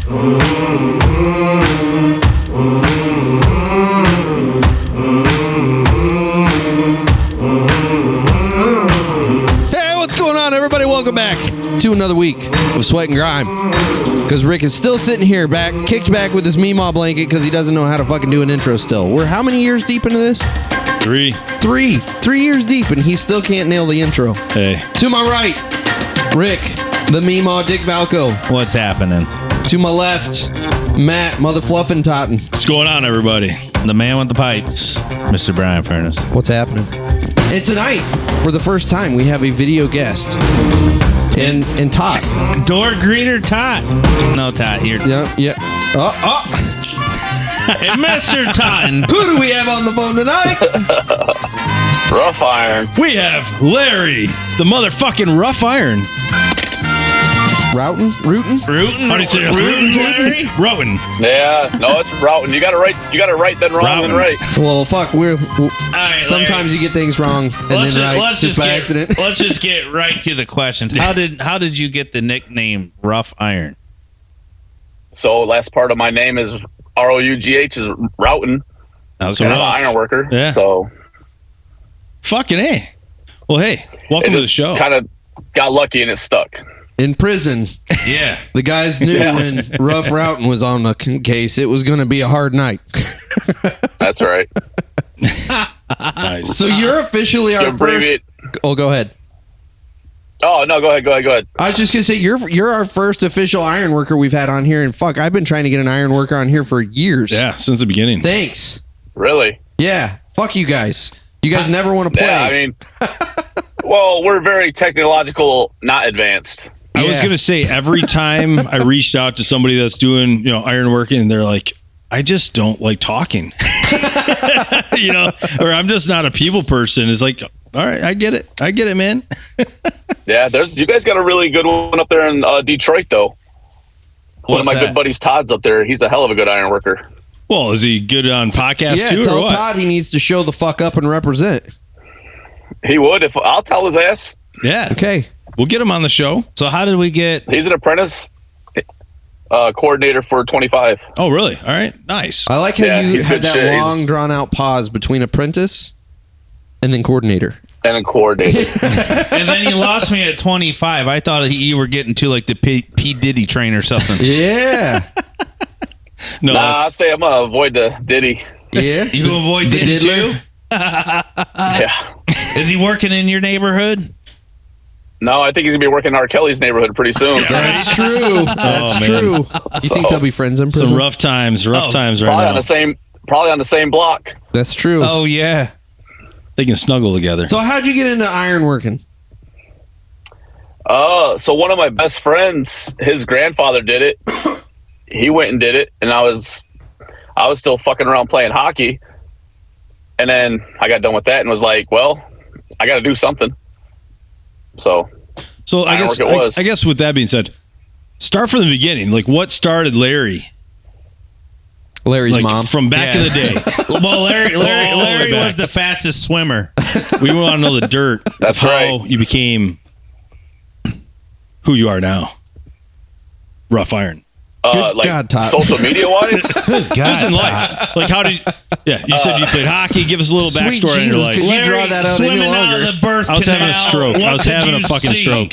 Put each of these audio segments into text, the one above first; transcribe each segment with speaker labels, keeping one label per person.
Speaker 1: Hey, what's going on, everybody? Welcome back to another week of Sweat and Grime. Because Rick is still sitting here, kicked back with his Meemaw blanket because he doesn't know how to fucking do an intro still. We're how many years deep into this?
Speaker 2: Three
Speaker 1: years deep, and he still can't nail the intro.
Speaker 2: Hey.
Speaker 1: To my right, Rick, the Meemaw Dick Valco.
Speaker 3: What's happening?
Speaker 1: To my left, Matt, Mother Fluffin' Totten.
Speaker 2: What's going on, everybody?
Speaker 3: The man with the pipes, Mr. Brian Furnace.
Speaker 1: What's happening? And tonight, for the first time, we have a video guest. And Todd.
Speaker 3: Door greeter Todd. No, Todd, here.
Speaker 1: Yeah.
Speaker 3: Hey, Mr. Totten.
Speaker 1: Who do we have on the phone tonight?
Speaker 4: Rough Iron.
Speaker 2: We have Larry, the motherfucking Rough Iron.
Speaker 1: Roughton?
Speaker 2: How do you say it?
Speaker 3: Larry?
Speaker 2: Roughton.
Speaker 4: Yeah, no, it's Roughton. You got it right, then wrong, then right.
Speaker 1: Well, fuck,
Speaker 3: right,
Speaker 1: sometimes you get things wrong and then right just by accident.
Speaker 3: Let's just get right to the questions. How did you get the nickname Rough Iron?
Speaker 4: So last part of my name is R-O-U-G-H is Roughton.
Speaker 3: Okay.
Speaker 4: I'm an iron worker.
Speaker 2: Yeah.
Speaker 4: So
Speaker 2: Fucking A. Well, hey, welcome to the show.
Speaker 4: Kind of got lucky and it stuck.
Speaker 1: In prison,
Speaker 3: Yeah.
Speaker 1: the guys knew when Rough Roughton was on the case, it was going to be a hard night.
Speaker 4: That's right.
Speaker 2: Nice.
Speaker 1: So you're officially our first... Oh, go ahead.
Speaker 4: Oh, no, go ahead.
Speaker 1: I was just going to say, you're our first official iron worker we've had on here, and fuck, I've been trying to get an iron worker on here for years.
Speaker 2: Yeah, since the beginning.
Speaker 1: Thanks.
Speaker 4: Really?
Speaker 1: Yeah. Fuck you guys. You guys never want to play.
Speaker 4: Yeah, I mean, well, we're very technological, not advanced.
Speaker 2: I was
Speaker 1: Yeah.
Speaker 2: going to say, every time I reached out to somebody that's doing, ironworking, and they're like, I just don't like talking. Or I'm just not a people person. It's like, all right, I get it, man.
Speaker 4: Yeah, you guys got a really good one up there in Detroit, though. One of my good buddies, Todd's up there. He's a hell of a good iron worker.
Speaker 2: Well, is he good on podcasts
Speaker 1: Yeah,
Speaker 2: too, or
Speaker 1: tell
Speaker 2: what?
Speaker 1: Todd he needs to show the fuck up and represent.
Speaker 4: He would if I'll tell his ass.
Speaker 2: Yeah.
Speaker 1: Okay.
Speaker 2: We'll get him on the show.
Speaker 3: So how did we get...
Speaker 4: He's an apprentice coordinator for 25.
Speaker 2: Oh, really? All right. Nice.
Speaker 1: I like how
Speaker 4: Yeah,
Speaker 1: you
Speaker 4: he's
Speaker 1: had
Speaker 4: good
Speaker 1: that
Speaker 4: shit.
Speaker 1: long, drawn-out pause between apprentice and then coordinator.
Speaker 4: And a coordinator.
Speaker 3: And then you lost me at 25. I thought you were getting to like the P. Diddy train or something.
Speaker 1: Yeah.
Speaker 2: No,
Speaker 4: I'll say I'm going to avoid the Diddy.
Speaker 1: Yeah.
Speaker 3: You avoid
Speaker 1: The
Speaker 3: Diddy
Speaker 1: diddler?
Speaker 3: too?
Speaker 4: Yeah.
Speaker 3: Is he working in your neighborhood?
Speaker 4: No, I think he's going to be working in R. Kelly's neighborhood pretty soon.
Speaker 1: That's true. That's
Speaker 2: man.
Speaker 1: true. You think they'll be friends in prison?
Speaker 2: some rough times right
Speaker 4: Probably on the same block.
Speaker 1: That's true.
Speaker 3: Oh, yeah.
Speaker 2: They can snuggle together.
Speaker 1: So how'd you get into iron working?
Speaker 4: So one of my best friends, his grandfather did it. He went and did it, and I was still fucking around playing hockey. And then I got done with that and was like, well, I got to do something. So
Speaker 2: I guess with that being said, start from the beginning. Like, what started Larry?
Speaker 1: Larry's
Speaker 2: Like,
Speaker 1: mom.
Speaker 2: from back in the day.
Speaker 3: Well, Larry
Speaker 2: back.
Speaker 3: was the fastest swimmer.
Speaker 2: We want to know the dirt
Speaker 4: That's
Speaker 2: of how
Speaker 4: right.
Speaker 2: you became who you are now. Rough Iron.
Speaker 1: Good
Speaker 4: like
Speaker 1: God, Todd.
Speaker 4: social media wise.
Speaker 3: Good God.
Speaker 2: Just in life. Like, how did you said you played hockey. Give us a little
Speaker 1: Sweet
Speaker 2: backstory on your
Speaker 1: Jesus,
Speaker 2: life.
Speaker 1: could you draw that out any
Speaker 3: swimming
Speaker 1: longer?
Speaker 3: out of the birth
Speaker 2: I was having a
Speaker 3: canal.
Speaker 2: stroke.
Speaker 3: What
Speaker 2: I was
Speaker 3: could
Speaker 2: having a
Speaker 3: you
Speaker 2: fucking
Speaker 3: see?
Speaker 2: stroke.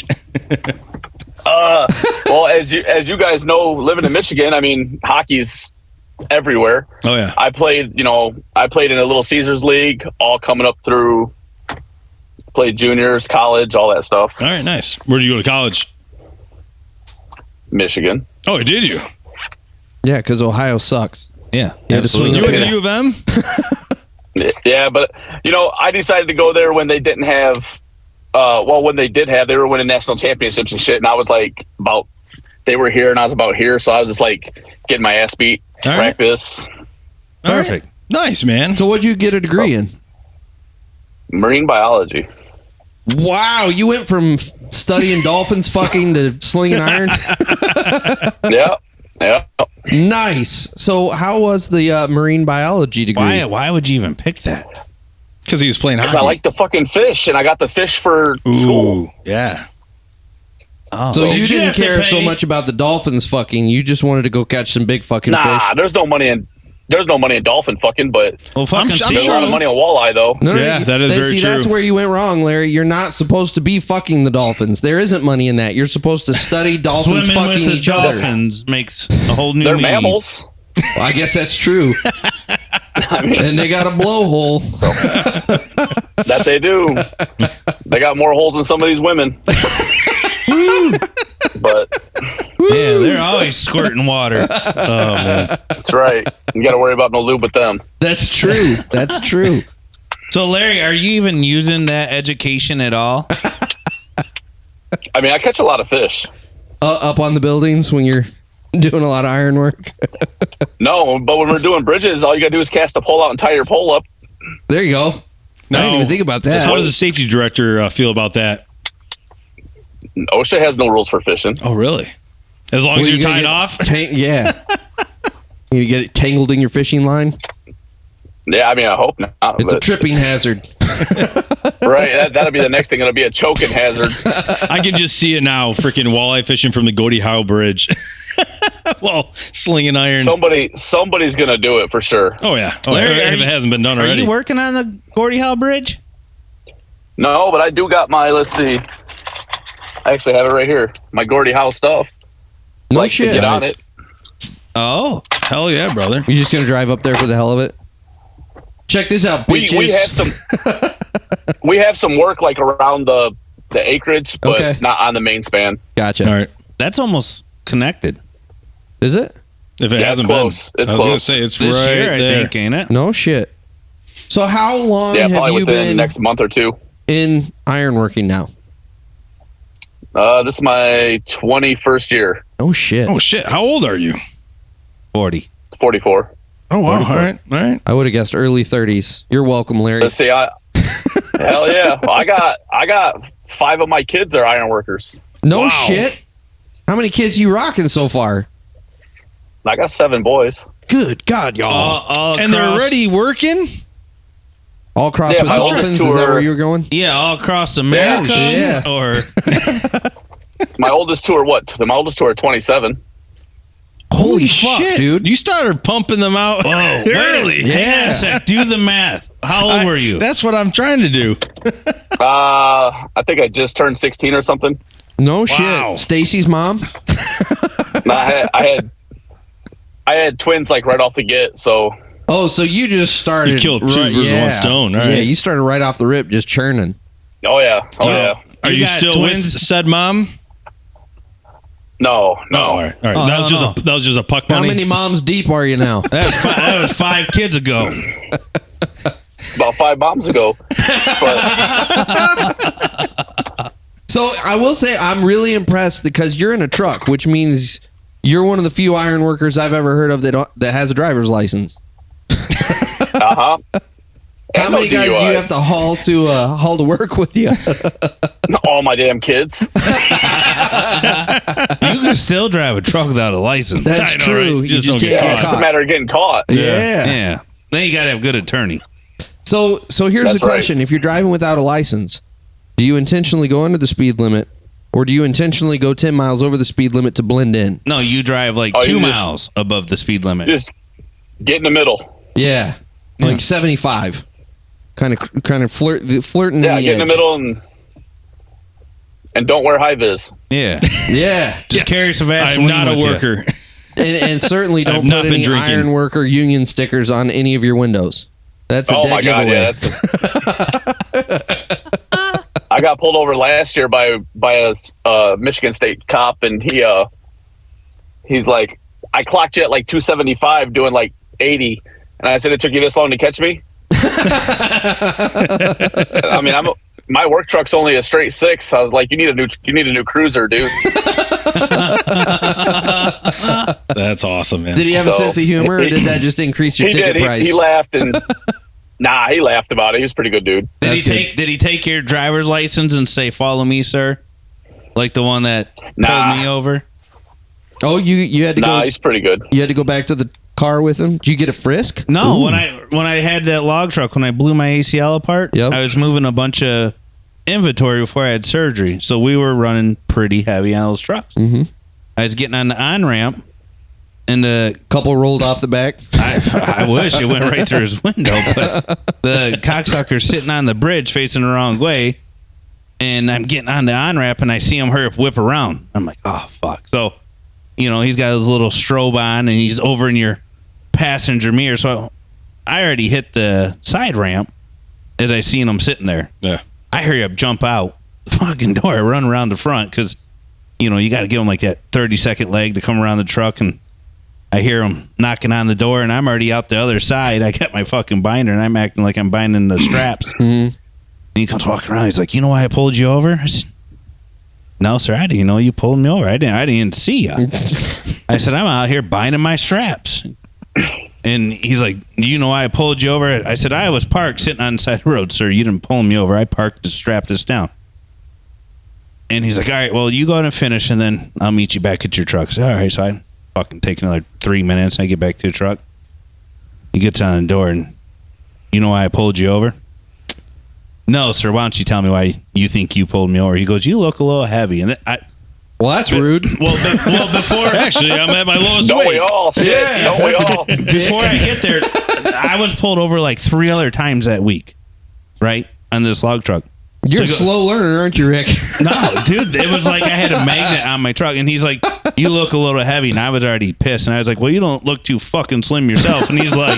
Speaker 4: Well, as you guys know, living in Michigan, I mean, hockey's everywhere.
Speaker 2: Oh, yeah.
Speaker 4: I played in a Little Caesars league, all coming up through. Played juniors, college, all that stuff.
Speaker 2: All right, nice. Where did you go to college?
Speaker 4: Michigan.
Speaker 2: Oh, did you?
Speaker 1: Yeah, because Ohio sucks.
Speaker 3: Yeah.
Speaker 1: You had to swing
Speaker 2: You
Speaker 1: up
Speaker 2: went to
Speaker 1: here.
Speaker 2: U of M?
Speaker 4: Yeah, but I decided to go there when they didn't have. When they did have, they were winning national championships and shit, and I was like they were here and I was about here, so I was just like getting my ass beat,
Speaker 2: All right.
Speaker 4: practice,
Speaker 3: Perfect.
Speaker 2: Nice, man.
Speaker 1: So what'd you get a degree in?
Speaker 4: marine biology.
Speaker 1: Wow, you went from studying dolphins fucking to slinging iron?
Speaker 4: Yeah.
Speaker 1: Nice. So how was the marine biology degree?
Speaker 3: Why would you even pick that?
Speaker 2: Because he was playing hockey.
Speaker 4: Because I like to fucking fish, and I got the fish for school.
Speaker 2: Yeah.
Speaker 3: Oh.
Speaker 1: So you
Speaker 3: Did
Speaker 1: didn't
Speaker 3: have to
Speaker 1: care so
Speaker 3: pay-
Speaker 1: much about the dolphins fucking. You just wanted to go catch some big fucking
Speaker 4: Nah,
Speaker 1: fish.
Speaker 4: there's no money in dolphin fucking, but
Speaker 3: Well, fucking
Speaker 2: I'm
Speaker 3: see.
Speaker 4: there's a lot of money on walleye though.
Speaker 1: No,
Speaker 2: Yeah, that is very
Speaker 1: see,
Speaker 2: true.
Speaker 1: that's where you went wrong, Larry. You're not supposed to be fucking the dolphins. There isn't money in that. You're supposed to study dolphins
Speaker 3: Swimming
Speaker 1: fucking
Speaker 3: with the
Speaker 1: each other.
Speaker 3: dolphins makes a whole new
Speaker 4: They're
Speaker 3: meaning.
Speaker 4: mammals.
Speaker 1: Well, I guess that's true.
Speaker 4: I mean,
Speaker 1: And they got a blowhole.
Speaker 4: that they do. They got more holes than some of these women. But
Speaker 3: Yeah, they're always squirting water.
Speaker 2: Oh man.
Speaker 4: that's right. You got to worry about no lube with them.
Speaker 1: That's true. That's true.
Speaker 3: So, Larry, are you even using that education at all?
Speaker 4: I mean, I catch a lot of fish.
Speaker 1: Up on the buildings when you're doing a lot of iron work.
Speaker 4: No, but when we're doing bridges, all you got to do is cast the pole out and tie your pole up.
Speaker 1: There you go. I didn't even think about that.
Speaker 2: How does the safety director feel about that?
Speaker 4: OSHA has no rules for fishing.
Speaker 2: Oh, really? As long as
Speaker 1: Well,
Speaker 2: you're
Speaker 1: gonna
Speaker 2: tied
Speaker 1: get
Speaker 2: off?
Speaker 1: yeah. You get it tangled in your fishing line?
Speaker 4: Yeah, I mean, I hope not.
Speaker 1: It's a
Speaker 4: but-
Speaker 1: tripping hazard.
Speaker 4: Right, that'll be the next thing. It'll be a choking hazard.
Speaker 2: I can just see it now, freaking walleye fishing from the Gordie Howe Bridge. Well, slinging iron.
Speaker 4: Somebody's gonna do it for sure.
Speaker 2: Oh, yeah. Oh,
Speaker 3: Larry,
Speaker 2: if
Speaker 3: are
Speaker 2: it
Speaker 3: you-
Speaker 2: hasn't been done
Speaker 3: Are
Speaker 2: already.
Speaker 3: you working on the Gordie Howe Bridge?
Speaker 4: No, but I do got my. Let's see. I actually have it right here. My Gordie Howe stuff.
Speaker 1: No
Speaker 4: Like to
Speaker 1: shit.
Speaker 4: get on
Speaker 2: Nice.
Speaker 4: it.
Speaker 3: Oh,
Speaker 2: Hell yeah, brother.
Speaker 1: You're just gonna drive up there for the hell of it? Check this out, bitches.
Speaker 4: We have some. We have some work like around the acreage, but
Speaker 1: Okay.
Speaker 4: not on the main span.
Speaker 1: Gotcha.
Speaker 2: All right.
Speaker 3: that's almost connected
Speaker 1: Is it?
Speaker 2: If it
Speaker 4: Yeah,
Speaker 2: hasn't
Speaker 4: it's close.
Speaker 2: been.
Speaker 4: It's
Speaker 2: I was going to
Speaker 4: close.
Speaker 2: say, it's
Speaker 3: this
Speaker 2: right
Speaker 3: year, I
Speaker 2: there.
Speaker 3: think, ain't it?
Speaker 1: No shit. So how long
Speaker 4: Yeah,
Speaker 1: have
Speaker 4: probably
Speaker 1: you
Speaker 4: within the
Speaker 1: been
Speaker 4: next month or two.
Speaker 1: in ironworking now?
Speaker 4: This is my 21st year.
Speaker 1: Oh shit.
Speaker 2: Oh, shit. How old are you?
Speaker 3: 40.
Speaker 4: 44.
Speaker 2: Oh, wow. All right. All right.
Speaker 1: I would have guessed early 30s. You're welcome, Larry.
Speaker 4: Let's see. Hell yeah! I got 5 of my kids are iron workers.
Speaker 1: No
Speaker 2: Wow.
Speaker 1: shit. How many kids you rocking so far?
Speaker 4: I got 7 boys.
Speaker 1: Good God, y'all.
Speaker 3: All
Speaker 2: And they're
Speaker 3: across-
Speaker 2: already working?
Speaker 1: All across
Speaker 4: Yeah,
Speaker 1: with
Speaker 4: my oldest
Speaker 1: dolphins? Is that
Speaker 4: tour-
Speaker 1: where you were going?
Speaker 3: Yeah, all across America.
Speaker 1: Yeah.
Speaker 3: Or
Speaker 4: My oldest two are what? My oldest two are 27.
Speaker 1: Holy
Speaker 2: fuck,
Speaker 1: shit, dude.
Speaker 2: You started pumping them out
Speaker 3: whoa,
Speaker 2: early.
Speaker 3: Hang on a sec. Do the math. How old were you?
Speaker 2: That's what I'm trying to do.
Speaker 4: I think I just turned 16 or something.
Speaker 1: No
Speaker 2: Wow.
Speaker 1: shit. Stacy's mom?
Speaker 4: No, I had twins like right off the get. So
Speaker 1: Oh, so you just started.
Speaker 2: You killed two birds with one stone. All
Speaker 1: Yeah,
Speaker 2: right.
Speaker 1: you started right off the rip, just churning.
Speaker 4: oh yeah.
Speaker 2: Are you
Speaker 3: got
Speaker 2: still
Speaker 3: twins?
Speaker 2: with said mom?
Speaker 4: No.
Speaker 2: All right. All right.
Speaker 3: Oh,
Speaker 2: that was
Speaker 3: no,
Speaker 2: just a puck
Speaker 1: How
Speaker 2: bunny.
Speaker 1: many moms deep are you now?
Speaker 3: That was 5 kids ago.
Speaker 4: About 5 moms ago. But
Speaker 1: So I will say I'm really impressed because you're in a truck, which means you're one of the few iron workers I've ever heard of that has a driver's license.
Speaker 4: How
Speaker 1: How many guys do you have to haul to work with you?
Speaker 4: All my damn kids.
Speaker 3: You can still drive a truck without a license.
Speaker 1: That's
Speaker 2: I know,
Speaker 1: true.
Speaker 2: right?
Speaker 1: You
Speaker 2: Just
Speaker 1: just
Speaker 2: don't
Speaker 1: can't
Speaker 2: get
Speaker 1: get
Speaker 4: It's just a
Speaker 1: caught.
Speaker 4: matter of getting caught.
Speaker 1: Yeah.
Speaker 3: Yeah. Then you got to have a good attorney.
Speaker 1: So here's
Speaker 4: That's
Speaker 1: the question: If you're driving without a license, do you intentionally go under the speed limit, or do you intentionally go 10 miles over the speed limit to blend in?
Speaker 3: No, you drive like
Speaker 4: Oh,
Speaker 3: 2
Speaker 4: you just-
Speaker 3: miles above the speed limit.
Speaker 4: Just get in the middle.
Speaker 1: Yeah, like 75. Kind of flirting.
Speaker 4: Yeah,
Speaker 1: in the
Speaker 4: get in the
Speaker 1: edge.
Speaker 4: middle and don't wear high vis.
Speaker 3: Yeah.
Speaker 1: Yeah,
Speaker 3: Just carry some
Speaker 2: I'm
Speaker 3: Vaseline
Speaker 2: not a
Speaker 3: with you.
Speaker 2: worker.
Speaker 1: and certainly
Speaker 2: I've
Speaker 1: don't
Speaker 2: not
Speaker 1: put
Speaker 2: been
Speaker 1: any
Speaker 2: drinking.
Speaker 1: iron worker union stickers on any of your windows. That's a
Speaker 4: Oh
Speaker 1: dead
Speaker 4: my god,
Speaker 1: giveaway.
Speaker 4: yeah. I got pulled over last year by a Michigan State cop, and he's like, I clocked you at like 275 doing like 80, and I said, it took you this long to catch me. I mean, my work truck's only a straight 6. I was like, you need a new cruiser, dude.
Speaker 2: That's awesome, man.
Speaker 1: Did he have a
Speaker 4: So,
Speaker 1: sense of humor, or did that just increase your
Speaker 4: He
Speaker 1: ticket
Speaker 4: did.
Speaker 1: price?
Speaker 4: He laughed and he laughed about it. He was a pretty good dude.
Speaker 1: That's
Speaker 3: Did he take your driver's license and say, "Follow me, sir"? Like the one that
Speaker 4: Nah.
Speaker 3: pulled me over?
Speaker 1: Oh, you had to
Speaker 4: Nah,
Speaker 1: go.
Speaker 4: he's pretty good.
Speaker 1: You had to go back to the car with him. Did you get a frisk?
Speaker 3: No,
Speaker 1: Ooh.
Speaker 3: when I had that log truck, when I blew my ACL apart,
Speaker 1: Yep.
Speaker 3: I was moving a bunch of inventory before I had surgery, so we were running pretty heavy on those trucks.
Speaker 1: Mm-hmm.
Speaker 3: I was getting on the on-ramp, and the
Speaker 1: Couple rolled off the back.
Speaker 3: I wish it went right through his window, but the cocksucker's sitting on the bridge facing the wrong way, and I'm getting on the on-ramp, and I see him hurry up, whip around. I'm like, oh, fuck. So, he's got his little strobe on, and he's over in your passenger mirror, so I already hit the side ramp as I seen him sitting there.
Speaker 2: Yeah.
Speaker 3: I hurry up, jump out the fucking door, I run around the front, because, you got to give him like that 30-second leg to come around the truck, and I hear him knocking on the door, and I'm already out the other side. I got my fucking binder, and I'm acting like I'm binding the straps. And he comes walking around. He's like, "You know why I pulled you over?" I said, "No, sir. I didn't know you pulled me over. I didn't even see you." I said, "I'm out here binding my straps." And he's like, "Do you know why I pulled you over?" I said, "I was parked sitting on the side of the road, sir. You didn't pull me over. I parked to strap this down." And he's like, "All right, well, you go ahead and finish, and then I'll meet you back at your truck." So, all right, so I fucking take another 3 minutes. I get back to the truck. He gets on the door, and "You know why I pulled you over?" "No, sir. Why don't you tell me why you think you pulled me over?" He goes, "You look a little heavy." And
Speaker 1: Well, that's rude.
Speaker 3: Well, before
Speaker 2: Actually, I'm at my lowest
Speaker 4: Don't we
Speaker 2: weight.
Speaker 4: all? Shit.
Speaker 1: Yeah.
Speaker 4: Don't we all?
Speaker 3: before I get there, I was pulled over like 3 other times that week, right, on this log truck.
Speaker 1: You're a slow learner, aren't you, Rick?
Speaker 3: No, dude, it was like I had a magnet on my truck, and he's like, "You look a little heavy," and I was already pissed, and I was like, "Well, you don't look too fucking slim yourself," and he's like,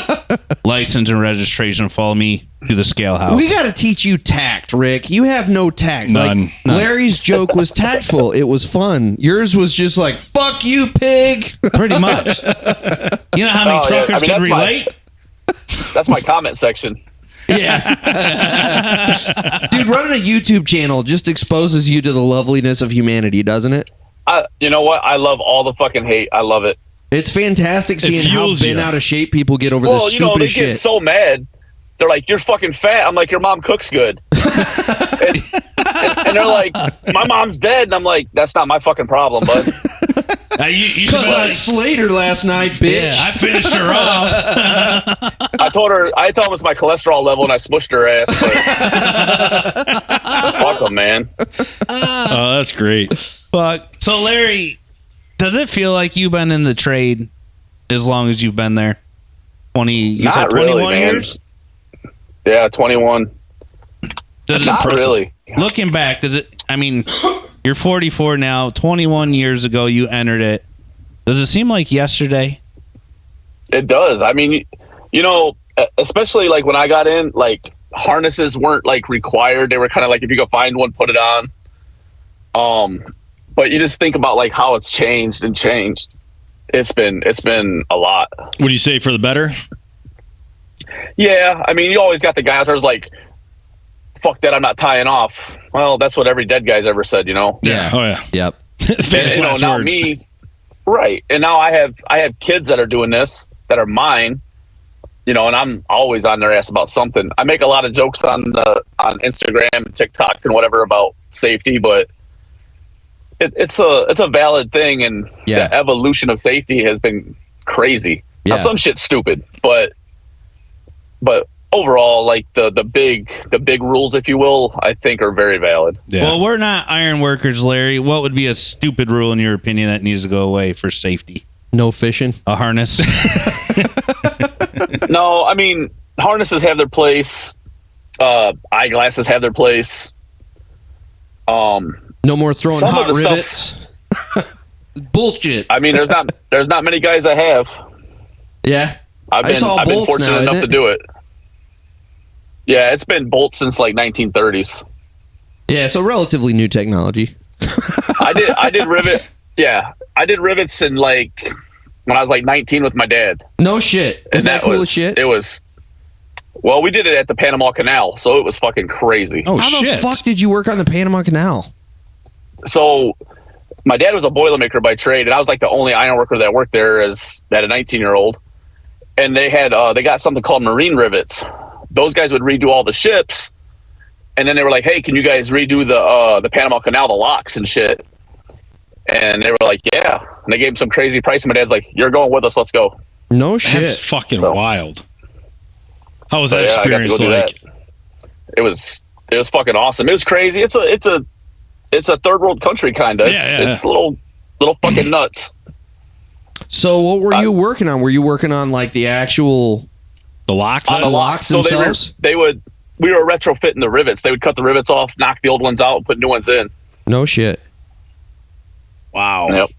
Speaker 3: "License and registration, follow me to the scale house."
Speaker 1: We got to teach you tact, Rick. You have no tact.
Speaker 2: None.
Speaker 1: Larry's joke was tactful. It was fun. Yours was just like, "Fuck you, pig."
Speaker 3: Pretty much. You know how many
Speaker 4: Oh, yeah.
Speaker 3: truckers
Speaker 4: I
Speaker 3: can
Speaker 4: mean,
Speaker 3: relate?
Speaker 4: That's my comment section.
Speaker 3: Yeah.
Speaker 1: Dude, running a YouTube channel just exposes you to the loveliness of humanity, doesn't it?
Speaker 4: You know what? I love all the fucking hate. I love it.
Speaker 1: It's fantastic seeing how
Speaker 2: fuels
Speaker 1: bent
Speaker 2: you.
Speaker 1: out of shape people get over the
Speaker 4: Well, they
Speaker 1: stupidest
Speaker 4: get
Speaker 1: shit.
Speaker 4: so mad. You're like, "You're fucking fat." I'm like, "Your mom cooks good." and they're like, "My mom's dead." And I'm like, "That's not my fucking problem, bud."
Speaker 3: You should
Speaker 1: Because
Speaker 3: be
Speaker 1: I
Speaker 3: like,
Speaker 1: slayed her last night, bitch.
Speaker 3: yeah, I finished her off.
Speaker 4: I told him it's my cholesterol level and I smushed her ass. But fuck 'em, man.
Speaker 2: Oh, that's great.
Speaker 3: Fuck. So, Larry, does it feel like you've been in the trade as long as you've been there? 20, you said
Speaker 4: Not
Speaker 3: 21
Speaker 4: really, man.
Speaker 3: years?
Speaker 4: Yeah, 21.
Speaker 3: Does
Speaker 4: Not
Speaker 3: it,
Speaker 4: really.
Speaker 3: looking back, you're 44 now, 21 years ago you entered it. Does it seem like yesterday?
Speaker 4: It does. I mean, especially like when I got in, like harnesses weren't like required. They were kind of like, if you could find one, put it on. But you just think about like how it's changed. It's been a lot.
Speaker 2: Would you say for the better?
Speaker 4: Yeah. I mean, you always got the guy out there's like, "Fuck that, I'm not tying off." Well, that's what every dead guy's ever said,
Speaker 1: Yeah.
Speaker 2: Oh, yeah.
Speaker 1: Yep.
Speaker 2: Famous
Speaker 4: And,
Speaker 2: last
Speaker 4: now
Speaker 2: words.
Speaker 4: me, right? And now I have kids that are doing this that are mine, and I'm always on their ass about something. I make a lot of jokes on Instagram and TikTok and whatever about safety, but it's a valid thing, and
Speaker 1: Yeah.
Speaker 4: the evolution of safety has been crazy.
Speaker 1: Yeah.
Speaker 4: Now, some shit's stupid, but overall, like the big rules, if you will, I think are very valid.
Speaker 2: Yeah.
Speaker 3: Well, we're not iron workers, Larry. What would be a stupid rule in your opinion that needs to go away for safety?
Speaker 1: No fishing.
Speaker 3: A harness?
Speaker 4: No, I mean, harnesses have their place. Eyeglasses have their place.
Speaker 1: No more throwing
Speaker 4: Some
Speaker 1: hot
Speaker 4: of the
Speaker 1: rivets. Bullshit.
Speaker 4: I mean, there's not many guys that have.
Speaker 1: Yeah.
Speaker 4: I've
Speaker 1: It's all
Speaker 4: been
Speaker 1: bolts
Speaker 4: fortunate
Speaker 1: now,
Speaker 4: enough
Speaker 1: isn't
Speaker 4: to
Speaker 1: it?
Speaker 4: do it. Yeah, it's been bolts since like 1930s.
Speaker 1: Yeah, so relatively new technology.
Speaker 4: I did rivet. Yeah, I did rivets in like when I was like 19 with my dad.
Speaker 1: No shit. Was
Speaker 4: And
Speaker 1: that cool as shit?
Speaker 4: It was. Well, we did it at the Panama Canal, so it was fucking crazy.
Speaker 2: Oh,
Speaker 1: How
Speaker 2: shit.
Speaker 1: the fuck did you work on the Panama Canal?
Speaker 4: So my dad was a Boilermaker by trade, and I was like the only ironworker that worked there as a 19-year-old. And they got something called marine rivets. Those guys would redo all the ships, and then they were like, "Hey, can you guys redo the Panama Canal, the locks and shit?" And they were like, "Yeah." And they gave him some crazy price, and my dad's like, "You're going with us. Let's go."
Speaker 1: No
Speaker 2: That's
Speaker 1: shit.
Speaker 2: fucking
Speaker 4: So-
Speaker 2: wild. How was
Speaker 4: So,
Speaker 2: that
Speaker 4: yeah, I got to
Speaker 2: experience
Speaker 4: go do
Speaker 2: like?
Speaker 4: that. It was fucking awesome. It was crazy. It's a third world country kind of. It's little fucking nuts.
Speaker 1: So what were you working on? Were you working on like the actual
Speaker 2: locks?
Speaker 1: On the locks
Speaker 4: so
Speaker 1: themselves?
Speaker 4: we were retrofitting the rivets. They would cut the rivets off, knock the old ones out, and put new ones in.
Speaker 1: No shit.
Speaker 2: Wow.
Speaker 4: Yep.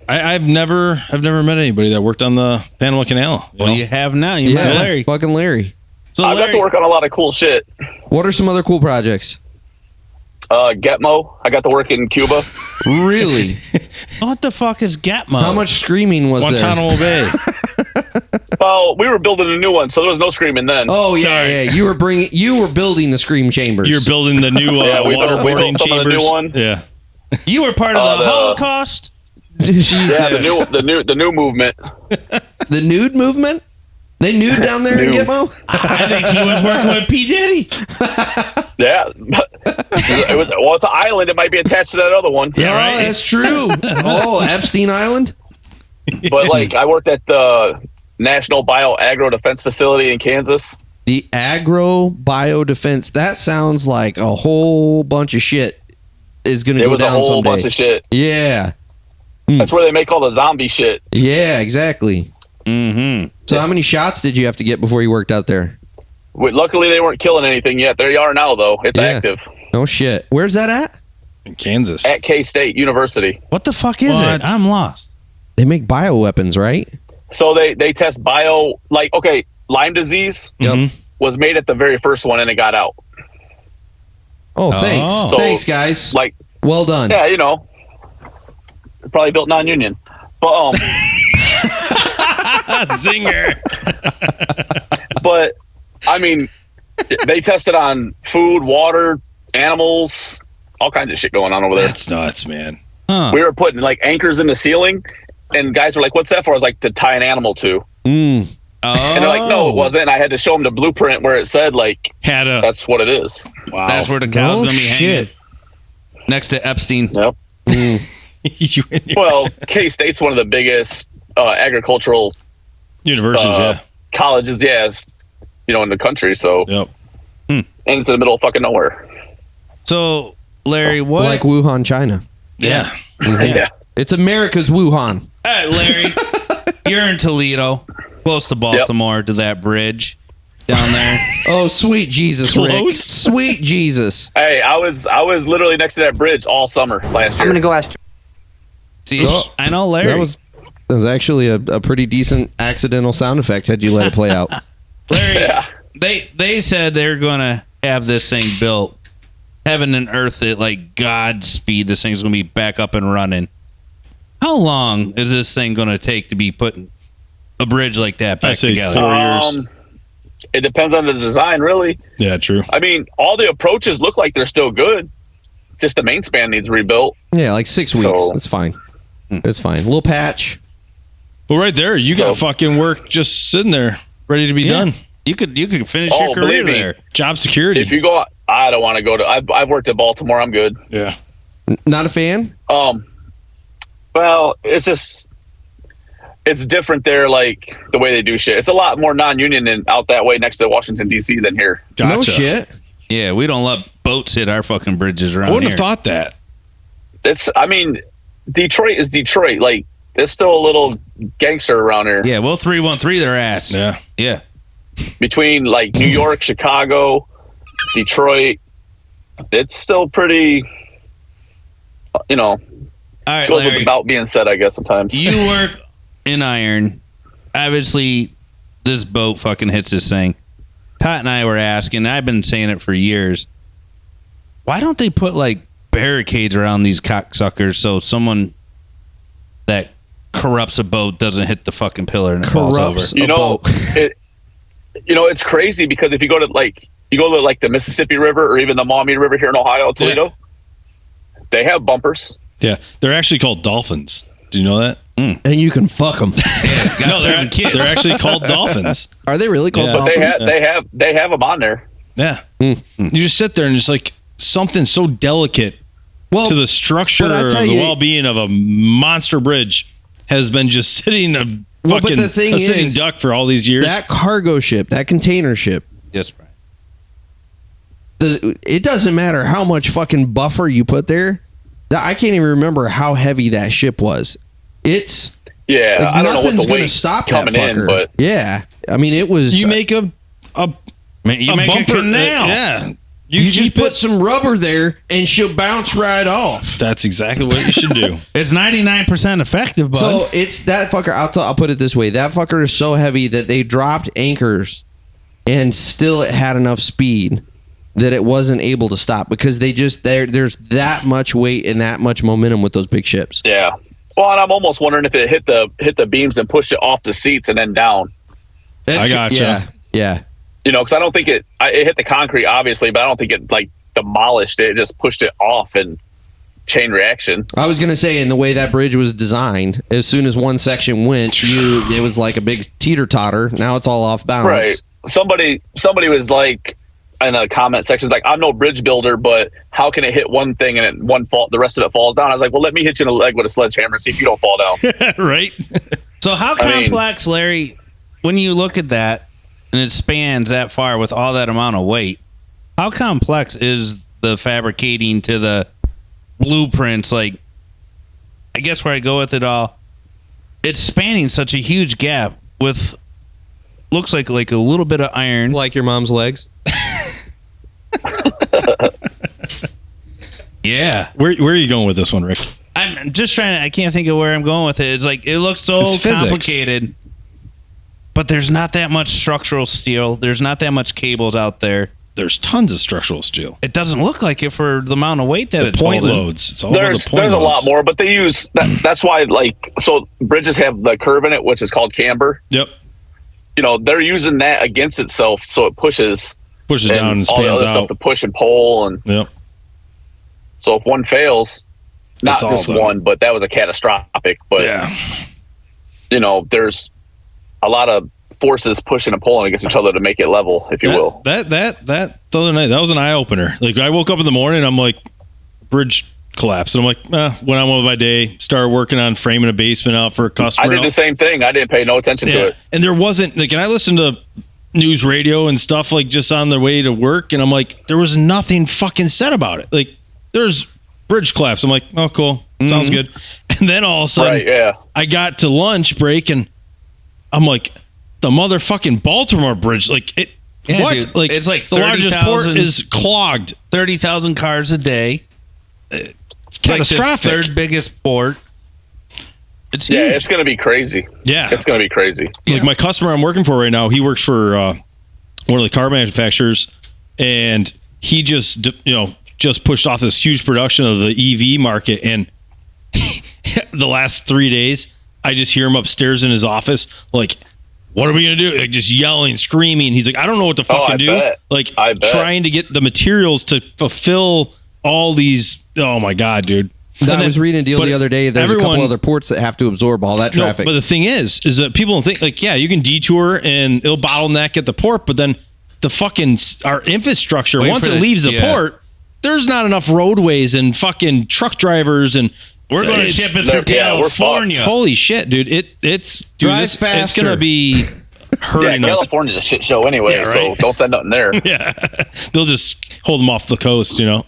Speaker 2: I've never met anybody that worked on the Panama Canal.
Speaker 3: Well, you have now. You met Larry.
Speaker 1: Fucking Larry.
Speaker 3: So
Speaker 4: I got to work on a lot of cool shit.
Speaker 1: What are some other cool projects?
Speaker 4: Getmo. I got to work in Cuba.
Speaker 1: Really?
Speaker 3: What the fuck is Gatmo?
Speaker 1: How much screaming was
Speaker 2: Guantanamo Bay.
Speaker 4: Well, we were building a new one, so there was no screaming then.
Speaker 1: Oh yeah, yeah. You were building the scream chambers.
Speaker 2: You're building the new
Speaker 4: we built
Speaker 2: waterboarding
Speaker 4: some of the
Speaker 2: chambers.
Speaker 4: new one.
Speaker 2: Yeah.
Speaker 3: You were part of the Holocaust?
Speaker 4: Yeah, the new movement.
Speaker 1: The nude movement? They nude down there in
Speaker 4: Nude.
Speaker 1: Gitmo?
Speaker 3: I think he was working with P. Diddy.
Speaker 4: Yeah. It's an island. It might be attached to that other one.
Speaker 1: Yeah, that's true. Oh, Epstein Island?
Speaker 4: But like, I worked at the National Bio-Agro Defense Facility in Kansas.
Speaker 1: The agro biodefense. That sounds like a whole bunch of shit is going to
Speaker 4: It
Speaker 1: go
Speaker 4: was a
Speaker 1: down
Speaker 4: whole
Speaker 1: someday.
Speaker 4: bunch of shit.
Speaker 1: Yeah.
Speaker 4: That's where they make all the zombie shit.
Speaker 1: Yeah, exactly.
Speaker 3: Mm-hmm.
Speaker 1: So how many shots did you have to get before you worked out there?
Speaker 4: Luckily, they weren't killing anything yet. They are now, though. It's
Speaker 1: Yeah.
Speaker 4: active
Speaker 1: No shit. Where's that at?
Speaker 2: In Kansas.
Speaker 4: at K-State University.
Speaker 3: What the fuck is
Speaker 2: What?
Speaker 3: it? I'm lost.
Speaker 1: They make bioweapons, right?
Speaker 4: So they test Lyme disease
Speaker 2: Yep.
Speaker 4: was made at the very first one, and it got out.
Speaker 1: Oh, thanks.
Speaker 4: So,
Speaker 1: Thanks, guys.
Speaker 4: Like,
Speaker 1: Well done.
Speaker 4: yeah, probably built non-union. But
Speaker 2: Zinger.
Speaker 4: but I mean, they tested on food, water, animals, all kinds of shit going on over there.
Speaker 2: That's nuts, man.
Speaker 3: Huh.
Speaker 4: We were putting like anchors in the ceiling, and guys were like, "What's that for?" I was like, "To tie an animal to."
Speaker 1: Mm.
Speaker 3: Oh.
Speaker 4: And they're like, "No, it wasn't." And I had to show them the blueprint where it said like,
Speaker 2: Had a
Speaker 4: "That's what it is."
Speaker 2: wow.
Speaker 3: That's where the cow's
Speaker 1: No
Speaker 3: going to be
Speaker 1: shit.
Speaker 3: hanging. Next to Epstein.
Speaker 4: Yep.
Speaker 2: You and your
Speaker 4: Well, K-State's one of the biggest agricultural
Speaker 2: universities,
Speaker 4: colleges, in the country. So,
Speaker 2: Yep.
Speaker 4: and it's in the middle of fucking nowhere.
Speaker 3: So, Larry, what?
Speaker 1: Like Wuhan, China.
Speaker 2: Yeah.
Speaker 4: Yeah.
Speaker 1: It's America's Wuhan.
Speaker 3: Hey, Larry, you're in Toledo, close to Baltimore, to that bridge down there.
Speaker 1: Oh, sweet Jesus, Rick.
Speaker 2: Close.
Speaker 1: Sweet Jesus.
Speaker 4: Hey, I was literally next to that bridge all summer last year.
Speaker 5: I'm gonna go ask.
Speaker 3: See,
Speaker 1: Oh,
Speaker 3: I know Larry.
Speaker 1: That was actually a pretty decent accidental sound effect had you let it play out.
Speaker 3: Larry,
Speaker 4: Yeah.
Speaker 3: they said they're going to have this thing built, heaven and earth at like God's speed. This thing's going to be back up and running. How long is this thing going to take to be putting a bridge like that back
Speaker 2: I say
Speaker 3: together?
Speaker 2: 4 years.
Speaker 4: It depends on the design, really.
Speaker 2: Yeah, true.
Speaker 4: I mean, all the approaches look like they're still good. Just the main span needs rebuilt.
Speaker 1: Yeah, like 6 weeks.
Speaker 4: So-
Speaker 1: It's fine. It's fine. A little patch.
Speaker 2: Well, right there, you got
Speaker 4: So-
Speaker 2: fucking work just sitting there, ready to be
Speaker 3: Yeah.
Speaker 2: done.
Speaker 3: You could finish
Speaker 4: Oh,
Speaker 3: your career
Speaker 4: believe me.
Speaker 3: there.
Speaker 2: Job security.
Speaker 4: If you go, I don't want to go to. I've worked at Baltimore. I'm good.
Speaker 2: yeah.
Speaker 1: Not a fan?
Speaker 4: Well, it's different there. Like the way they do shit. It's a lot more non-union and out that way next to Washington D.C. than here.
Speaker 2: Gotcha.
Speaker 1: No shit.
Speaker 3: Yeah, we don't let boats hit our fucking bridges around
Speaker 2: I wouldn't
Speaker 3: here.
Speaker 2: have thought that.
Speaker 4: Detroit is Detroit. Like there's still a little gangster around here.
Speaker 3: Yeah, we'll 313 their ass.
Speaker 2: Yeah.
Speaker 3: Yeah.
Speaker 4: Between like New York, Chicago, Detroit, it's still pretty.
Speaker 3: All right,
Speaker 4: Goes
Speaker 3: Larry.
Speaker 4: without being said, I guess sometimes.
Speaker 3: You work in iron. Obviously, this boat fucking hits this thing. Pat and I were asking, I've been saying it for years, why don't they put like barricades around these cocksuckers so someone that corrupts a boat doesn't hit the fucking pillar and it falls over?
Speaker 1: Corrupts.
Speaker 4: you
Speaker 1: a
Speaker 4: know,
Speaker 1: boat.
Speaker 4: it's crazy because if you go to the Mississippi River or even the Maumee River here in Ohio, Toledo, they have bumpers.
Speaker 2: Yeah. They're actually called dolphins. Do you know that?
Speaker 1: And you can fuck them.
Speaker 3: Yeah, got
Speaker 2: No,
Speaker 3: 7 kids.
Speaker 2: they're actually called dolphins.
Speaker 1: Are they really called
Speaker 2: Yeah.
Speaker 1: dolphins?
Speaker 4: They have them on there.
Speaker 2: Yeah.
Speaker 1: Mm.
Speaker 2: You just sit there and it's like something so delicate
Speaker 1: Well,
Speaker 2: to the structure
Speaker 1: but I
Speaker 2: or
Speaker 1: tell
Speaker 2: the
Speaker 1: you-
Speaker 2: well-being of a monster bridge has been just sitting a
Speaker 1: Well, but
Speaker 2: fucking
Speaker 1: the thing
Speaker 2: a sitting
Speaker 1: is,
Speaker 2: duck for all these years.
Speaker 1: that cargo ship, that container ship,
Speaker 3: Yes, Brian.
Speaker 1: it doesn't matter how much fucking buffer you put there. I can't even remember how heavy that ship was. It's
Speaker 4: Yeah,
Speaker 1: like,
Speaker 4: I don't know what
Speaker 1: nothing's
Speaker 4: the
Speaker 1: gonna
Speaker 4: weight
Speaker 1: stop that
Speaker 4: coming
Speaker 1: fucker.
Speaker 4: in, but
Speaker 1: yeah, I mean it was.
Speaker 2: You make a
Speaker 3: a canal.
Speaker 2: yeah.
Speaker 1: You just put some rubber there and she'll bounce right off.
Speaker 2: That's exactly what you should do.
Speaker 3: It's 99% effective, bud.
Speaker 1: So it's that fucker. I'll put it this way: that fucker is so heavy that they dropped anchors, and still it had enough speed that it wasn't able to stop because there's that much weight and that much momentum with those big ships.
Speaker 4: yeah. Well, and I'm almost wondering if it hit the beams and pushed it off the seats and then down.
Speaker 2: I gotcha.
Speaker 1: Yeah.
Speaker 4: You know, because I don't think it hit the concrete, obviously, but I don't think it like demolished it. It just pushed it off and chain reaction.
Speaker 1: I was gonna say, in the way that bridge was designed, as soon as one section went, it was like a big teeter totter. Now it's all off balance.
Speaker 4: Right. Somebody was like in a comment section, like, I'm no bridge builder, but how can it hit one thing and the rest of it falls down? I was like, well, let me hit you in the leg with a sledgehammer and see if you don't fall down.
Speaker 2: Right?
Speaker 3: So how complex, Larry, when you look at that and it spans that far with all that amount of weight, how complex is the fabricating to the blueprints? Like, I guess where I go with it all, it's spanning such a huge gap with looks like a little bit of iron.
Speaker 1: Like your mom's legs.
Speaker 3: Yeah.
Speaker 2: Where are you going with this one, Rick?
Speaker 3: I'm just trying to, I can't think of where I'm going with it. It's like, it looks so
Speaker 2: It's physics.
Speaker 3: complicated, but there's not that much structural steel. There's not that much cables out there.
Speaker 2: There's tons of structural steel.
Speaker 3: It doesn't look like it for the amount of weight that
Speaker 2: The
Speaker 3: it's
Speaker 2: point
Speaker 3: holding.
Speaker 2: loads. It's all about
Speaker 4: There's
Speaker 2: the point
Speaker 4: a lot
Speaker 2: loads.
Speaker 4: more, but they use that's why, like, so bridges have the curve in it, which is called camber.
Speaker 2: Yep.
Speaker 4: You know, they're using that against itself, so it pushes
Speaker 2: Down and
Speaker 4: all the
Speaker 2: spans
Speaker 4: other stuff
Speaker 2: out.
Speaker 4: to push and pull, and
Speaker 2: Yep.
Speaker 4: so if one fails, not
Speaker 2: It's all
Speaker 4: just
Speaker 2: done.
Speaker 4: one, but that was a catastrophic. But
Speaker 2: Yeah.
Speaker 4: you know, there's a lot of forces pushing and pulling against each other to make it level, if you will.
Speaker 2: That the other night, that was an eye opener. Like, I woke up in the morning, I'm like, bridge collapsed. And I'm like, went on with my day, started working on framing a basement out for a customer.
Speaker 4: I did the same thing. I didn't pay no attention to it.
Speaker 2: And there wasn't, like, and I listened to news radio and stuff, like, just on their way to work, and I'm like, there was nothing fucking said about it. Like, there's bridge collapse. I'm like, oh, cool. Sounds good. And then all of a sudden,
Speaker 4: Right, yeah.
Speaker 2: I got to lunch break, and I'm like, the motherfucking Baltimore bridge, like, it,
Speaker 3: Yeah,
Speaker 2: what?
Speaker 3: dude.
Speaker 2: Like,
Speaker 3: It's like
Speaker 2: the largest port
Speaker 3: 30,000
Speaker 2: is clogged.
Speaker 3: 30,000 cars a day.
Speaker 2: It's catastrophic.
Speaker 3: Like the third biggest port. It's huge.
Speaker 4: Yeah, it's going to be crazy.
Speaker 2: Yeah.
Speaker 4: It's going to be crazy.
Speaker 2: Like, my customer I'm working for right now, he works for one of the car manufacturers, and he just pushed off this huge production of the EV market, and the last 3 days I just hear him upstairs in his office like, what are we gonna do? Like, just yelling, screaming. He's like, I don't know what to fucking do.
Speaker 4: bet.
Speaker 2: Like,
Speaker 4: I bet.
Speaker 2: trying to get the materials to fulfill all these. Oh my god, dude!
Speaker 1: I was reading a deal the other day. There's a couple other ports that have to absorb all that traffic.
Speaker 2: No, but the thing is that people don't think, like, yeah, you can detour and it'll bottleneck at the port, but then our infrastructure, once it leaves the port, there's not enough roadways and fucking truck drivers, and
Speaker 3: We're going to ship it through
Speaker 4: we're
Speaker 3: California.
Speaker 2: holy shit, dude! It's
Speaker 1: Drive
Speaker 2: it's
Speaker 1: faster.
Speaker 2: gonna be
Speaker 4: Yeah,
Speaker 2: hurting us.
Speaker 4: California's a shit show anyway,
Speaker 2: Yeah, right.
Speaker 4: so don't send nothing there.
Speaker 2: Yeah, they'll just hold them off the coast, you know.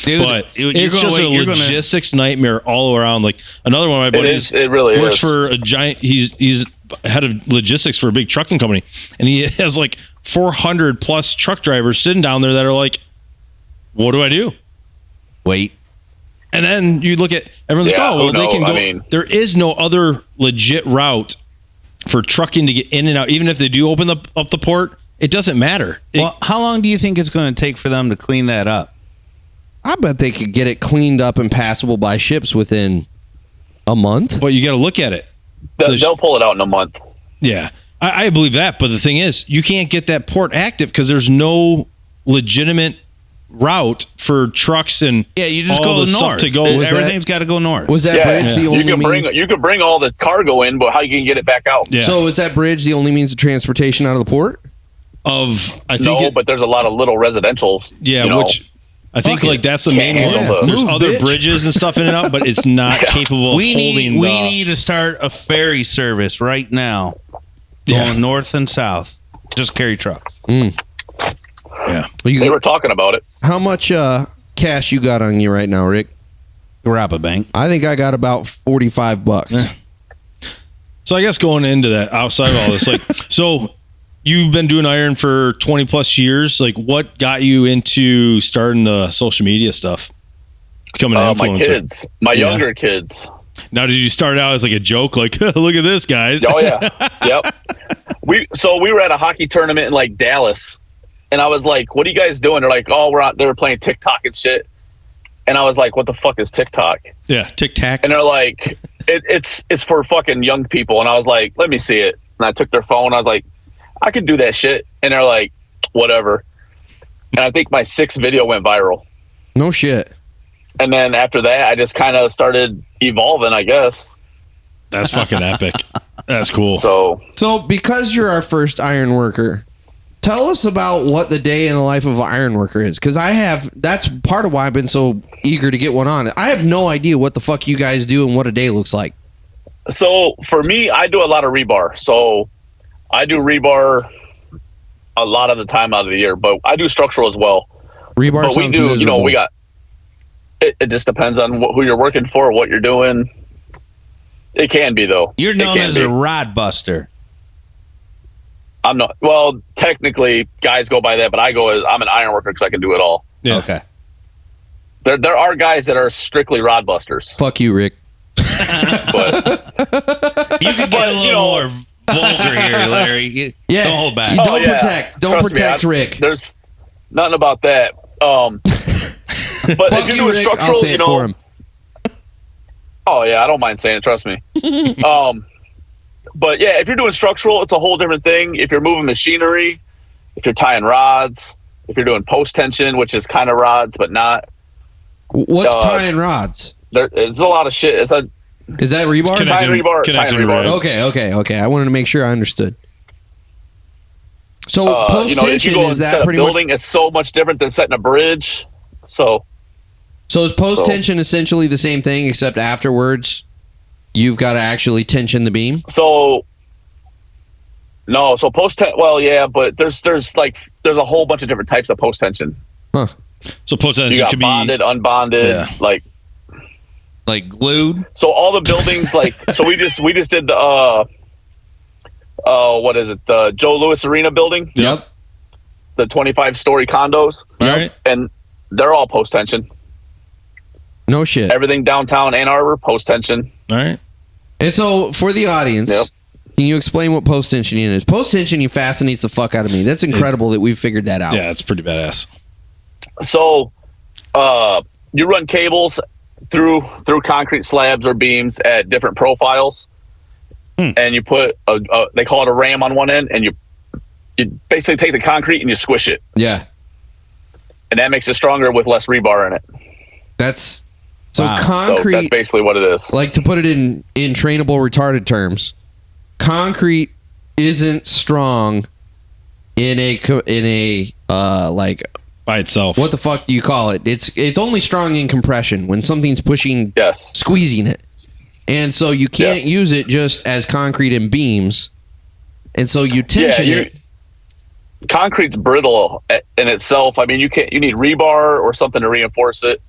Speaker 3: Dude,
Speaker 2: But
Speaker 3: you're
Speaker 2: it's
Speaker 3: gonna
Speaker 2: just
Speaker 3: wait,
Speaker 2: a
Speaker 3: you're gonna-
Speaker 2: logistics nightmare all around. Like, another one of my buddies,
Speaker 4: It really
Speaker 2: works
Speaker 4: is.
Speaker 2: for a giant. He's head of logistics for a big trucking company, and he has like 400 plus truck drivers sitting down there that are like, "What do I do?"
Speaker 3: Wait.
Speaker 2: And then you look at everyone's
Speaker 4: Yeah,
Speaker 2: like, "Oh, well,
Speaker 4: who
Speaker 2: they can
Speaker 4: knows?
Speaker 2: go."
Speaker 4: I mean-
Speaker 2: There is no other legit route for trucking to get in and out. Even if they do open up the port, it doesn't matter.
Speaker 3: Well, how long do you think it's going to take for them to clean that up?
Speaker 1: I bet they could get it cleaned up and passable by ships within a month.
Speaker 2: But you got to look at it.
Speaker 4: They'll pull it out in a month.
Speaker 2: Yeah, I believe that. But the thing is, you can't get that port active because there's no legitimate route for trucks and
Speaker 3: Yeah, you just
Speaker 2: all
Speaker 3: go
Speaker 2: the
Speaker 3: north.
Speaker 2: stuff to go.
Speaker 1: Was that-
Speaker 3: Everything's got to go north.
Speaker 1: Was that
Speaker 4: Yeah,
Speaker 1: bridge the
Speaker 4: you
Speaker 1: only
Speaker 4: can
Speaker 1: means?
Speaker 4: bring all the cargo in, but how you can get it back out?
Speaker 2: Yeah.
Speaker 1: So is that bridge the only means of transportation out of the port?
Speaker 2: I think
Speaker 4: No, but there's a lot of little residential.
Speaker 2: yeah,
Speaker 4: you know,
Speaker 2: which I think
Speaker 3: Fuck it.
Speaker 2: like that's the
Speaker 4: Can't
Speaker 2: main one.
Speaker 4: handle
Speaker 1: the-
Speaker 2: There's
Speaker 1: Move,
Speaker 2: other
Speaker 1: bitch.
Speaker 2: bridges and stuff in and out, but it's not capable of
Speaker 3: we
Speaker 2: holding.
Speaker 3: need to start a ferry service right now,
Speaker 2: Yeah.
Speaker 3: going north and south. Just carry trucks.
Speaker 2: Yeah.
Speaker 4: They were talking about it.
Speaker 1: How much cash you got on you right now, Rick?
Speaker 3: Rob a bank.
Speaker 1: I think I got about $45.
Speaker 2: Yeah. So I guess going into that, outside of all this, like, so you've been doing iron for 20 plus years. Like, what got you into starting the social media stuff? Becoming an influencer?
Speaker 4: My kids, younger kids.
Speaker 2: Now, did you start out as like a joke? Like, look at this, guys.
Speaker 4: Oh yeah. Yep. We were at a hockey tournament in like Dallas, and I was like, what are you guys doing? They're like, oh, we're out there playing TikTok and shit. And I was like, what the fuck is TikTok?
Speaker 2: Yeah, Tic-Tac.
Speaker 4: And they're like, it's for fucking young people. And I was like, let me see it. And I took their phone. I was like, I could do that shit. And they're like, whatever. And I think my 6th video went viral.
Speaker 1: No shit.
Speaker 4: And then after that, I just kind of started evolving, I guess.
Speaker 2: That's fucking epic. That's cool.
Speaker 4: So
Speaker 1: because you're our first iron worker, tell us about what the day in the life of an iron worker is. Because that's part of why I've been so eager to get one on. I have no idea what the fuck you guys do and what a day looks like.
Speaker 4: So for me, I do a lot of rebar. So I do rebar a lot of the time out of the year, but I do structural as well.
Speaker 1: Rebar
Speaker 4: but we
Speaker 1: sounds
Speaker 4: do,
Speaker 1: miserable.
Speaker 4: we got, it just depends on who you're working for, what you're doing. It can be, though.
Speaker 3: You're known as a rod buster.
Speaker 4: I'm not. Well, technically, guys go by that, but I'm an iron worker because I can do it all.
Speaker 2: Yeah.
Speaker 3: Okay.
Speaker 4: There are guys that are strictly rod busters.
Speaker 1: Fuck you, Rick.
Speaker 4: But
Speaker 3: You could get a little more vulgar here, Larry.
Speaker 1: Yeah.
Speaker 3: Don't hold back.
Speaker 1: You don't
Speaker 4: yeah.
Speaker 1: protect. Don't
Speaker 4: Trust me,
Speaker 1: protect Rick.
Speaker 4: There's nothing about that. But
Speaker 1: Fuck
Speaker 4: if you're
Speaker 1: you,
Speaker 4: doing
Speaker 1: Rick.
Speaker 4: structural,
Speaker 1: I'll say it for him.
Speaker 4: Oh yeah, I don't mind saying it. Trust me. But yeah, if you're doing structural, it's a whole different thing. If you're moving machinery, if you're tying rods, if you're doing post tension, which is kind of rods but not.
Speaker 1: What's tying rods?
Speaker 4: There's a lot of shit.
Speaker 1: Is that rebar?
Speaker 4: Tying rebar.
Speaker 2: Connection
Speaker 4: Tying rebar.
Speaker 1: Okay. I wanted to make sure I understood. So post
Speaker 4: if you
Speaker 1: tension
Speaker 4: go
Speaker 1: is
Speaker 4: and
Speaker 1: that
Speaker 4: set a
Speaker 1: pretty
Speaker 4: building, it's so much different than setting a bridge. So
Speaker 1: is post tension essentially the same thing except afterwards you've got to actually tension the beam?
Speaker 4: So post tension. Well, yeah, but there's a whole bunch of different types of post tension.
Speaker 1: Huh.
Speaker 2: So post tension
Speaker 4: You got
Speaker 2: could
Speaker 4: bonded,
Speaker 2: be
Speaker 4: unbonded,
Speaker 3: like glued.
Speaker 4: So all the buildings, so we just did the what is it? The Joe Louis Arena building.
Speaker 1: Yep.
Speaker 4: The 25-story condos.
Speaker 2: All right.
Speaker 4: And they're all post tension.
Speaker 1: No shit.
Speaker 4: Everything downtown Ann Arbor, post tension.
Speaker 2: All right.
Speaker 1: And so for the audience,
Speaker 4: Yep.
Speaker 1: can you explain what post tensioning is? Post tensioning fascinates the fuck out of me. That's incredible that we've figured that out.
Speaker 2: Yeah, it's pretty badass.
Speaker 4: So you run cables through concrete slabs or beams at different profiles, and you put they call it a ram on one end, and you basically take the concrete and you squish it.
Speaker 1: Yeah.
Speaker 4: And that makes it stronger with less rebar in it.
Speaker 1: That's so
Speaker 3: Wow.
Speaker 4: So
Speaker 1: concrete.
Speaker 4: that's basically what it is.
Speaker 1: Like, to put it in trainable retarded terms, concrete isn't strong in a like,
Speaker 2: By itself.
Speaker 1: what the fuck do you call it? It's only strong in compression when something's pushing,
Speaker 4: Yes.
Speaker 1: squeezing it. And so you can't
Speaker 4: Yes.
Speaker 1: use it just as concrete and beams. And so you tension it.
Speaker 4: Concrete's brittle in itself. I mean, you need rebar or something to reinforce it.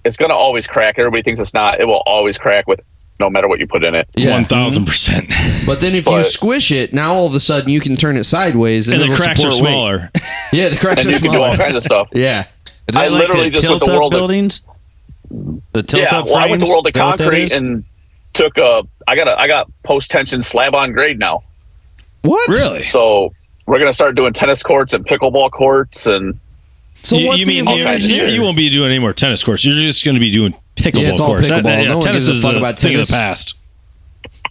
Speaker 4: It's going to always crack. Everybody thinks it's not. It will always crack with no matter what you put in it.
Speaker 1: Yeah.
Speaker 2: 1,000%.
Speaker 1: But then if you squish it, now all of a sudden you can turn it sideways and,
Speaker 2: And the
Speaker 1: it'll
Speaker 2: cracks are
Speaker 1: support weight.
Speaker 2: smaller.
Speaker 1: Yeah, the cracks
Speaker 4: And
Speaker 1: are
Speaker 4: you can do all
Speaker 1: smaller.
Speaker 4: kinds of stuff.
Speaker 1: Yeah.
Speaker 3: Is that
Speaker 4: I
Speaker 3: like
Speaker 4: literally
Speaker 3: the
Speaker 4: just went to
Speaker 3: tilt-up
Speaker 4: World of-
Speaker 3: buildings? The tilt-up
Speaker 4: Yeah, well, I went to
Speaker 3: frames?
Speaker 4: World of
Speaker 3: Is that what that
Speaker 4: Concrete
Speaker 3: is?
Speaker 4: and took I got post tension slab on grade now.
Speaker 1: What?
Speaker 2: Really?
Speaker 4: So we're gonna start doing tennis courts and pickleball courts and
Speaker 1: So what's
Speaker 2: you
Speaker 1: the
Speaker 2: mean
Speaker 1: advantage
Speaker 4: kinds of
Speaker 1: there?
Speaker 2: you won't be doing any more tennis courts. You're just going to be doing pickleball
Speaker 1: Yeah, it's all
Speaker 2: courts.
Speaker 1: pickleball. No one
Speaker 2: tennis
Speaker 1: gives a
Speaker 2: is
Speaker 1: fuck about
Speaker 2: thing of
Speaker 1: tennis.
Speaker 2: the past.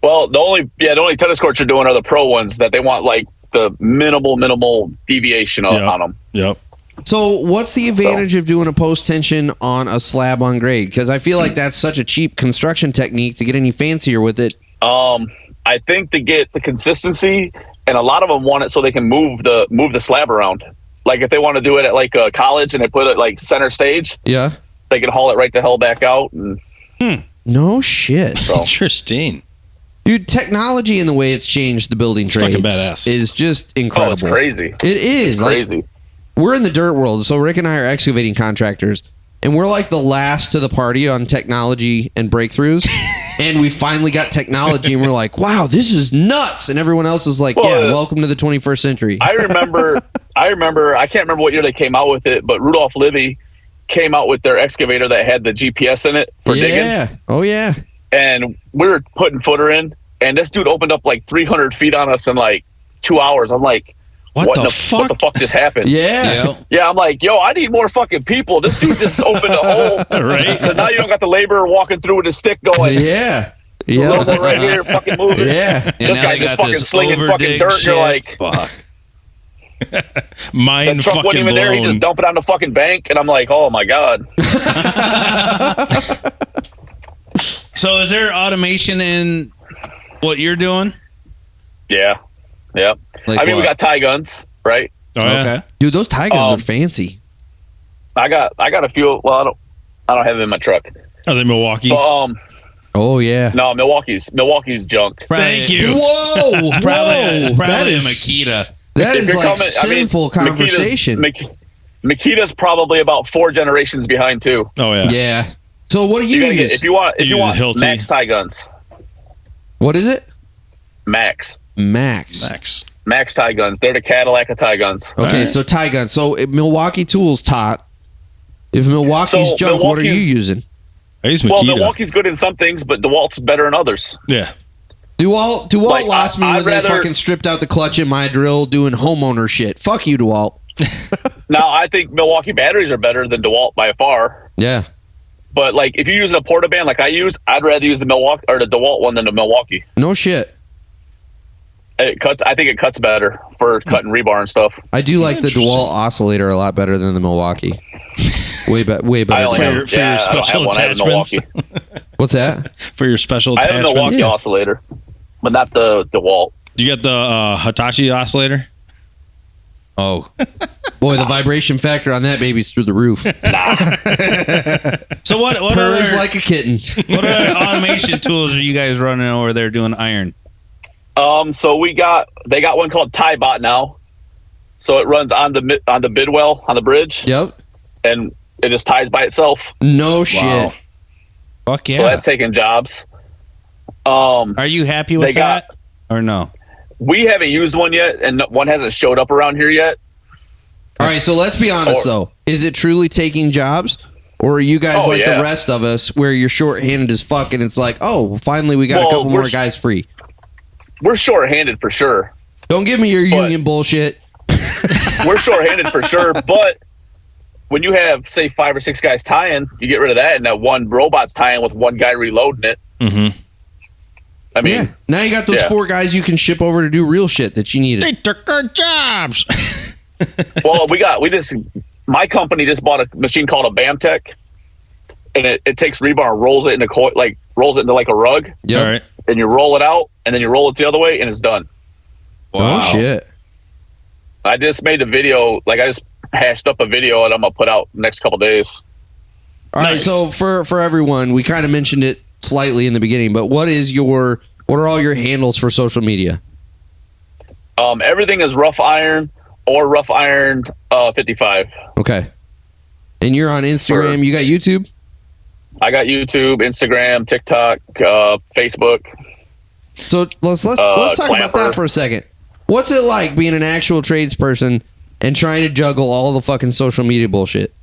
Speaker 4: well the only tennis courts you're doing are the pro ones that they want like the minimal deviation on them.
Speaker 2: Yep.
Speaker 1: So what's the advantage of doing a post tension on a slab on grade? Because I feel like that's such a cheap construction technique to get any fancier with it.
Speaker 4: I think to get the consistency, and a lot of them want it so they can move the slab around. Like if they want to do it at like a college and they put it like center stage,
Speaker 1: Yeah.
Speaker 4: they can haul it right the hell back out. And
Speaker 1: No shit.
Speaker 4: so
Speaker 2: Interesting.
Speaker 1: Dude, technology and the way it's changed the building
Speaker 2: fucking
Speaker 1: trades
Speaker 2: badass.
Speaker 1: is just
Speaker 4: oh,
Speaker 1: incredible.
Speaker 4: it's crazy.
Speaker 1: It is.
Speaker 4: It's
Speaker 1: Like,
Speaker 4: crazy.
Speaker 1: we're in the dirt world. So Rick and I are excavating contractors, and we're like the last to the party on technology and breakthroughs. And we finally got technology, and we're like, wow, this is nuts. And everyone else is like, yeah, welcome to the 21st century.
Speaker 4: I remember, I can't remember what year they came out with it, but Rudolph Livy came out with their excavator that had the GPS in it for digging.
Speaker 1: Oh, yeah.
Speaker 4: And we were putting footer in, and this dude opened up like 300 feet on us in like 2 hours. I'm like, what the fuck just happened?
Speaker 1: Yeah.
Speaker 4: Yeah, I'm like, yo, I need more fucking people. This dude just opened a hole.
Speaker 2: Right.
Speaker 4: So now you don't got the laborer walking through with his stick going,
Speaker 1: yeah.
Speaker 4: a little more right here, fucking moving.
Speaker 1: Yeah.
Speaker 4: This guy's just fucking slinging fucking dirt.
Speaker 3: Shit.
Speaker 4: You're like,
Speaker 3: fuck.
Speaker 2: Mind
Speaker 4: the truck
Speaker 2: fucking
Speaker 4: wasn't even there. He
Speaker 2: blown.
Speaker 4: just dumped it on the fucking bank. And I'm like, oh my God.
Speaker 3: So is there automation in what you're doing?
Speaker 4: Yeah. Yeah.
Speaker 3: Like
Speaker 4: I mean, we
Speaker 3: what?
Speaker 4: got tie guns, right?
Speaker 2: Oh, yeah.
Speaker 3: Okay.
Speaker 1: Dude, those tie guns are fancy.
Speaker 4: I got a few. Well, I don't have them in my truck.
Speaker 2: Are they Milwaukee?
Speaker 4: But,
Speaker 1: Oh, yeah.
Speaker 4: no, Milwaukee's junk.
Speaker 2: Thank you.
Speaker 1: Whoa.
Speaker 3: It's probably
Speaker 1: that
Speaker 3: a
Speaker 1: is
Speaker 3: Makita.
Speaker 1: That
Speaker 4: If
Speaker 1: is
Speaker 4: you're
Speaker 1: like
Speaker 4: coming- I mean,
Speaker 1: sinful conversation.
Speaker 4: Makita's probably about 4 generations behind too.
Speaker 2: Oh, yeah.
Speaker 1: Yeah. So what do
Speaker 4: You
Speaker 1: you
Speaker 4: gotta
Speaker 1: use?
Speaker 4: get, if you want
Speaker 2: You use Hilti.
Speaker 4: Max tie guns.
Speaker 1: What is it?
Speaker 4: Max
Speaker 2: Max.
Speaker 4: tie guns. They're the Cadillac of tie guns.
Speaker 1: Okay,
Speaker 2: Alright.
Speaker 1: so tie guns. So if Milwaukee Tools taught. If Milwaukee's
Speaker 4: So
Speaker 1: junk, what are you
Speaker 4: Milwaukee's-
Speaker 1: using?
Speaker 2: I use
Speaker 4: Well,
Speaker 2: Makita.
Speaker 4: Milwaukee's good in some things, but DeWalt's better in others.
Speaker 2: Yeah.
Speaker 1: DeWalt
Speaker 4: Like,
Speaker 1: lost me
Speaker 4: I'd
Speaker 1: when they
Speaker 4: rather-
Speaker 1: fucking stripped out the clutch in my drill doing homeowner shit. Fuck you, DeWalt.
Speaker 4: Now, I think Milwaukee batteries are better than DeWalt by far.
Speaker 1: Yeah.
Speaker 4: But like, if you're using a portaband like I use, I'd rather use the Milwaukee or the DeWalt one than the Milwaukee.
Speaker 1: No shit.
Speaker 4: It cuts. I think it cuts better for cutting rebar and stuff.
Speaker 1: I do like the DeWalt oscillator a lot better than the Milwaukee. Way better.
Speaker 4: I only have,
Speaker 2: For your
Speaker 4: I don't have
Speaker 2: special
Speaker 4: one. I have a
Speaker 2: attachments.
Speaker 4: Milwaukee.
Speaker 1: What's that?
Speaker 2: For your special
Speaker 4: I have a
Speaker 2: attachments.
Speaker 4: Milwaukee oscillator, but not the DeWalt.
Speaker 2: You got the Hitachi oscillator?
Speaker 3: Oh.
Speaker 1: Boy, the vibration factor on that baby's through the roof.
Speaker 3: So what
Speaker 1: Purrs
Speaker 3: other,
Speaker 1: like a kitten.
Speaker 3: what other automation tools are you guys running over there doing iron?
Speaker 4: So they got one called TieBot now. So it runs on the bidwell on the bridge,
Speaker 1: Yep.
Speaker 4: and it just ties by itself.
Speaker 1: No shit.
Speaker 3: Wow. Fuck yeah.
Speaker 4: So that's taking jobs.
Speaker 3: Are you happy with
Speaker 4: They got-
Speaker 3: that or no?
Speaker 4: We haven't used one yet, and one hasn't showed up around here yet.
Speaker 1: All right, so let's be honest,
Speaker 4: Or-
Speaker 1: though. Is it truly taking jobs? Or are you guys
Speaker 4: Oh,
Speaker 1: like
Speaker 4: yeah.
Speaker 1: the rest of us where you're shorthanded as fuck and it's like, oh, finally we got a
Speaker 4: Well,
Speaker 1: couple more
Speaker 4: we're-
Speaker 1: guys free?
Speaker 4: We're short-handed for sure.
Speaker 1: Don't give me your
Speaker 4: But-
Speaker 1: union bullshit.
Speaker 4: We're short-handed for sure, but when you have, say, 5 or 6 guys tying, you get rid of that, and that one robot's tying with one guy reloading it.
Speaker 2: Mm-hmm.
Speaker 4: I mean,
Speaker 1: Yeah. Now you got those
Speaker 4: yeah.
Speaker 1: 4 guys you can ship over to do real shit that you needed.
Speaker 2: They took our jobs.
Speaker 4: well, my company just bought a machine called a BAMTech, and it takes rebar and rolls it into like a rug,
Speaker 1: Yep.
Speaker 2: All right.
Speaker 4: and you roll it out, and then you roll it the other way, and it's done.
Speaker 1: Oh, shit.
Speaker 4: I just made a video, I just hashed up a video, and I'm gonna put out next couple days.
Speaker 1: All right,
Speaker 2: Nice.
Speaker 1: so for everyone, we kind of mentioned it slightly in the beginning, but what are all your handles for social media?
Speaker 4: Everything is Rough Iron or Rough Iron 55.
Speaker 1: Okay. And you're on Instagram. You got YouTube?
Speaker 4: I got YouTube, Instagram, TikTok, Facebook.
Speaker 1: So let's talk about
Speaker 4: Clamper.
Speaker 1: that for a second. What's it like being an actual tradesperson and trying to juggle all the fucking social media bullshit?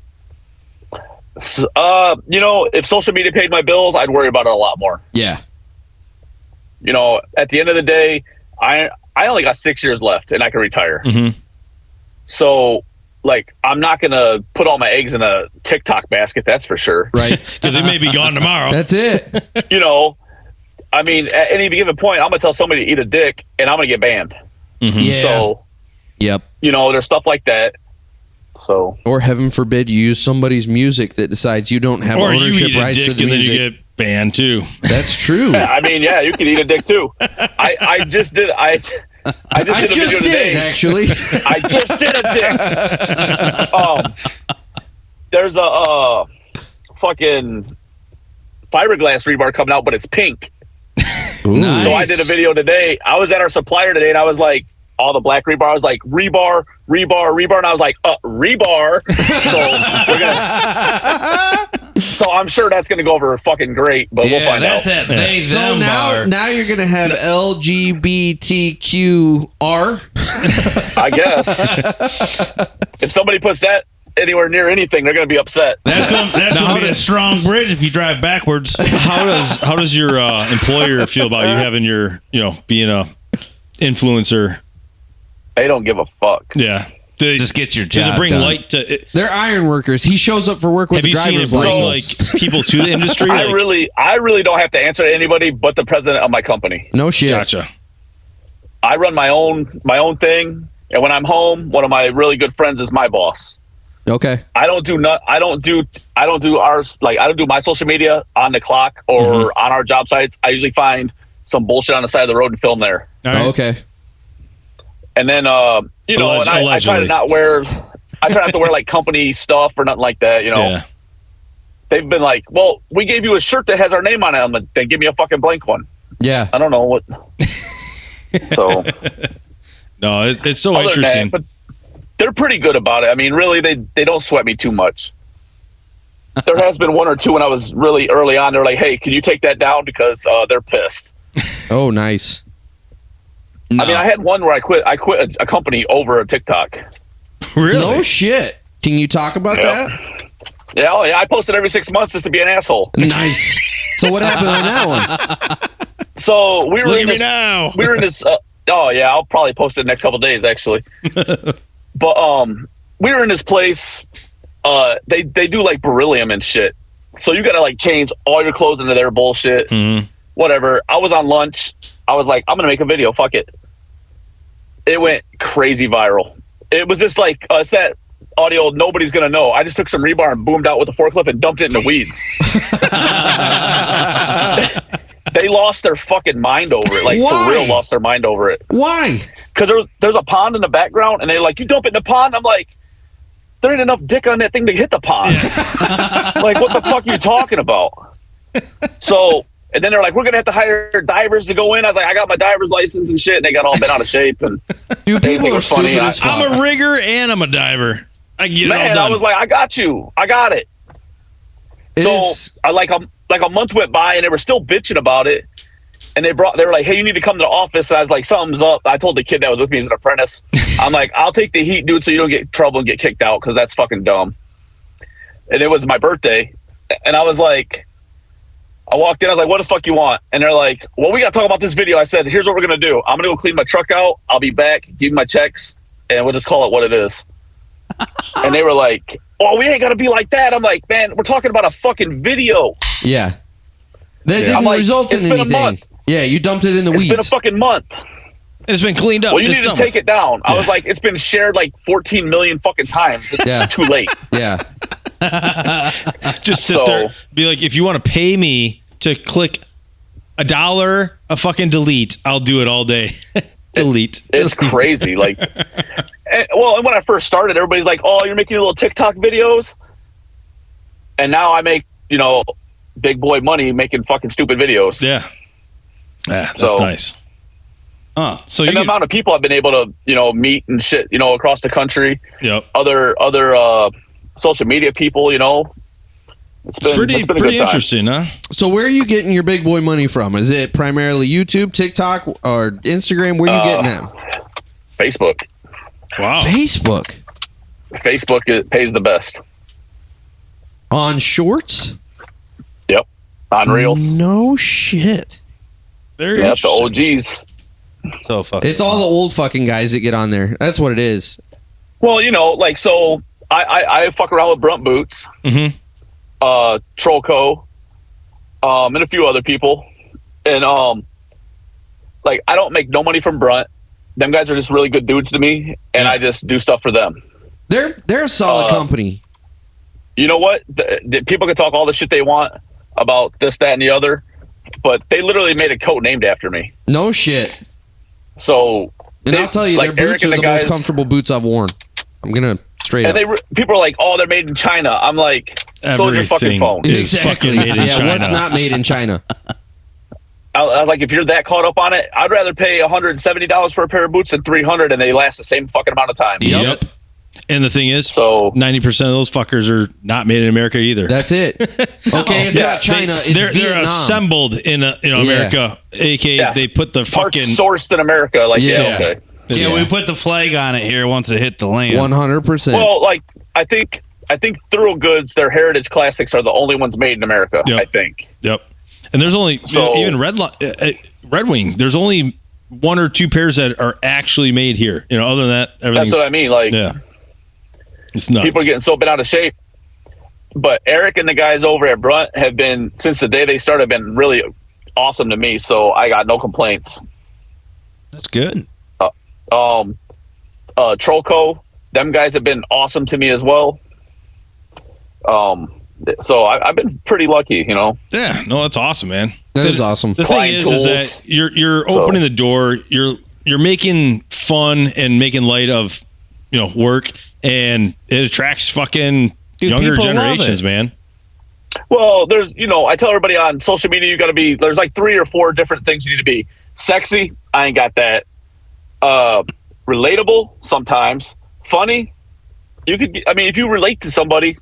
Speaker 4: If social media paid my bills, I'd worry about it a lot more.
Speaker 1: Yeah.
Speaker 4: At the end of the day, I only got 6 years left and I can retire.
Speaker 2: Mm-hmm.
Speaker 4: So, I'm not going to put all my eggs in a TikTok basket, that's for sure.
Speaker 1: Right.
Speaker 2: Because it may be gone tomorrow.
Speaker 1: That's it.
Speaker 4: I mean, at any given point, I'm going to tell somebody to eat a dick and I'm going to get banned.
Speaker 2: Mm-hmm.
Speaker 1: Yeah.
Speaker 4: So,
Speaker 1: Yep.
Speaker 4: there's stuff like that. So,
Speaker 1: Or heaven forbid you use somebody's music that decides you don't have
Speaker 2: Or you
Speaker 1: ownership
Speaker 2: eat a
Speaker 1: rights to
Speaker 2: dick
Speaker 1: the
Speaker 2: and then
Speaker 1: music.
Speaker 2: you get banned too.
Speaker 1: That's true.
Speaker 4: I mean, yeah, you could eat a dick too. I just did. I just did
Speaker 1: I
Speaker 4: a video
Speaker 1: just did,
Speaker 4: today.
Speaker 1: actually.
Speaker 4: I just did a dick. There's a fucking fiberglass rebar coming out, but it's pink.
Speaker 1: Ooh.
Speaker 3: Nice.
Speaker 4: So I did a video today. I was at our supplier today, and I was like, all the black rebar. I was like, rebar, and I was like, rebar. So I'm sure that's gonna go over fucking great, but we'll find out.
Speaker 3: That's it. They,
Speaker 1: So
Speaker 3: them bar.
Speaker 1: now you're gonna have LGBTQR.
Speaker 4: I guess if somebody puts that anywhere near anything, they're gonna be upset.
Speaker 3: That's gonna be a strong bridge if you drive backwards.
Speaker 2: How does your employer feel about you having your, being a influencer?
Speaker 4: They don't give a fuck.
Speaker 2: Yeah.
Speaker 3: Just get your job
Speaker 2: Does it bring
Speaker 3: done.
Speaker 2: light to it?
Speaker 1: They're iron workers. He shows up for work with
Speaker 2: Have
Speaker 1: the
Speaker 2: you seen it
Speaker 1: driver's
Speaker 2: bring
Speaker 1: license.
Speaker 2: like people to the industry?
Speaker 4: I really don't have to answer to anybody but the president of my company.
Speaker 1: No shit.
Speaker 2: Gotcha.
Speaker 4: I run my own thing, and when I'm home, one of my really good friends is my boss.
Speaker 1: Okay.
Speaker 4: I don't do ours, like I don't do my social media on the clock or on our job sites. I usually find some bullshit on the side of the road and film there.
Speaker 2: All right.
Speaker 1: Oh, okay.
Speaker 4: And then and I try to not wear like company stuff or nothing like that,
Speaker 2: Yeah.
Speaker 4: They've been like, well, we gave you a shirt that has our name on it. I'm like, then give me a fucking blank one.
Speaker 1: Yeah.
Speaker 4: I don't know what. So
Speaker 2: No, it's so
Speaker 4: other than
Speaker 2: interesting.
Speaker 4: that, but they're pretty good about it. I mean, really, they don't sweat me too much. There has been one or two when I was really early on. They're like, hey, can you take that down? Because they're pissed.
Speaker 1: Oh, nice.
Speaker 3: No.
Speaker 4: I mean, I had one where I quit a company over a TikTok.
Speaker 2: Really?
Speaker 1: No shit. Can you talk about
Speaker 4: Yeah.
Speaker 1: that?
Speaker 4: Yeah, I posted every 6 months just to be an asshole.
Speaker 1: Nice. So what happened on that one?
Speaker 4: So we were
Speaker 2: Look
Speaker 4: in
Speaker 2: at me
Speaker 4: this.
Speaker 2: now.
Speaker 4: We were in this. Oh yeah, I'll probably post it the next couple of days actually. But we were in this place. They do like beryllium and shit. So you got to like change all your clothes into their bullshit.
Speaker 2: Mhm.
Speaker 4: Whatever. I was on lunch. I was like, I'm gonna make a video. Fuck it. It went crazy viral. It was just like it's that audio nobody's gonna know. I just took some rebar and boomed out with a forklift and dumped it in the weeds. They lost their fucking mind over it. Like
Speaker 1: Why?
Speaker 4: for real, lost their mind over it.
Speaker 1: Why?
Speaker 4: Because there's a pond in the background, and they're like, "You dump it in the pond." I'm like, "There ain't enough dick on that thing to hit the pond." Like, what the fuck are you talking about? So, and then they're like, "We're gonna have to hire divers to go in." I was like, "I got my diver's license and shit." And they got all bent out of shape. And
Speaker 1: Dude,
Speaker 4: They
Speaker 1: people
Speaker 4: think
Speaker 1: are
Speaker 4: it's funny.
Speaker 1: stupid as fuck.
Speaker 2: I'm a rigger and I'm a diver. I get it all
Speaker 4: man,
Speaker 2: done.
Speaker 4: I was like, "I got you. I got it."
Speaker 1: It
Speaker 4: So
Speaker 1: is-
Speaker 4: I like a month went by, and they were still bitching about it. And they were like, "Hey, you need to come to the office." I was like, "Something's up." I told the kid that was with me as an apprentice. I'm like, "I'll take the heat, dude, so you don't get in trouble and get kicked out, because that's fucking dumb." And it was my birthday, and I was like, I walked in, I was like, "What the fuck you want?" And they're like, "Well, we got to talk about this video." I said, "Here's what we're gonna do. I'm gonna go clean my truck out. I'll be back, give you my checks, and we'll just call it what it is." And they were like, "Oh, we ain't gotta be like that." I'm like, "Man, we're talking about a fucking video.
Speaker 1: Yeah. That
Speaker 4: I'm
Speaker 1: didn't
Speaker 4: like,
Speaker 1: result in
Speaker 4: it's been a
Speaker 1: anything.
Speaker 4: month.
Speaker 1: Yeah, you dumped it in the
Speaker 4: It's
Speaker 1: weeds.
Speaker 4: been a fucking month.
Speaker 2: It's been cleaned up.
Speaker 4: Well, you
Speaker 2: It's
Speaker 4: need to
Speaker 2: done
Speaker 4: take
Speaker 2: with.
Speaker 4: it down." I was
Speaker 2: Yeah.
Speaker 4: like, "It's been shared like 14 million fucking times. It's
Speaker 1: Yeah.
Speaker 4: too late."
Speaker 1: Yeah.
Speaker 2: Just sit
Speaker 4: So-
Speaker 2: there, be like, if you want to pay me to click $1, a fucking delete, I'll do it all day. Delete.
Speaker 4: It's crazy. Like, and when I first started, everybody's like, "Oh, you're making little TikTok videos," and now I make big boy money making fucking stupid videos.
Speaker 2: Yeah. Yeah, that's
Speaker 4: So-
Speaker 2: nice. So you
Speaker 4: And the
Speaker 2: get,
Speaker 4: amount of people I've been able to meet and shit across the country,
Speaker 2: yep.
Speaker 4: other social media people, it's been
Speaker 2: Pretty
Speaker 4: a good time.
Speaker 2: interesting, huh?
Speaker 1: So where are you getting your big boy money from? Is it primarily YouTube, TikTok, or Instagram? Where are you getting them?
Speaker 4: Facebook.
Speaker 2: Wow.
Speaker 1: Facebook.
Speaker 4: Facebook pays the best.
Speaker 1: On shorts?
Speaker 4: Yep. On Reels.
Speaker 1: No shit.
Speaker 2: Very
Speaker 4: Yep, the
Speaker 2: interesting.
Speaker 4: OGs.
Speaker 3: So fucking.
Speaker 1: It's all the old fucking guys that get on there. That's what it is.
Speaker 4: Well, so I fuck around with Brunt Boots,
Speaker 2: Mhm.
Speaker 4: Trollco, and a few other people. And I don't make no money from Brunt. Them guys are just really good dudes to me, and
Speaker 2: Yeah.
Speaker 4: I just do stuff for them.
Speaker 1: They're a solid company.
Speaker 4: You know what? The people can talk all the shit they want about this, that, and the other, but they literally made a coat named after me.
Speaker 1: No shit.
Speaker 4: So,
Speaker 1: And I'll tell you, their boots are the most comfortable boots I've worn. I'm gonna straight up.
Speaker 4: And people are like, "Oh, they're made in China." I'm like, "So is your fucking
Speaker 2: Everything
Speaker 4: phone."
Speaker 2: is fucking made in
Speaker 1: yeah,
Speaker 2: China.
Speaker 1: what's not made in China?
Speaker 4: like, if you're that caught up on it, I'd rather pay $170 for a pair of boots than $300, and they last the same fucking amount of time.
Speaker 2: Yep. And the thing is,
Speaker 4: So
Speaker 2: 90% of those fuckers are not made in America either.
Speaker 1: That's it. Okay, it's not China. It's
Speaker 2: They're
Speaker 1: Vietnam.
Speaker 2: assembled in America, aka they put the
Speaker 4: parts
Speaker 2: fucking
Speaker 4: sourced in America. Like, okay.
Speaker 3: Yeah, we put the flag on it here once it hit the land.
Speaker 1: 100%.
Speaker 4: Well, like, I think Thurl-Goods, their heritage classics are the only ones made in America.
Speaker 2: Yep.
Speaker 4: I think.
Speaker 2: Yep. And there's only
Speaker 4: So-
Speaker 2: even Red Wing. There's only one or two pairs that are actually made here. Other than that, everything's.
Speaker 4: That's what I mean. Like,
Speaker 2: Yeah. It's nuts.
Speaker 4: people are getting so bent out of shape. But Eric and the guys over at Brunt have been, since the day they started, been really awesome to me. So I got no complaints.
Speaker 3: That's good.
Speaker 4: Trollco, them guys have been awesome to me as well. So I've been pretty lucky,
Speaker 2: Yeah. No, that's awesome, man.
Speaker 1: That is awesome.
Speaker 2: The thing
Speaker 4: Client
Speaker 2: is
Speaker 4: tools.
Speaker 2: that you're opening the door. You're making fun and making light of work, and it attracts fucking younger
Speaker 3: people love
Speaker 2: generations,
Speaker 3: it.
Speaker 2: man.
Speaker 4: Well, there's, I tell everybody on social media, you got to be, there's like 3 or 4 different things you need to be. Sexy, I ain't got that. Relatable, sometimes. Funny, you could, if you relate to somebody,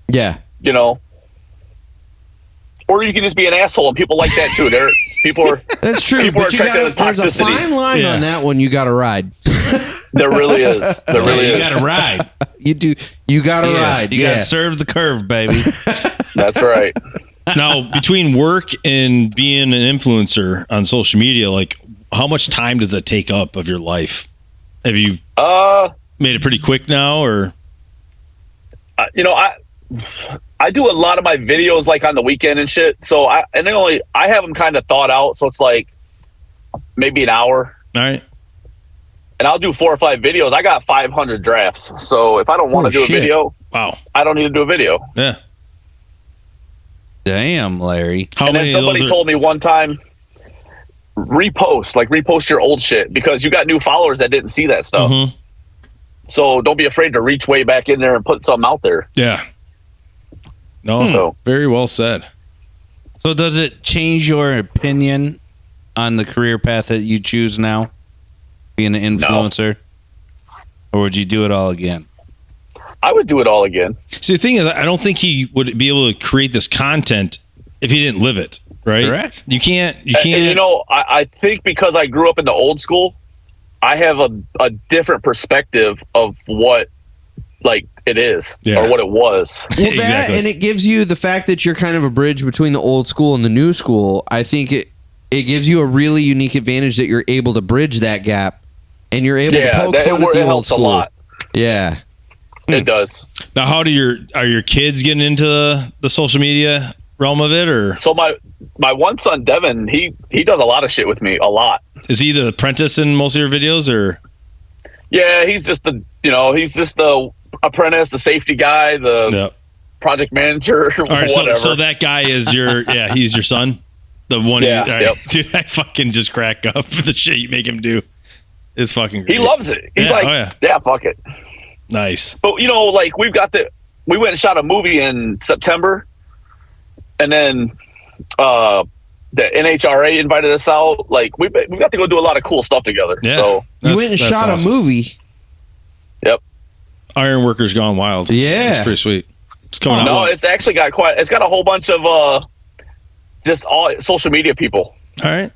Speaker 1: Yeah.
Speaker 4: or you can just be an asshole, and people like that too. People are,
Speaker 1: That's true.
Speaker 4: People are
Speaker 1: But
Speaker 4: attracted to
Speaker 1: there's a
Speaker 4: toxicity.
Speaker 1: fine line
Speaker 2: Yeah.
Speaker 1: on that one you got to ride.
Speaker 4: there really is. There really
Speaker 3: You
Speaker 4: is.
Speaker 3: got to ride.
Speaker 1: You do. You got to ride.
Speaker 3: You got
Speaker 1: Yeah.
Speaker 3: to serve the curve, baby.
Speaker 4: That's right.
Speaker 2: Now, between work and being an influencer on social media, like how much time does that take up of your life? Have you made it pretty quick now, or?
Speaker 4: I do a lot of my videos like on the weekend and shit. So I have them kind of thought out. So it's like maybe an hour,
Speaker 2: All right.
Speaker 4: and I'll do 4 or 5 videos. I got 500 drafts. So if I don't want to do a
Speaker 1: shit.
Speaker 4: video,
Speaker 2: Wow.
Speaker 4: I don't need to do a video.
Speaker 2: Yeah.
Speaker 3: Damn, Larry.
Speaker 2: How
Speaker 4: And then
Speaker 2: many of
Speaker 4: somebody
Speaker 2: those are?
Speaker 4: told me one time, repost your old shit, because you got new followers that didn't see that stuff.
Speaker 2: Mhm.
Speaker 4: So don't be afraid to reach way back in there and put something out there.
Speaker 2: Yeah. No.
Speaker 4: So-
Speaker 2: Very well said.
Speaker 3: So does it change your opinion on the career path that you choose now? Being an influencer? Or would you do it all again?
Speaker 4: I would do it all again.
Speaker 2: See, the thing is, I don't think he would be able to create this content if he didn't live it. Right?
Speaker 3: Correct.
Speaker 2: You can't.
Speaker 4: And I think because I grew up in the old school, I have a different perspective of what like it is or what it was.
Speaker 1: Well, that
Speaker 2: Exactly.
Speaker 1: and it gives you the fact that you're kind of a bridge between the old school and the new school. I think it gives you a really unique advantage that you're able to bridge that gap, and you're able to poke fun at the old
Speaker 4: helps a
Speaker 1: school.
Speaker 4: lot.
Speaker 1: Yeah.
Speaker 4: It does.
Speaker 2: Now, are your kids getting into the social media realm of it, or
Speaker 4: So my one son Devin, he does a lot of shit with me, a lot.
Speaker 2: is he the apprentice in most of your videos, or?
Speaker 4: Yeah, he's just the apprentice, the safety guy, the
Speaker 2: Yeah.
Speaker 4: project manager,
Speaker 2: All right,
Speaker 4: whatever.
Speaker 2: so that guy is he's your son, the one.
Speaker 4: Yeah,
Speaker 2: all right.
Speaker 4: yep.
Speaker 2: Dude, I fucking just crack up for the shit you make him do. It's fucking great.
Speaker 4: he loves it. He's
Speaker 2: Yeah,
Speaker 4: like,
Speaker 2: oh, yeah.
Speaker 4: yeah, fuck it.
Speaker 2: Nice.
Speaker 4: But like we went and shot a movie in September, and then the NHRA invited us out. Like we got to go do a lot of cool stuff together.
Speaker 2: Yeah.
Speaker 4: So
Speaker 1: You went and
Speaker 2: That's
Speaker 1: shot
Speaker 2: awesome.
Speaker 1: a movie.
Speaker 4: yep.
Speaker 2: Ironworkers Gone Wild.
Speaker 1: Yeah.
Speaker 2: It's pretty sweet. It's coming out.
Speaker 4: No, it's actually it's got a whole bunch of just all social media people.
Speaker 2: All right.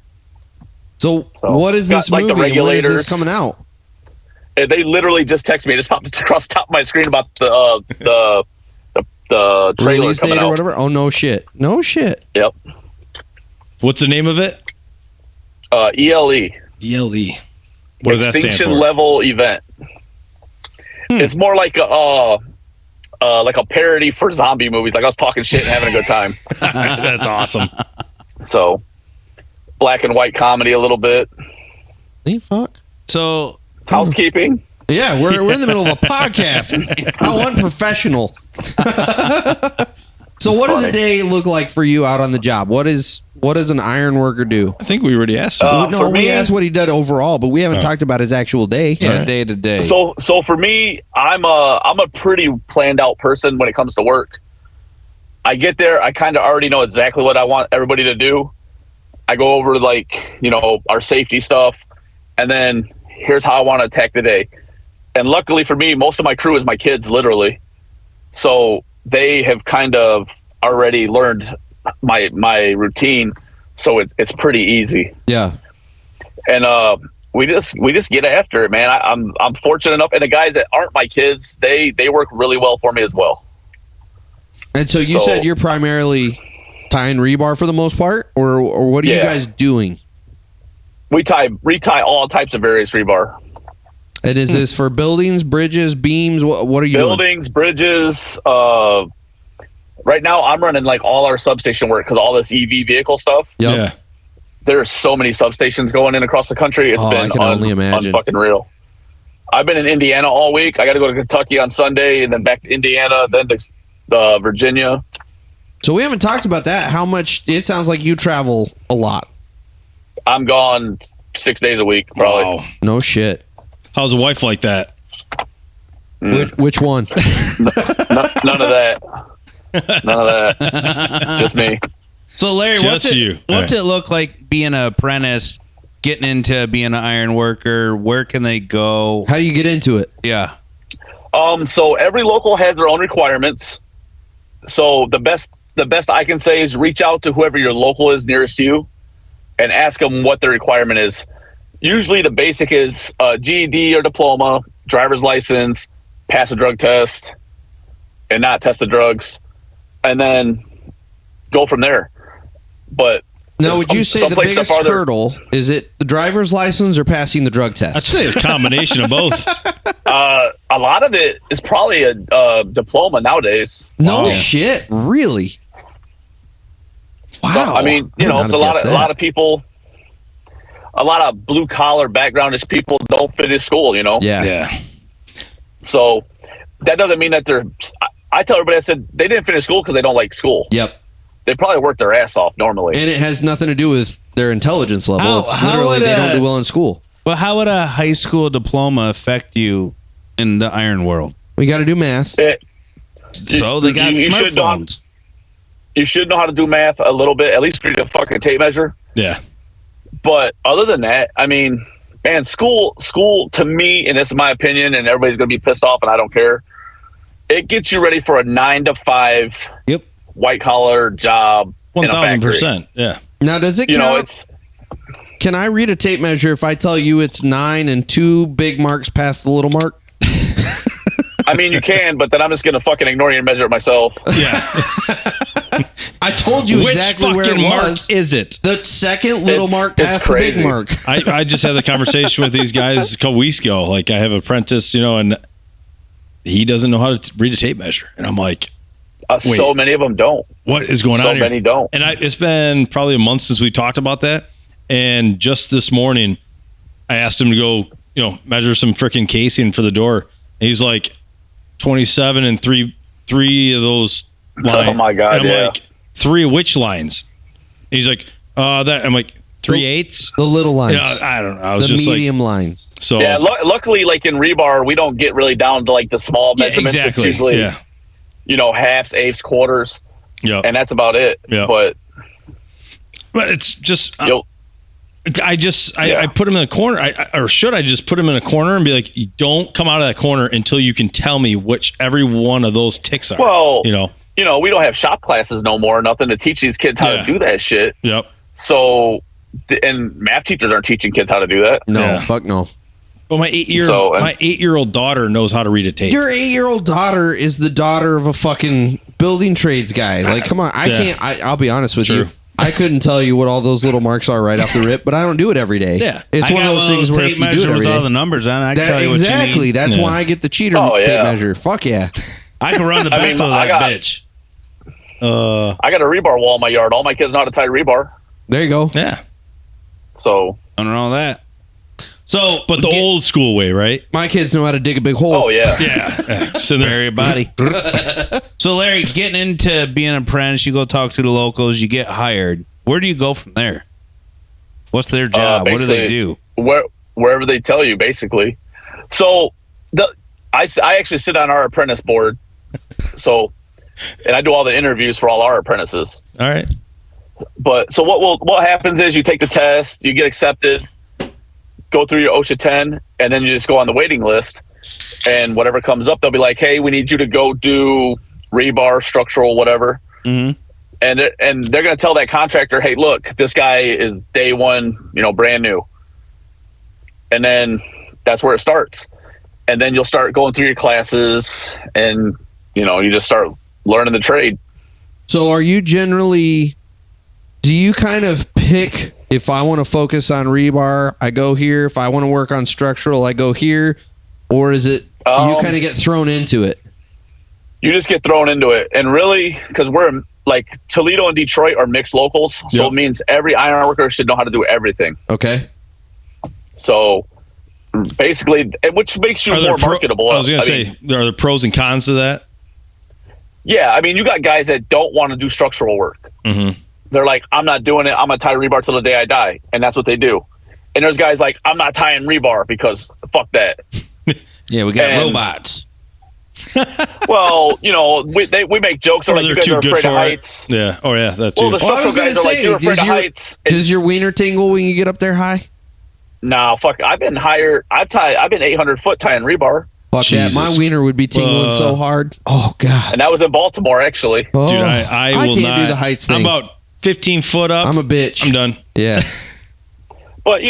Speaker 1: So
Speaker 4: So,
Speaker 1: what is
Speaker 4: got,
Speaker 1: this
Speaker 4: like, the
Speaker 1: movie? And when is this
Speaker 4: regulators.
Speaker 1: coming out?
Speaker 4: And they literally just texted me. It just popped across the top of my screen about the trailer
Speaker 1: Release
Speaker 4: coming
Speaker 1: date or
Speaker 4: out.
Speaker 1: whatever? Oh, no shit. No shit.
Speaker 4: Yep.
Speaker 2: What's the name of it?
Speaker 4: ELE.
Speaker 2: ELE. What does that stand
Speaker 4: Extinction
Speaker 2: for?
Speaker 4: Level Event. It's more like a parody for zombie movies. Like I was talking shit and having a good time.
Speaker 2: That's awesome.
Speaker 4: So black and white comedy a little bit.
Speaker 1: Hey, fuck.
Speaker 3: So
Speaker 4: Housekeeping.
Speaker 1: Yeah, we're in the middle of a podcast. How unprofessional. So what does
Speaker 4: funny.
Speaker 1: a day look like for you out on the job? What does an iron worker do?
Speaker 2: I think we already asked him.
Speaker 4: Uh,
Speaker 1: No,
Speaker 4: for
Speaker 1: we
Speaker 4: me-
Speaker 1: asked what he did overall, but we haven't talked about his actual day.
Speaker 3: yeah,
Speaker 2: Alright.
Speaker 3: day to day.
Speaker 4: So for me, I'm a pretty planned out person when it comes to work. I get there, I kind of already know exactly what I want everybody to do. I go over like, our safety stuff, and then here's how I want to attack the day. And luckily for me, most of my crew is my kids, literally. So they have kind of already learned my routine, so it's pretty easy.
Speaker 1: Yeah.
Speaker 4: And we just get after it, man. I'm fortunate enough, and the guys that aren't my kids, they work really well for me as well.
Speaker 1: And so you said you're primarily tying rebar for the most part, or what are you guys doing?
Speaker 4: We retie all types of various rebar.
Speaker 1: And is this for buildings, bridges, beams? What are you doing?
Speaker 4: Buildings, bridges. Right now, I'm running like all our substation work because all this EV vehicle stuff.
Speaker 1: Yep.
Speaker 2: Yeah.
Speaker 4: There's so many substations going in across the country. It's been
Speaker 1: I can only imagine.
Speaker 4: unfucking real. I've been in Indiana all week. I got to go to Kentucky on Sunday, and then back to Indiana, then to Virginia.
Speaker 1: So we haven't talked about that. How much? It sounds like you travel a lot.
Speaker 4: I'm gone 6 days a week, probably.
Speaker 2: Wow.
Speaker 1: No shit.
Speaker 2: How's a wife like that?
Speaker 1: Which one?
Speaker 4: None of that. None of that. Just me.
Speaker 3: So Larry,
Speaker 2: Just you.
Speaker 3: what's it look like being an apprentice, getting into being an iron worker? Where can they go?
Speaker 1: How do you get into it?
Speaker 3: Yeah.
Speaker 4: So every local has their own requirements. So the best I can say is reach out to whoever your local is nearest you and ask them what their requirement is. Usually the basic is GED or diploma, driver's license, pass a drug test, and not test the drugs, and then go from there. But
Speaker 1: now, would you say the biggest hurdle is it the driver's license or passing the drug test?
Speaker 2: I'd say a combination of both.
Speaker 4: A lot of it is probably a diploma nowadays.
Speaker 1: No shit, really? Wow.
Speaker 4: So, I mean, it's a lot of people, a lot of blue collar backgroundish people don't finish school.
Speaker 2: Yeah.
Speaker 4: So that doesn't mean that I tell everybody, I said they didn't finish school because they don't like school.
Speaker 1: Yep.
Speaker 4: They probably work their ass off normally.
Speaker 1: And it has nothing to do with their intelligence level. It's literally they don't do well in school.
Speaker 3: Well, how would a high school diploma affect you in the iron world?
Speaker 1: We got to do math.
Speaker 3: So they got smartphones.
Speaker 4: You should know how to do math a little bit, at least read a fucking tape measure.
Speaker 2: Yeah.
Speaker 4: But other than that, I mean, man, school to me, and this is my opinion, and everybody's going to be pissed off, and I don't care. It gets you ready for a 9 to 5 white collar job.
Speaker 2: 1,000%. Yeah.
Speaker 1: Now, does it count? Can I read a tape measure if I tell you it's 9 and 2 big marks past the little mark?
Speaker 4: I mean, you can, but then I'm just going to fucking ignore you and measure it myself.
Speaker 2: Yeah.
Speaker 1: I told you exactly where it was.
Speaker 2: Is it
Speaker 1: the second little mark past the big mark?
Speaker 2: I just had the conversation with these guys a couple weeks ago. Like, I have an apprentice, and he doesn't know how to read a tape measure, and I'm like,
Speaker 4: so many of them don't.
Speaker 2: What is going on here?
Speaker 4: So many don't.
Speaker 2: And it's been probably a month since we talked about that. And just this morning, I asked him to go, measure some freaking casing for the door. And he's like, 27 and three of those lines.
Speaker 4: Oh my God!
Speaker 2: And I'm like, 3 of which lines? And he's like, that. I'm like, 3/8.
Speaker 1: The little lines.
Speaker 2: I don't know. I was
Speaker 1: the
Speaker 2: just
Speaker 1: medium lines.
Speaker 2: So
Speaker 4: yeah. Luckily, like in rebar, we don't get really down to like the small measurements.
Speaker 2: Exactly.
Speaker 4: It's usually, halves, eighths, quarters.
Speaker 2: Yeah.
Speaker 4: And that's about it.
Speaker 2: Yeah.
Speaker 4: But
Speaker 2: it's just. I put him in a corner, or should I just put him in a corner and be like, you don't come out of that corner until you can tell me which every one of those ticks are.
Speaker 4: Well, we don't have shop classes no more, nothing to teach these kids how to do that shit.
Speaker 2: Yep.
Speaker 4: So, and math teachers aren't teaching kids how to do that.
Speaker 1: No, fuck no.
Speaker 2: But my 8-year-old daughter knows how to read a tape.
Speaker 1: Your 8-year-old daughter is the daughter of a fucking building trades guy. Like, come on, I can't. I'll be honest with you. I couldn't tell you what all those little marks are right off the rip, but I don't do it every day.
Speaker 2: Yeah,
Speaker 1: it's one of those things where if you do it every
Speaker 3: with
Speaker 1: day,
Speaker 3: all the numbers on, I can tell you what you need.
Speaker 1: That's why I get the cheater tape measure. Fuck yeah,
Speaker 3: I can run the best of that bitch.
Speaker 4: I got a rebar wall in my yard. All my kids know how to tie rebar.
Speaker 1: There you go.
Speaker 2: Yeah.
Speaker 4: So
Speaker 3: I don't know that.
Speaker 2: So, but the old school way, right?
Speaker 1: My kids know how to dig a big hole.
Speaker 4: Oh yeah,
Speaker 2: yeah.
Speaker 3: So bury your body. So Larry, getting into being an apprentice, you go talk to the locals, you get hired. Where do you go from there? What's their job? What do they do?
Speaker 4: Wherever they tell you, basically. So I actually sit on our apprentice board. So, and I do all the interviews for all our apprentices.
Speaker 2: All right.
Speaker 4: But so what happens is you take the test, you get accepted, go through your OSHA 10, and then you just go on the waiting list. And whatever comes up, they'll be like, "Hey, we need you to go do rebar, structural, whatever."
Speaker 3: Mm-hmm.
Speaker 4: And they're going to tell that contractor, "Hey, look, this guy is day one, brand new." And then that's where it starts. And then you'll start going through your classes, and you just start learning the trade.
Speaker 1: So are you generally, do you kind of pick, if I want to focus on rebar, I go here. If I want to work on structural, I go here? Or is it you kind of get thrown into it?
Speaker 4: You just get thrown into it. And really, because we're like Toledo and Detroit are mixed locals, so it means every iron worker should know how to do everything.
Speaker 1: Okay.
Speaker 4: So basically, which makes you more marketable.
Speaker 2: I was going to say, are there pros and cons to that?
Speaker 4: Yeah, I mean, you got guys that don't want to do structural work.
Speaker 2: Mm-hmm.
Speaker 4: They're like, "I'm not doing it. I'm going to tie rebar till the day I die." And that's what they do. And there's guys like, "I'm not tying rebar because fuck that."
Speaker 3: Yeah, we got robots.
Speaker 4: Well, we make jokes. They're like, "You guys are afraid of heights."
Speaker 2: Yeah. Oh, yeah, that too.
Speaker 4: Well, the structural guys are like, "You're afraid of heights."
Speaker 1: Does your wiener tingle when you get up there high?
Speaker 4: No, fuck. I've been higher. I've been 800 foot tying rebar.
Speaker 1: Fuck
Speaker 2: Jesus.
Speaker 1: that. My wiener would be tingling so hard. Oh, God.
Speaker 4: And that was in Baltimore, actually.
Speaker 1: Oh,
Speaker 2: Dude, I will
Speaker 1: can't
Speaker 2: not
Speaker 1: do the heights thing.
Speaker 2: I'm about 15 foot up.
Speaker 1: I'm a bitch.
Speaker 2: I'm done.
Speaker 1: Yeah.
Speaker 4: But,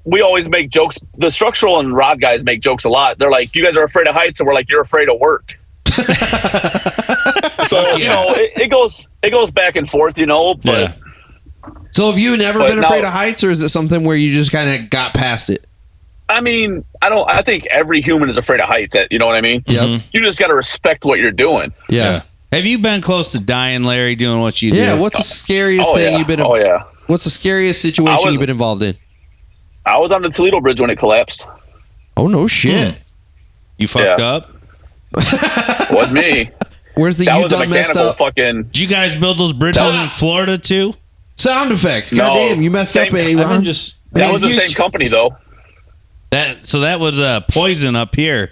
Speaker 4: we always make jokes. The structural and rod guys make jokes a lot. They're like, "You guys are afraid of heights," and we're like, "You're afraid of work." So, it goes back and forth, but
Speaker 2: Yeah.
Speaker 1: So have you never been afraid of heights, or is it something where you just kind of got past it?
Speaker 4: I mean, I think every human is afraid of heights. You know what I mean?
Speaker 1: Yep.
Speaker 4: You just got to respect what you're doing.
Speaker 1: Yeah.
Speaker 3: Have you been close to dying, Larry, doing what you do?
Speaker 1: Yeah. What's the scariest thing you've been?
Speaker 4: Oh, yeah.
Speaker 1: What's the scariest situation you've been involved in?
Speaker 4: I was on the Toledo Bridge when it collapsed.
Speaker 1: Oh, no shit.
Speaker 3: You fucked up?
Speaker 4: Wasn't me.
Speaker 1: Where's the
Speaker 4: that was a
Speaker 1: done messed
Speaker 4: mechanical
Speaker 1: up?
Speaker 4: fucking.
Speaker 3: Did you guys build those bridges in Florida too?
Speaker 1: Sound effects.
Speaker 4: No.
Speaker 1: Goddamn, you messed up, Ron.
Speaker 4: That was the same company, though.
Speaker 3: That was Poison up here.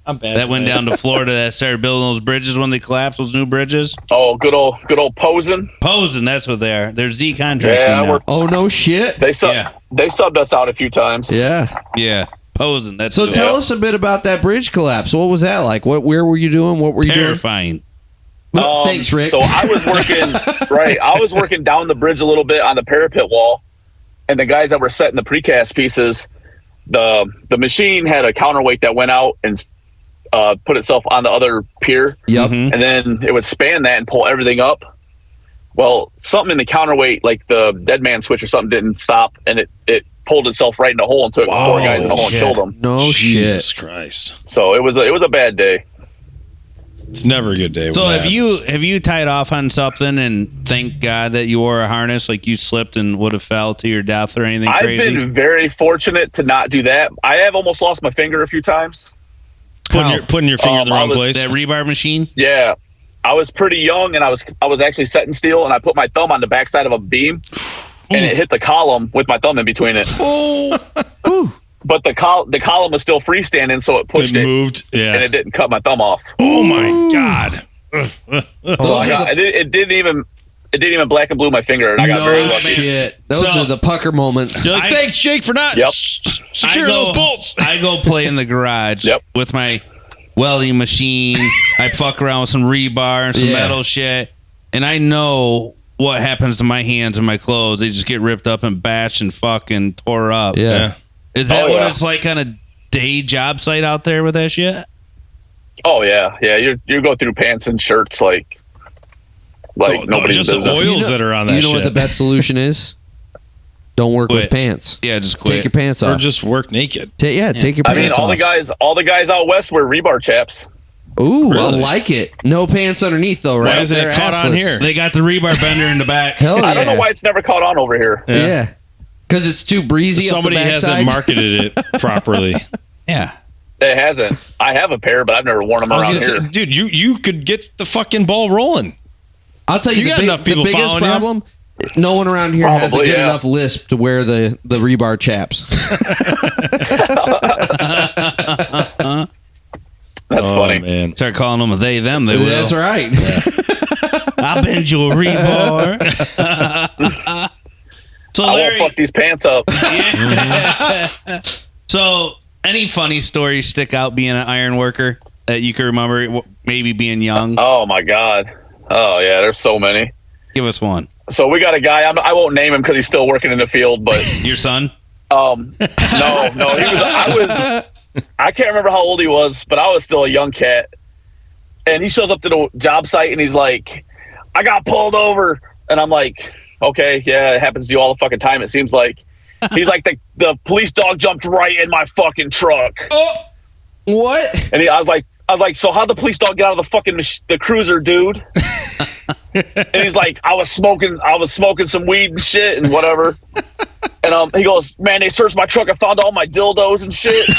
Speaker 2: I'm bad.
Speaker 3: That went down to Florida. That started building those bridges when they collapsed. Those new bridges.
Speaker 4: Oh, good old Posen.
Speaker 3: Poison. That's what they are. They're Z contracting now.
Speaker 1: Oh no shit.
Speaker 4: They subbed us out a few times.
Speaker 1: Yeah.
Speaker 3: Yeah. Poison. That's
Speaker 1: So tell us a bit about that bridge collapse. What was that like? Where were you doing? What were you
Speaker 3: terrifying.
Speaker 1: doing? Thanks, Rick.
Speaker 4: So I was working I was working down the bridge a little bit on the parapet wall, and the guys that were setting the precast pieces, the machine had a counterweight that went out and put itself on the other pier.
Speaker 1: Yep.
Speaker 3: Mm-hmm.
Speaker 4: And then it would span that and pull everything up. Well, something in the counterweight, like the dead man switch or something, didn't stop, and it pulled itself right in the hole and took four guys in the hole and killed them.
Speaker 1: No
Speaker 2: Jesus
Speaker 1: shit.
Speaker 2: Christ.
Speaker 4: So it was a bad day.
Speaker 2: It's never a good day.
Speaker 3: So
Speaker 2: when
Speaker 3: have you tied off on something and thank God that you wore a harness, like you slipped and would have fell to your death or anything crazy?
Speaker 4: I've been very fortunate to not do that. I have almost lost my finger a few times.
Speaker 2: putting your finger in the wrong place?
Speaker 3: That rebar machine?
Speaker 4: Yeah. I was pretty young, and I was actually setting steel, and I put my thumb on the backside of a beam, and it hit the column with my thumb in between it.
Speaker 3: Oh.
Speaker 4: But the column was still freestanding, so it pushed it,
Speaker 2: moved. Yeah.
Speaker 4: and it didn't cut my thumb off.
Speaker 2: Oh my God.
Speaker 4: So it didn't even black and blue my finger, and I got very
Speaker 1: No
Speaker 4: lucky.
Speaker 1: shit. Those are the pucker moments.
Speaker 2: You're like, thanks, Jake, for not securing those bolts.
Speaker 3: I go play in the garage with my welding machine. I fuck around with some rebar and some metal shit, and I know what happens to my hands and my clothes. They just get ripped up and bashed and fucking tore up.
Speaker 1: Yeah.
Speaker 3: Is that what it's like on a day job site out there with that shit?
Speaker 4: Oh yeah. You go through pants and shirts like nobody's
Speaker 2: just the
Speaker 4: business.
Speaker 2: oils that are on that
Speaker 1: You know
Speaker 2: shit.
Speaker 1: what the best solution is? Don't work with
Speaker 3: Quit.
Speaker 1: pants.
Speaker 3: Yeah, just quit.
Speaker 1: Take your pants
Speaker 2: or
Speaker 1: off.
Speaker 2: just work naked.
Speaker 1: Take your
Speaker 4: I mean,
Speaker 1: pants
Speaker 4: all
Speaker 1: off.
Speaker 4: the guys out west wear rebar chaps.
Speaker 1: Ooh, I
Speaker 2: Really?
Speaker 1: like it. No pants underneath though, right?
Speaker 2: Why isn't
Speaker 1: They're
Speaker 2: it caught on
Speaker 1: assless.
Speaker 2: here?
Speaker 3: They got the rebar bender in the back.
Speaker 1: Hell yeah.
Speaker 4: I don't know why it's never caught on over here.
Speaker 1: Yeah. Because it's too breezy
Speaker 2: Somebody
Speaker 1: up the
Speaker 2: hasn't
Speaker 1: backside.
Speaker 2: marketed it properly.
Speaker 3: Yeah.
Speaker 4: It hasn't. I have a pair, but I've never worn them
Speaker 2: I was
Speaker 4: around
Speaker 2: gonna
Speaker 4: here.
Speaker 2: say, dude, you could get the fucking ball rolling.
Speaker 1: I'll tell you,
Speaker 2: You got enough
Speaker 1: the
Speaker 2: people
Speaker 1: biggest
Speaker 2: following you.
Speaker 1: problem, no one around here has a
Speaker 4: Probably,
Speaker 1: good
Speaker 4: yeah.
Speaker 1: enough lisp to wear the rebar chaps.
Speaker 4: That's funny.
Speaker 2: Man.
Speaker 3: Start calling them a they, them, they will.
Speaker 1: That's right.
Speaker 3: I'll bend you a rebar.
Speaker 4: fuck these pants up.
Speaker 3: So, any funny stories stick out being an iron worker that you can remember? Maybe being young.
Speaker 4: Oh my god. Oh yeah, there's so many.
Speaker 3: Give us one.
Speaker 4: So we got a guy. I won't name him because he's still working in the field, but
Speaker 3: Your son?
Speaker 4: no, I can't remember how old he was, but I was still a young cat. And he shows up to the job site and he's like, I got pulled over. And I'm like, okay, yeah, it happens to you all the fucking time, it seems like. He's like, the police dog jumped right in my fucking truck.
Speaker 1: Oh, what?
Speaker 4: And I was like, so how'd the police dog get out of the fucking the cruiser, dude? And he's like, I was smoking some weed and shit and whatever. And he goes, man, they searched my truck. I found all my dildos and shit. And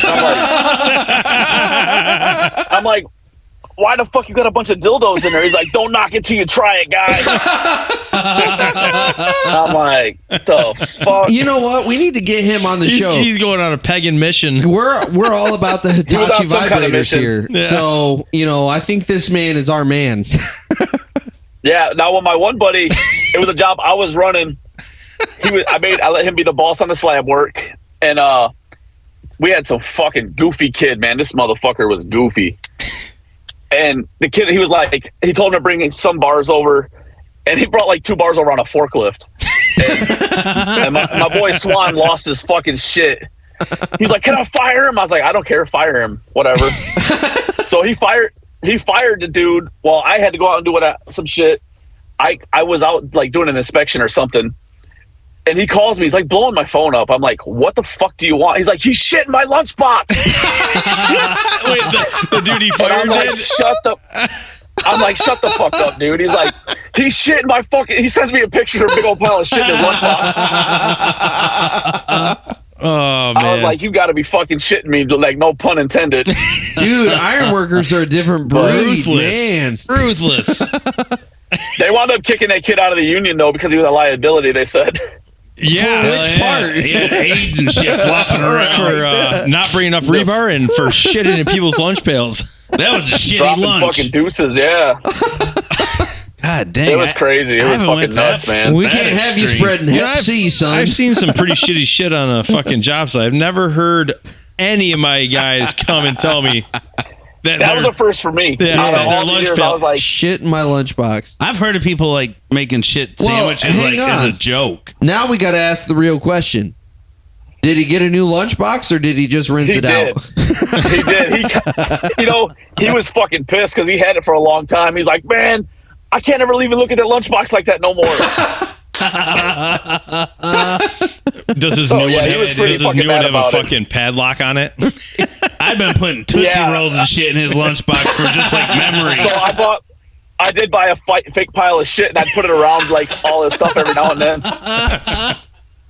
Speaker 4: I'm like, why the fuck you got a bunch of dildos in there? He's like, don't knock it till you try it, guy. I'm like, the fuck?
Speaker 1: You know what? We need to get him on the show.
Speaker 2: He's going on a pagan mission.
Speaker 1: We're all about the Hitachi
Speaker 4: on some kind of
Speaker 1: vibrators
Speaker 4: mission.
Speaker 1: here.
Speaker 2: Yeah.
Speaker 1: So, I think this man is our man.
Speaker 4: Yeah. Now, when my one buddy, it was a job I was running. I let him be the boss on the slab work, and we had some fucking goofy kid, man. This motherfucker was goofy. And the kid, he was like, he told him to bring some bars over, and he brought like 2 bars over on a forklift. And my boy Swan lost his fucking shit. He's like, can I fire him? I was like, I don't care, fire him, whatever. So he fired the dude while I had to go out and do some shit. I was out like doing an inspection or something. And he calls me. He's like blowing my phone up. I'm like, what the fuck do you want? He's like, he's shit in my lunchbox.
Speaker 2: Wait, the dude he fired
Speaker 4: I'm like,
Speaker 2: did?
Speaker 4: shut the fuck up, dude. He's like, he's shit in my fucking. He sends me a picture of a big old pile of shit in his lunchbox.
Speaker 2: Oh, man.
Speaker 4: I was like, you got to be fucking shitting me. Like, no pun intended.
Speaker 1: Dude, iron workers are a different breed, man.
Speaker 2: Ruthless.
Speaker 4: They wound up kicking that kid out of the union, though, because he was a liability, they said.
Speaker 2: Yeah.
Speaker 1: Which part?
Speaker 3: He had AIDS and shit flopping around.
Speaker 2: For not bringing enough rebar and for shitting in people's lunch pails.
Speaker 3: That was a shitty
Speaker 4: Dropping
Speaker 3: lunch.
Speaker 4: fucking deuces, yeah.
Speaker 3: God dang.
Speaker 4: It was crazy. It was fucking nuts, man.
Speaker 1: We can't have you
Speaker 3: extreme.
Speaker 1: spreading Hep C, son.
Speaker 2: I've seen some pretty shitty shit on a fucking job site. I've never heard any of my guys come and tell me
Speaker 4: that was a first for me.
Speaker 2: Yeah,
Speaker 4: Out of
Speaker 2: their
Speaker 4: all the
Speaker 2: lunch
Speaker 4: years,
Speaker 2: pail.
Speaker 4: I was like,
Speaker 1: Shit in my lunchbox.
Speaker 3: I've heard of people like making shit
Speaker 1: Well,
Speaker 3: sandwiches
Speaker 1: hang
Speaker 3: like as
Speaker 1: on.
Speaker 3: a joke.
Speaker 1: Now we got to ask the real question. Did he get a new lunchbox or did he just rinse
Speaker 4: he
Speaker 1: it
Speaker 4: did.
Speaker 1: out?
Speaker 4: He did. He was fucking pissed because he had it for a long time. He's like, man, I can't ever even look at that lunchbox like that no more.
Speaker 2: Does his
Speaker 4: So,
Speaker 2: new
Speaker 4: yeah,
Speaker 2: one,
Speaker 4: he was pretty
Speaker 2: does his
Speaker 4: fucking
Speaker 2: new one
Speaker 4: mad
Speaker 2: have a
Speaker 4: about it.
Speaker 2: fucking padlock on it?
Speaker 3: I've been putting Tootsie
Speaker 4: Yeah.
Speaker 3: Rolls and shit in his lunchbox for just like memory.
Speaker 4: So I did buy a fake pile of shit and I'd put it around like all this stuff every now and then.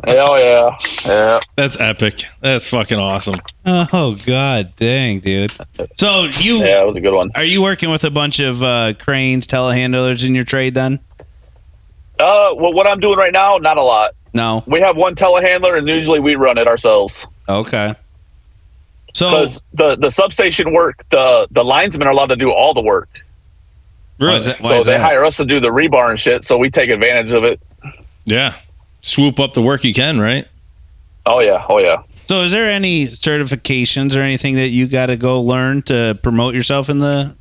Speaker 4: Hell yeah. Yeah.
Speaker 2: That's epic. That's fucking awesome.
Speaker 3: Oh god dang, dude. So
Speaker 4: Yeah, it was a good one.
Speaker 3: are you working with a bunch of cranes, telehandlers in your trade then?
Speaker 4: Well, what I'm doing right now, not a lot.
Speaker 3: No.
Speaker 4: We have one telehandler and usually we run it ourselves.
Speaker 3: Okay. So
Speaker 4: Because the substation work, the linesmen are allowed to do all the work.
Speaker 3: Why
Speaker 2: Really?
Speaker 3: is that- why
Speaker 4: So
Speaker 3: is
Speaker 4: they
Speaker 3: that?
Speaker 4: hire us to do the rebar and shit, so we take advantage of it.
Speaker 2: Yeah. Swoop up the work you can, right?
Speaker 4: Oh yeah, oh yeah.
Speaker 3: So is there any certifications or anything that you got to go learn to promote yourself in the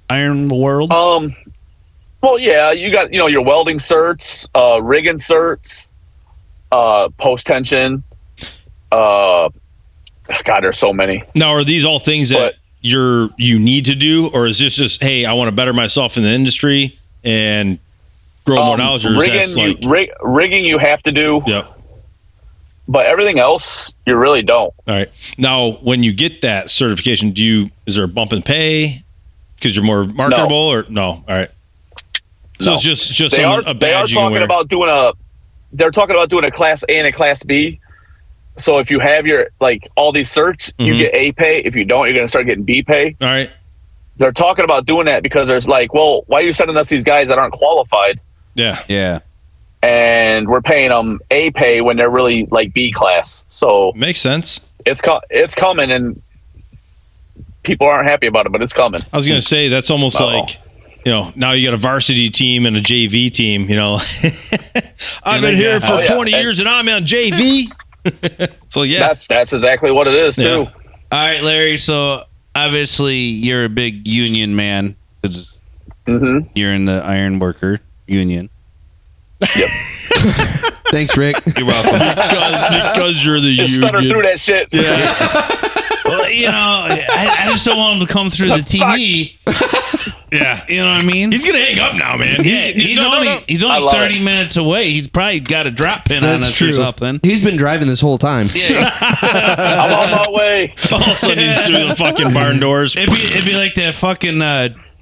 Speaker 3: iron world?
Speaker 4: Well, yeah, you got your welding certs, rigging certs, post tension. God, there's so many.
Speaker 2: Now, are these all things that you need to do, or is this just, hey, I want to better myself in the industry and grow more knowledge? Or is that like,
Speaker 4: rigging you have to do,
Speaker 2: yep.
Speaker 4: but everything else you really don't.
Speaker 2: All right. Now, when you get that certification, is there a bump in pay because you're more marketable, or no? All right. So
Speaker 4: No.
Speaker 2: it's just
Speaker 4: They are
Speaker 2: a badge you can
Speaker 4: talking
Speaker 2: wear.
Speaker 4: about doing a class A and a class B. So if you have your all these certs, you get A pay. If you don't, you're going to start getting B pay.
Speaker 2: All right.
Speaker 4: They're talking about doing that because there's well, why are you sending us these guys that aren't qualified?
Speaker 2: Yeah.
Speaker 3: Yeah.
Speaker 4: And we're paying them A pay when they're really B class. So
Speaker 2: Makes sense.
Speaker 4: it's coming, and people aren't happy about it, but it's coming.
Speaker 2: I was going to say that's almost
Speaker 4: Uh-oh.
Speaker 2: like now you got a varsity team and a JV team. I've been here for 20 years and I'm on JV. So yeah,
Speaker 4: that's exactly what it is too.
Speaker 3: All right, Larry. So obviously you're a big union man because you're in the iron worker union.
Speaker 4: Yep.
Speaker 1: Thanks, Rick.
Speaker 3: You're welcome.
Speaker 2: because you're the union.
Speaker 4: Stutter through that shit.
Speaker 3: Yeah. Well, I just don't want him to come through the TV.
Speaker 2: Yeah,
Speaker 3: you know what I mean.
Speaker 2: He's gonna hang up now, man.
Speaker 3: He's only 30 minutes away. He's probably got a drop pin on us or something.
Speaker 1: He's been driving this whole time.
Speaker 3: Yeah.
Speaker 4: I'm on my way.
Speaker 2: All of a sudden he's through the fucking barn doors.
Speaker 3: It'd be like that fucking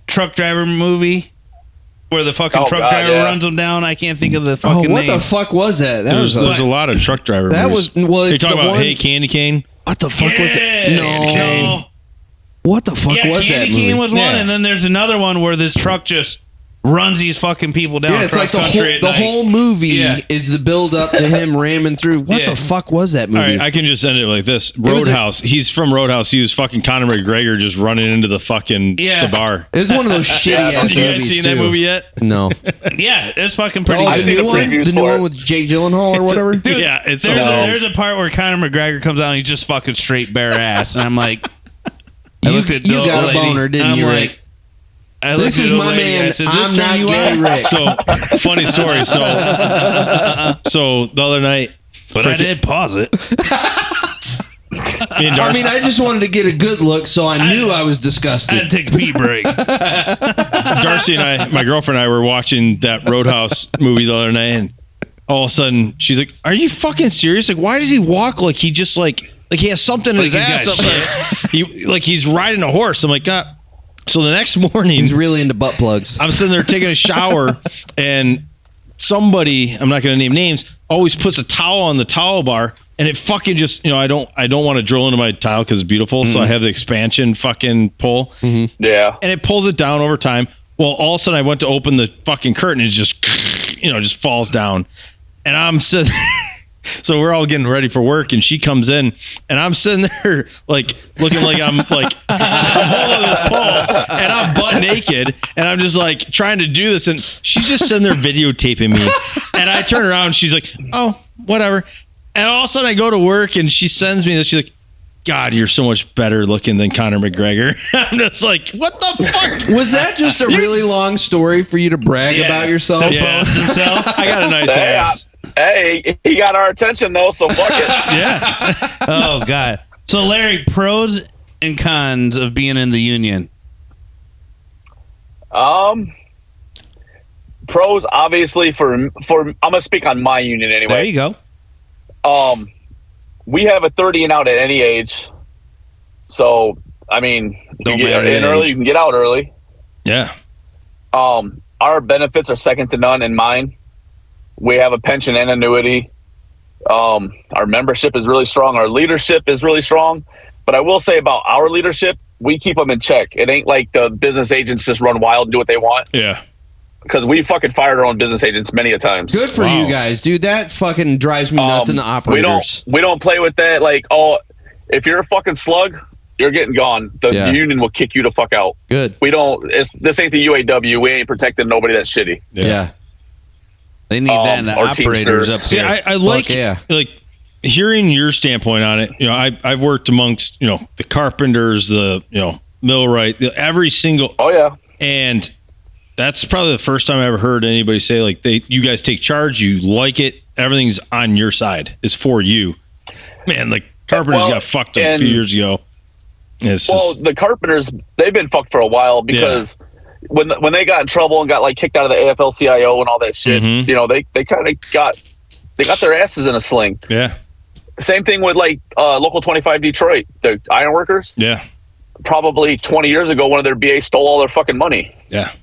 Speaker 3: truck driver movie where the fucking truck driver runs them down. I can't think of the fucking name.
Speaker 1: What the fuck was that?
Speaker 2: There's a lot of truck driver movies.
Speaker 1: You're
Speaker 2: talking about
Speaker 1: one?
Speaker 2: Hey Candy Cane?
Speaker 1: What the fuck was it? No. What the fuck was that
Speaker 3: Candy
Speaker 1: movie?
Speaker 3: Cane was one, and then there's another one where this truck just runs these fucking people down.
Speaker 1: Yeah, it's like the whole movie is the build up to him ramming through. What the fuck was that movie?
Speaker 2: All right, I can just end it like this. Roadhouse. He's from Roadhouse. He was fucking Conor McGregor just running into the fucking the bar.
Speaker 1: It was one of those shitty ass movies.
Speaker 2: You guys seen that movie yet?
Speaker 1: No.
Speaker 3: Yeah, it's fucking pretty
Speaker 1: good. The new one with Jake Gyllenhaal or whatever?
Speaker 3: Dude,
Speaker 2: yeah,
Speaker 3: there's a part where Conor McGregor comes out and he's just fucking straight bare ass. And I'm like,
Speaker 1: you got a boner, didn't you, Rick? This is my man. I'm not gay, Rick.
Speaker 2: So, funny story. So the other night.
Speaker 3: But I did pause it.
Speaker 1: I just wanted to get a good look, so I knew I was disgusted.
Speaker 3: I had to take a pee break.
Speaker 2: Darcy and I, my girlfriend and I, were watching that Roadhouse movie the other night, and all of a sudden, she's like, "Are you fucking serious? Like, why does he walk like he just like he has something in his ass? He's riding a horse." I'm like, God. So the next morning,
Speaker 1: he's really into butt plugs.
Speaker 2: I'm sitting there taking a shower, and somebody, I'm not going to name names, always puts a towel on the towel bar, and it fucking just, I don't want to drill into my tile because it's beautiful, so I have the expansion fucking pull.
Speaker 4: Yeah.
Speaker 2: And it pulls it down over time. Well, all of a sudden I went to open the fucking curtain, and it just, just falls down. And I'm sitting so we're all getting ready for work, and she comes in, and I'm sitting there like looking like I'm like I'm holding this pole, and I'm butt naked, and I'm just like trying to do this, and she's just sitting there videotaping me, and I turn around, and she's like, "Oh, whatever," and all of a sudden I go to work, and she sends me this. She's like, "God, you're so much better looking than Conor McGregor." I'm just like, what the fuck?
Speaker 1: Was that just a really long story for you to brag about yourself?
Speaker 2: Yeah. I got a nice ass.
Speaker 4: Hey, he got our attention though, so fuck it.
Speaker 2: Yeah.
Speaker 3: Oh God. So Larry, pros and cons of being in the union.
Speaker 4: Pros obviously for I'm gonna speak on my union anyway.
Speaker 3: There you go.
Speaker 4: We have a 30 and out at any age. So I mean, you get in early, you can get out early.
Speaker 2: Yeah.
Speaker 4: Our benefits are second to none in mine. We have a pension and annuity. Our membership is really strong. Our leadership is really strong. But I will say about our leadership, we keep them in check. It ain't like the business agents just run wild and do what they want.
Speaker 2: Yeah.
Speaker 4: Because we fucking fired our own business agents many a times.
Speaker 1: Good for you guys, dude. That fucking drives me nuts in the operators.
Speaker 4: We don't play with that. Like, if you're a fucking slug, you're getting gone. The union will kick you the fuck out.
Speaker 1: Good.
Speaker 4: We don't. This ain't the UAW. We ain't protecting nobody that's shitty.
Speaker 1: Yeah.
Speaker 3: They need that in the operators up here.
Speaker 2: I like like hearing your standpoint on it. I've worked amongst the carpenters, the millwright, every single.
Speaker 4: Oh yeah.
Speaker 2: And that's probably the first time I ever heard anybody say like you guys take charge, you like it, everything's on your side. It's for you, man. Like carpenters got fucked up a few years ago.
Speaker 4: The carpenters, they've been fucked for a while because. Yeah. When they got in trouble and got like kicked out of the AFL-CIO and all that shit, they kind of got their asses in a sling.
Speaker 2: Yeah.
Speaker 4: Same thing with like Local 25 Detroit, the ironworkers.
Speaker 2: Yeah.
Speaker 4: Probably 20 years ago, one of their BAs stole all their fucking money.
Speaker 2: Yeah.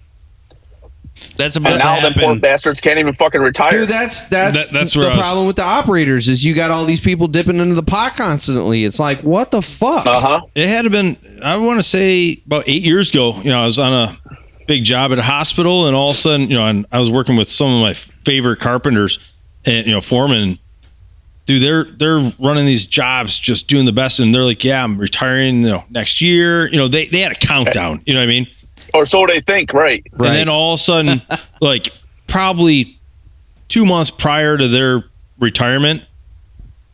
Speaker 3: That's about
Speaker 4: and now them poor bastards can't even fucking retire.
Speaker 1: Dude, that's the problem with the operators is you got all these people dipping into the pot constantly. It's like, what the fuck?
Speaker 2: It had been, I want to say about 8 years ago, I was on a big job at a hospital, and all of a sudden, and I was working with some of my favorite carpenters and foremen. Dude, they're running these jobs, just doing the best, and they're like, "Yeah, I'm retiring, next year." They had a countdown. You know what I mean?
Speaker 4: Or so they think, right?
Speaker 2: And then all of a sudden, like probably 2 months prior to their retirement,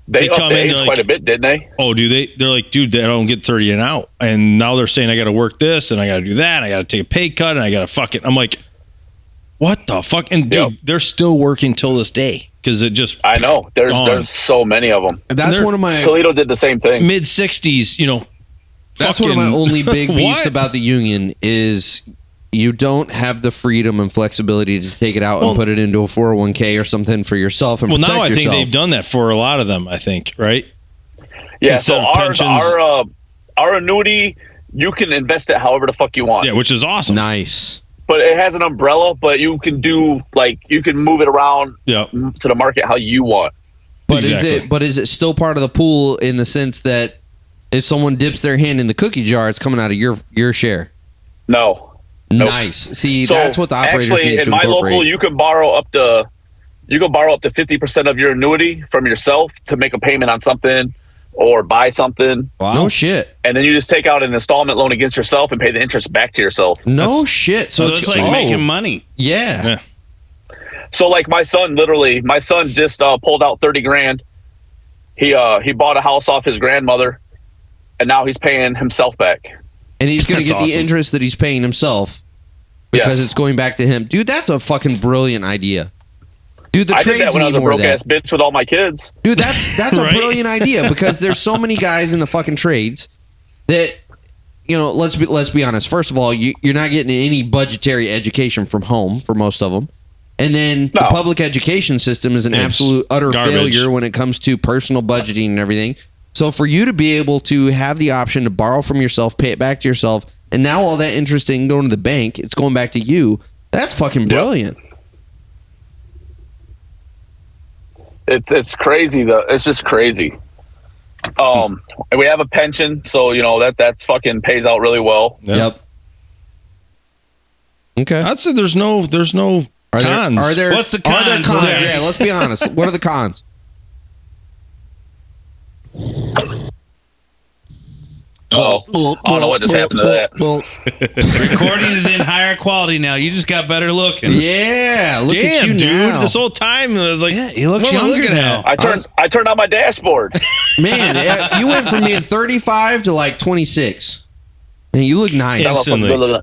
Speaker 4: They upped
Speaker 2: come
Speaker 4: the
Speaker 2: into
Speaker 4: age
Speaker 2: like,
Speaker 4: quite a bit, didn't they?
Speaker 2: oh, do they? They're like, dude, I don't get 30 and out. And now they're saying I got to work this and I got to do that. And I got to take a pay cut and I got to fuck it. I'm like, what the fuck? And dude, they're still working till this day because it just.
Speaker 4: I know. There's so many of them.
Speaker 1: That's one of my
Speaker 4: Toledo did the same thing.
Speaker 2: Mid 60s, you know.
Speaker 1: That's one of my only big beefs about the union is you don't have the freedom and flexibility to take it out and put it into a 401k or something for yourself and protect
Speaker 2: now I
Speaker 1: yourself.
Speaker 2: think they've done that for a lot of them, I think, right?
Speaker 4: Yeah,
Speaker 2: Instead
Speaker 4: so
Speaker 2: of pensions.
Speaker 4: our annuity, you can invest it however the fuck you want.
Speaker 2: Yeah, which is awesome.
Speaker 1: Nice.
Speaker 4: But it has an umbrella, but you can you can move it around
Speaker 2: Yeah.
Speaker 4: to the market how you want.
Speaker 1: But
Speaker 2: Exactly.
Speaker 1: is it still part of the pool in the sense that if someone dips their hand in the cookie jar, it's coming out of your share?
Speaker 4: No. Nope.
Speaker 1: Nice. See,
Speaker 4: So
Speaker 1: that's what the operators
Speaker 4: actually,
Speaker 1: needs
Speaker 4: in
Speaker 1: to
Speaker 4: my
Speaker 1: incorporate.
Speaker 4: local, you can borrow up to 50% of your annuity from yourself to make a payment on something or buy something,
Speaker 1: No shit.
Speaker 4: and then you just take out an installment loan against yourself and pay the interest back to yourself.
Speaker 1: No shit. So
Speaker 3: it's like making money.
Speaker 1: Yeah.
Speaker 2: Yeah.
Speaker 4: So like my son just pulled out 30 grand. He bought a house off his grandmother, and now he's paying himself back.
Speaker 1: And he's going to
Speaker 2: That's
Speaker 1: get the
Speaker 2: awesome.
Speaker 1: interest that he's paying himself because
Speaker 4: Yes.
Speaker 1: it's going back to him. Dude, that's a fucking brilliant idea. Dude, the
Speaker 4: I did that
Speaker 1: trades
Speaker 4: when I
Speaker 1: need
Speaker 4: was a
Speaker 1: more of
Speaker 4: broke
Speaker 1: that.
Speaker 4: ass bitch with all my kids.
Speaker 1: Dude, that's a
Speaker 2: Right?
Speaker 1: brilliant idea because there's so many guys in the fucking trades that, you know, let's be honest. First of all, you're not getting any budgetary education from home for most of them. And then the
Speaker 4: No.
Speaker 1: public education system is an
Speaker 2: It's
Speaker 1: absolute utter
Speaker 2: garbage.
Speaker 1: failure when it comes to personal budgeting and everything. So for you to be able to have the option to borrow from yourself, pay it back to yourself, and now all that interest ain't going to the bank, it's going back to you. That's fucking brilliant.
Speaker 4: It's crazy though. It's just crazy. And we have a pension, so you know that's fucking pays out really well.
Speaker 2: Yeah.
Speaker 1: Yep. Okay.
Speaker 2: I'd say there's no cons.
Speaker 1: Are there
Speaker 3: What's the
Speaker 1: Are there
Speaker 3: cons
Speaker 1: cons?
Speaker 3: there?
Speaker 1: Yeah, let's be honest. What are the cons?
Speaker 4: Oh, I don't know what just happened to that.
Speaker 3: Recording is in higher quality now. You just got better looking.
Speaker 1: Yeah, look at
Speaker 2: Damn,
Speaker 1: you
Speaker 2: dude.
Speaker 1: now.
Speaker 2: This whole time I was like,
Speaker 3: Yeah, he looks
Speaker 2: what am I
Speaker 3: younger
Speaker 2: looking
Speaker 3: now.
Speaker 2: at?
Speaker 4: I turned on my dashboard.
Speaker 1: Man, you went from being 35 to like 26. Man, you look nice.
Speaker 2: Yeah. Instantly.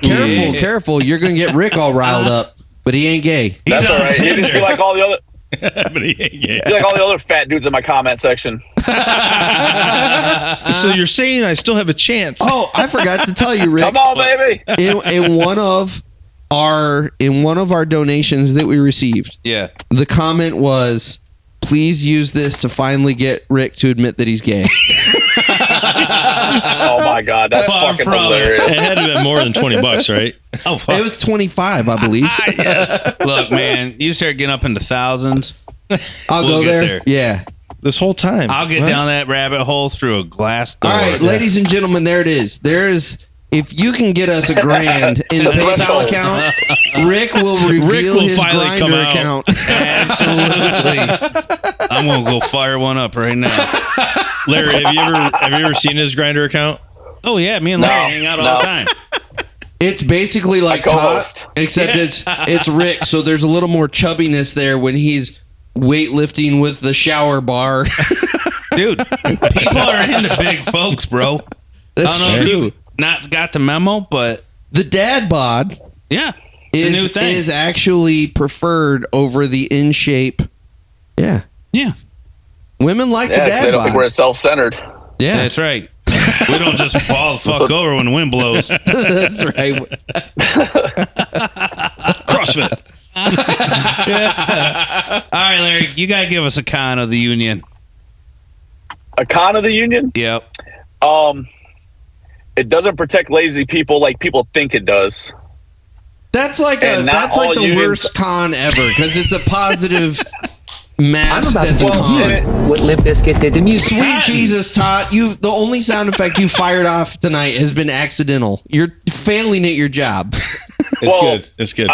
Speaker 1: Careful, careful. You're going to get Rick all riled up, but he ain't gay.
Speaker 4: That's
Speaker 3: He's
Speaker 4: all
Speaker 3: on
Speaker 4: right. You just be
Speaker 3: Tinder.
Speaker 4: like all the other,
Speaker 2: But yeah.
Speaker 4: be like all the other fat dudes in my comment section.
Speaker 2: So you're saying I still have a chance?
Speaker 1: Oh, I forgot to tell you, Rick.
Speaker 4: Come on, baby.
Speaker 1: In one of our donations that we received,
Speaker 3: Yeah.
Speaker 1: the comment was, "Please use this to finally get Rick to admit that he's gay."
Speaker 4: Oh my god, that's
Speaker 3: Far
Speaker 4: fucking
Speaker 3: from it.
Speaker 2: It
Speaker 4: hilarious.
Speaker 2: had to be more than $20, right?
Speaker 3: Oh, fuck.
Speaker 1: It was 25, I believe.
Speaker 3: Look, man, you start getting up into thousands.
Speaker 1: I'll
Speaker 3: We'll
Speaker 1: go
Speaker 3: get
Speaker 1: there.
Speaker 3: there.
Speaker 1: Yeah.
Speaker 2: This whole time.
Speaker 3: I'll get down that rabbit hole through a glass door.
Speaker 1: All right, ladies and gentlemen, there it is. If you can get us $1,000 in the PayPal account, Rick will reveal
Speaker 2: will
Speaker 1: his
Speaker 2: finally come
Speaker 1: Grindr
Speaker 2: out.
Speaker 1: account.
Speaker 3: Absolutely. I'm gonna go fire one up right now.
Speaker 2: Larry, have you ever seen his Grindr account?
Speaker 3: Oh yeah, me and Larry hang out all the time.
Speaker 1: It's basically like
Speaker 4: My co-host.
Speaker 1: Tot, except it's Rick. So there's a little more chubbiness there when he's weightlifting with the shower bar.
Speaker 3: Dude, people are into big folks, bro.
Speaker 1: That's
Speaker 3: I don't know if
Speaker 1: true.
Speaker 3: you not got the memo, but
Speaker 1: The dad bod
Speaker 3: yeah, the new thing.
Speaker 1: is actually preferred over the in shape. Yeah,
Speaker 3: yeah,
Speaker 1: women like the
Speaker 4: Yeah, 'cause
Speaker 1: dad
Speaker 4: they don't think
Speaker 1: bod.
Speaker 4: we're self-centered.
Speaker 1: Yeah,
Speaker 3: that's right. We don't just fall the fuck over when the wind blows.
Speaker 1: that's right.
Speaker 2: CrossFit.
Speaker 3: All right, Larry, you gotta give us a con of the union.
Speaker 4: A con of the union?
Speaker 3: Yep.
Speaker 4: It doesn't protect lazy people like people think it does.
Speaker 1: That's like
Speaker 4: And not
Speaker 1: that's like
Speaker 4: all
Speaker 1: the
Speaker 4: unions-
Speaker 1: worst con ever because it's a positive mask
Speaker 5: about
Speaker 1: that's
Speaker 5: to
Speaker 1: a
Speaker 5: tell
Speaker 1: con.
Speaker 5: you what Limp Bizkit did to music.
Speaker 1: Sweet Jesus, Todd! The only sound effect you fired off tonight has been accidental. You're failing at your job.
Speaker 2: It's
Speaker 4: Well,
Speaker 2: good. It's good.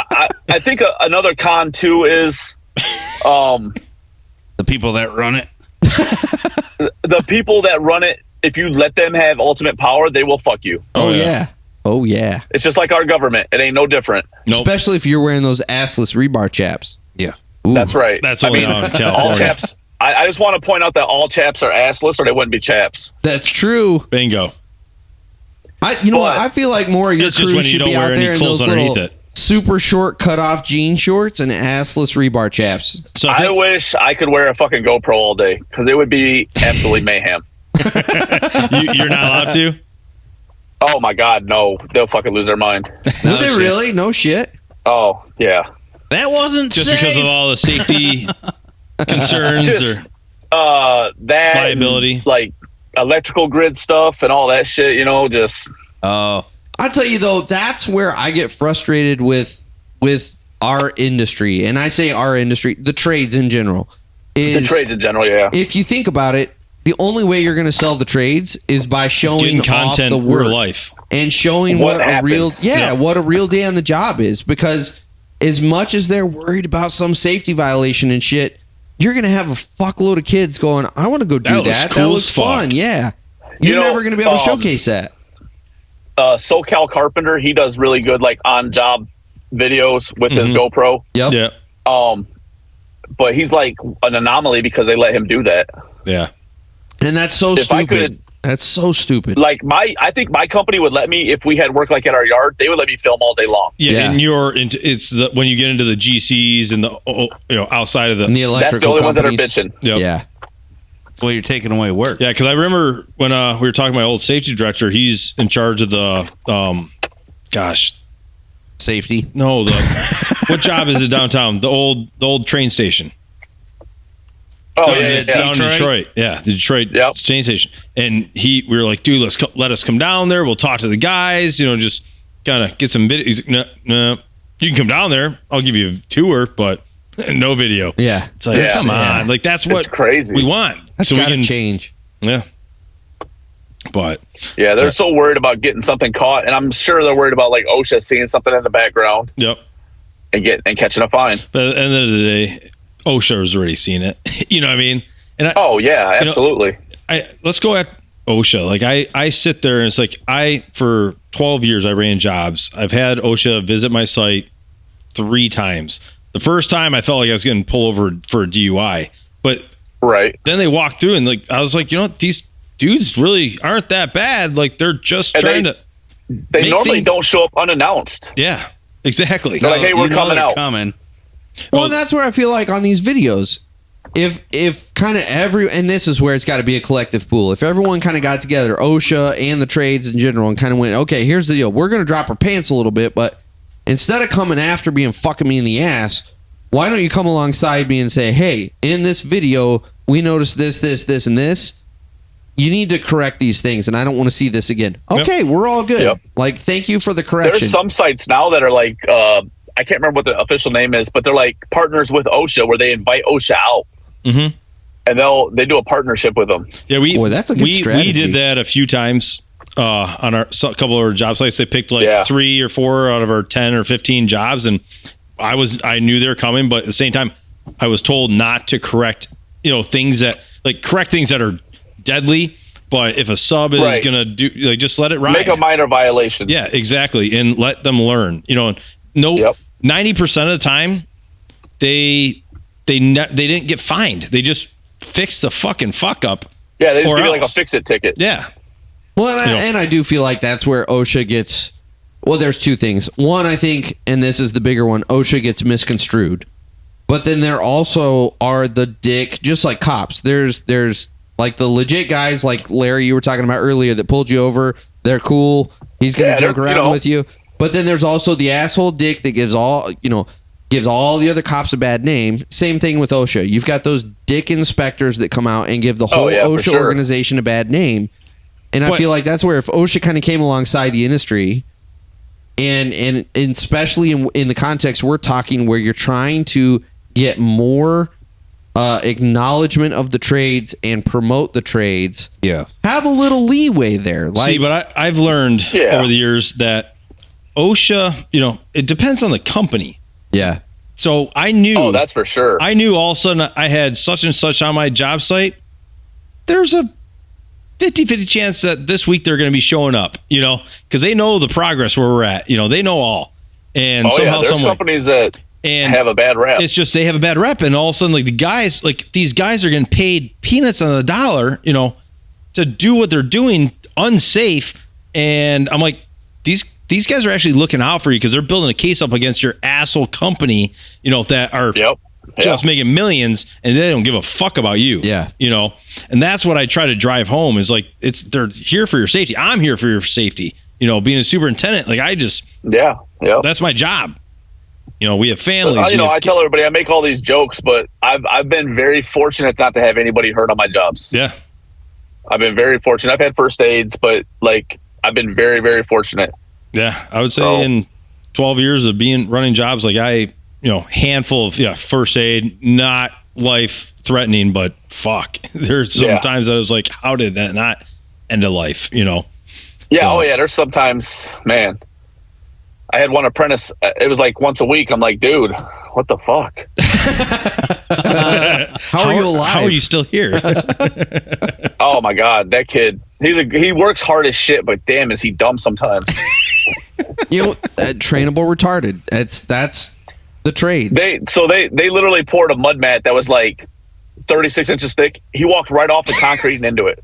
Speaker 4: I think another con too is
Speaker 3: The people that run it.
Speaker 4: the people that run it. If you let them have ultimate power, they will fuck you.
Speaker 1: Oh yeah. Oh yeah.
Speaker 4: It's just like our government. It ain't no different.
Speaker 2: Nope.
Speaker 1: Especially if you're wearing those assless rebar chaps.
Speaker 3: Yeah.
Speaker 1: Ooh.
Speaker 4: That's right.
Speaker 2: That's only out in California.
Speaker 4: all chaps. I just want to point out that all chaps are assless, or they wouldn't be chaps.
Speaker 1: That's true.
Speaker 2: Bingo.
Speaker 1: You know what? I feel like more of your
Speaker 2: It's just
Speaker 1: crew
Speaker 2: when you
Speaker 1: should
Speaker 2: don't
Speaker 1: be
Speaker 2: wear
Speaker 1: out
Speaker 2: any
Speaker 1: there in
Speaker 2: clothes
Speaker 1: those
Speaker 2: underneath
Speaker 1: little
Speaker 2: it.
Speaker 1: super short cut off jean shorts and assless rebar chaps.
Speaker 2: So
Speaker 4: I wish I could wear a fucking GoPro all day because it would be absolutely mayhem.
Speaker 2: you're not allowed to?
Speaker 4: Oh my God, no! They'll fucking lose their mind.
Speaker 1: Will they really? No shit.
Speaker 4: Oh yeah.
Speaker 3: That wasn't
Speaker 2: Just
Speaker 3: safe.
Speaker 2: because of all the safety concerns
Speaker 4: Just,
Speaker 2: or
Speaker 4: that
Speaker 2: liability.
Speaker 4: and, like electrical grid stuff and all that shit. You know, just
Speaker 3: Oh,
Speaker 1: I'll tell you though, that's where I get frustrated with our industry, and I say our industry, the trades in general.
Speaker 4: the trades in general. Yeah.
Speaker 1: If you think about it, the only way you're going to sell the trades is by showing
Speaker 2: getting
Speaker 1: off
Speaker 2: content
Speaker 1: the work
Speaker 2: real life.
Speaker 1: and showing
Speaker 4: What
Speaker 1: what a real
Speaker 4: happens.
Speaker 1: what a real day on the job is. Because as much as they're worried about some safety violation and shit, you're going to have a fuckload of kids going, I want to go do
Speaker 2: That looks
Speaker 1: that.
Speaker 2: cool
Speaker 1: That
Speaker 2: as
Speaker 1: looks
Speaker 2: fuck."
Speaker 1: fun. Yeah.
Speaker 4: You
Speaker 1: You're
Speaker 4: know,
Speaker 1: never going to be able to showcase that.
Speaker 4: SoCal Carpenter, he does really good like on job videos with his GoPro.
Speaker 1: Yep.
Speaker 2: Yeah.
Speaker 4: But he's like an anomaly because they let him do that.
Speaker 2: Yeah.
Speaker 1: And that's so
Speaker 4: If I
Speaker 1: stupid.
Speaker 4: could-
Speaker 1: That's so stupid.
Speaker 4: Like I think my company would let me, if we had work like at our yard, they would let me film all day long.
Speaker 2: Yeah. And it's when you get into the GCs and the outside of the
Speaker 1: And the electrical
Speaker 4: That's the only ones that are
Speaker 1: companies.
Speaker 4: bitching.
Speaker 2: Yep.
Speaker 1: Yeah.
Speaker 3: well, you're taking away work.
Speaker 2: Yeah, because I remember when we were talking to my old safety director, he's in charge of the
Speaker 3: Safety.
Speaker 2: what job is it downtown? The old train station.
Speaker 4: Oh
Speaker 2: Down
Speaker 4: yeah,
Speaker 2: in
Speaker 4: yeah.
Speaker 2: Detroit. Yeah, the Detroit
Speaker 4: Yep.
Speaker 2: train station. And we were like, dude, let us come down there. We'll talk to the guys, just kind of get some video. He's like, no, you can come down there. I'll give you a tour, but no video.
Speaker 1: Yeah.
Speaker 2: It's like,
Speaker 4: Yeah.
Speaker 2: come on. Like, that's what
Speaker 4: It's crazy.
Speaker 2: we want.
Speaker 1: That's
Speaker 2: So we
Speaker 1: got to
Speaker 2: can-
Speaker 1: change.
Speaker 2: Yeah. But
Speaker 4: Yeah, they're so worried about getting something caught, and I'm sure they're worried about like OSHA seeing something in the background
Speaker 2: yep.
Speaker 4: and catching a fine.
Speaker 2: But at the end of the day, OSHA has already seen it. You know what I mean? And
Speaker 4: Oh yeah, absolutely.
Speaker 2: let's go at OSHA. Like I sit there and it's like for 12 years I ran jobs. I've had OSHA visit my site 3 times. The first time I felt like I was getting pulled over for a DUI, but
Speaker 4: Right.
Speaker 2: then they walked through and like I was like, these dudes really aren't that bad. Like they're just
Speaker 4: And
Speaker 2: trying to.
Speaker 4: They
Speaker 2: Make
Speaker 4: normally
Speaker 2: things-
Speaker 4: don't show up unannounced.
Speaker 2: Yeah, exactly.
Speaker 4: They're like, hey, we're
Speaker 3: You know
Speaker 4: coming
Speaker 3: they're
Speaker 4: out.
Speaker 3: Coming.
Speaker 1: Well,
Speaker 2: Well-
Speaker 1: that's where I feel like on these videos, if kind of and this is where it's got to be a collective pool. If everyone kind of got together, OSHA and the trades in general, and kind of went, okay, here's the deal. We're going to drop our pants a little bit, but instead of coming after me and fucking me in the ass, why don't you come alongside me and say, hey, in this video, we noticed this, and this. You need to correct these things, and I don't want to see this again. Okay, we're all good.
Speaker 4: Yep.
Speaker 1: Like, thank you for the correction.
Speaker 4: There's some sites now that are like, I can't remember what the official name is, but they're like partners with OSHA where they invite OSHA out.
Speaker 2: Mhm.
Speaker 4: And they do a partnership with them.
Speaker 2: Yeah,
Speaker 1: Boy, that's a good
Speaker 2: we
Speaker 1: strategy.
Speaker 2: did that a few times on a couple of our job sites. They picked like
Speaker 4: Yeah.
Speaker 2: 3 or 4 out of our 10 or 15 jobs, and I knew they were coming, but at the same time, I was told not to correct things that are deadly. But if a sub is
Speaker 4: Right.
Speaker 2: gonna do just let it ride.
Speaker 4: Make a minor violation.
Speaker 2: Yeah, exactly, and let them learn.
Speaker 4: Yep.
Speaker 2: 90% of the time, they didn't get fined. They just fixed the fucking fuck up.
Speaker 4: Yeah, they just
Speaker 2: Or
Speaker 4: give you like a
Speaker 2: else.
Speaker 4: fix-it ticket.
Speaker 2: Yeah.
Speaker 1: Well, and I do feel like that's where OSHA gets. Well, there's 2 things. One, I think, and this is the bigger one, OSHA gets misconstrued. But then there also are the dick, just like cops. There's like the legit guys like Larry you were talking about earlier that pulled you over. They're cool. He's going to
Speaker 4: Yeah,
Speaker 1: joke
Speaker 4: they're,
Speaker 1: around with you. But then there's also the asshole dick that gives all the other cops a bad name. Same thing with OSHA. You've got those dick inspectors that come out and give the whole
Speaker 4: yeah, for
Speaker 1: OSHA
Speaker 4: sure.
Speaker 1: organization a bad name. And I
Speaker 2: But-
Speaker 1: feel like that's where if OSHA kind of came alongside the industry, and especially in the context we're talking, where you're trying to get more acknowledgement of the trades and promote the trades,
Speaker 3: Yeah.
Speaker 1: have a little leeway there. Like,
Speaker 2: See, but I've learned
Speaker 4: Yeah.
Speaker 2: over the years that OSHA, it depends on the company.
Speaker 1: yeah,
Speaker 2: So I knew.
Speaker 4: Oh, that's for sure.
Speaker 2: I knew all of a sudden I had such and such on my job site. There's a 50-50 chance that this week they're going to be showing up, because they know the progress where we're at. They know all. And somehow,
Speaker 4: there's companies that have a bad rep.
Speaker 2: It's just they have a bad rep, and all of a sudden, like these guys are getting paid peanuts on the dollar, to do what they're doing unsafe. And I'm like, these guys are actually looking out for you because they're building a case up against your asshole company, that are just making millions, and they don't give a fuck about you.
Speaker 1: Yeah.
Speaker 2: And that's what I try to drive home is like, they're here for your safety. I'm here for your safety. Being a superintendent, like that's my job. We have families.
Speaker 4: I tell everybody I make all these jokes, but I've been very fortunate not to have anybody hurt on my jobs.
Speaker 2: Yeah.
Speaker 4: I've been very fortunate. I've had first aids, but I've been very, very fortunate.
Speaker 2: Yeah. I would say in 12 years of running jobs, handful of first aid, not life threatening, but fuck. There's some times I was like, how did that not end a life, Yeah.
Speaker 4: So, there's sometimes, man, I had one apprentice. It was like once a week. I'm like, dude, what the fuck?
Speaker 1: How are you alive?
Speaker 2: How are you still here?
Speaker 4: Oh my God, that kid. He works hard as shit, but damn, is he dumb sometimes?
Speaker 1: Trainable retarded. That's the trades.
Speaker 4: They literally poured a mud mat that was like 36 inches thick. He walked right off the concrete and into it.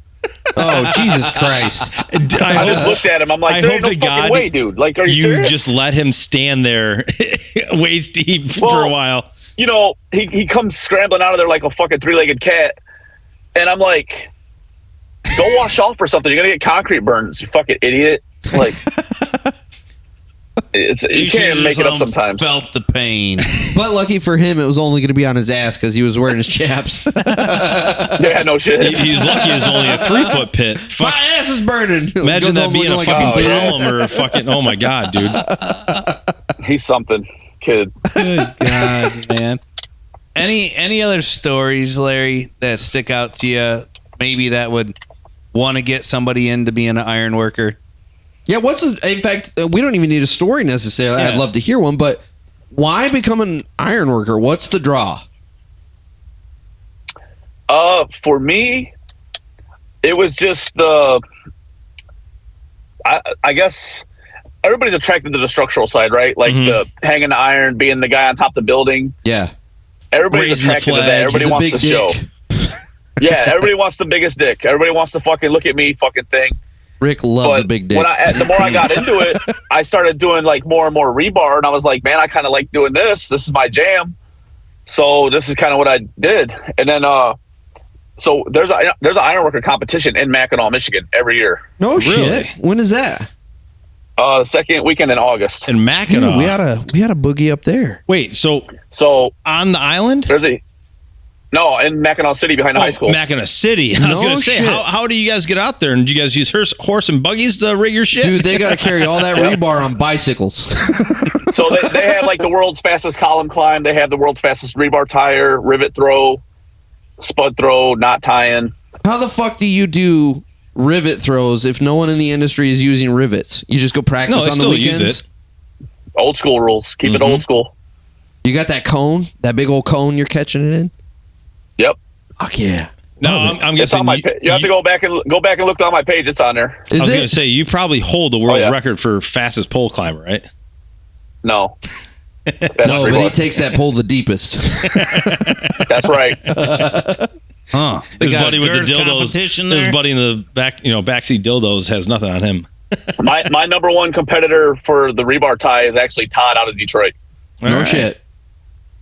Speaker 1: Oh, Jesus Christ.
Speaker 4: I just looked at him. I'm like, there ain't no fucking way, dude. Like, are you serious?
Speaker 2: Just let him stand there waist deep for a while.
Speaker 4: He comes scrambling out of there like a fucking three-legged cat. And I'm like, go wash off or something. You're going to get concrete burns, you fucking idiot. Like, you can't make it up sometimes.
Speaker 3: Felt the pain.
Speaker 1: But lucky for him, it was only going to be on his ass because he was wearing his chaps.
Speaker 4: Yeah, no shit.
Speaker 2: He was lucky it was only a 3-foot pit. Fuck.
Speaker 1: My ass is burning.
Speaker 2: Imagine that being a fucking column or a fucking, oh my God, dude.
Speaker 4: He's something, kid.
Speaker 3: Good God, man. Any other stories, Larry, that stick out to you? Maybe that would want to get somebody into being an iron worker?
Speaker 1: Yeah, in fact, we don't even need a story necessarily.
Speaker 3: Yeah.
Speaker 1: I'd love to hear one, but why become an iron worker? What's the draw?
Speaker 4: For me, it was just I guess everybody's attracted to the structural side, right? Like the hanging the iron, being the guy on top of the building.
Speaker 1: Yeah.
Speaker 4: Everybody's
Speaker 2: Raising the
Speaker 4: attracted to
Speaker 2: flag,
Speaker 4: that. Everybody
Speaker 1: the
Speaker 4: wants
Speaker 1: big
Speaker 4: to show.
Speaker 1: dick.
Speaker 4: Yeah, everybody wants the biggest dick. Everybody wants to fucking look at me fucking thing.
Speaker 1: Rick loves a big dick.
Speaker 4: The more I got into it, I started doing like more and more rebar, and I was like, man, I kind of like doing this. This is my jam. So this is kind of what I did. And then, so there's an ironworker competition in Mackinac, Michigan every year.
Speaker 1: No
Speaker 2: Really?
Speaker 1: shit. When is that?
Speaker 4: Second weekend in August.
Speaker 2: In Mackinac.
Speaker 1: Dude, we had a boogie up there.
Speaker 2: Wait, so on the island?
Speaker 4: In Mackinac City behind the high school.
Speaker 2: Mackinac City. I was
Speaker 1: No
Speaker 2: going to say,
Speaker 1: shit.
Speaker 2: how do you guys get out there? And do you guys use horse and buggies to rig your shit?
Speaker 1: Dude, they got to carry all that rebar on bicycles.
Speaker 4: So they have like the world's fastest column climb. They have the world's fastest rebar tire, rivet throw, spud throw, knot tying.
Speaker 1: How the fuck do you do rivet throws if no one in the industry is using rivets? You just go practice
Speaker 2: they
Speaker 1: on the
Speaker 2: still
Speaker 1: weekends?
Speaker 2: use it.
Speaker 4: Old school rules. Keep it old school.
Speaker 1: You got that cone? That big old cone you're catching it in?
Speaker 4: Yep.
Speaker 1: Fuck yeah.
Speaker 2: No, I'm
Speaker 4: It's
Speaker 2: guessing
Speaker 4: on my you have to go back and look on my page. It's on there.
Speaker 2: I
Speaker 1: Is
Speaker 2: was going
Speaker 1: it?
Speaker 2: to say, you probably hold the world's
Speaker 4: yeah.
Speaker 2: record for fastest pole climber, right?
Speaker 4: No.
Speaker 1: No, but he takes that pole the deepest.
Speaker 4: That's right.
Speaker 3: Huh. They
Speaker 2: His
Speaker 3: got
Speaker 2: buddy
Speaker 3: a
Speaker 2: with the
Speaker 3: girth
Speaker 2: dildos.
Speaker 3: competition
Speaker 2: His
Speaker 3: there?
Speaker 2: buddy in the backseat dildos has nothing on him.
Speaker 4: My number one competitor for the rebar tie is actually Todd out of Detroit.
Speaker 1: No
Speaker 2: All right.
Speaker 1: shit.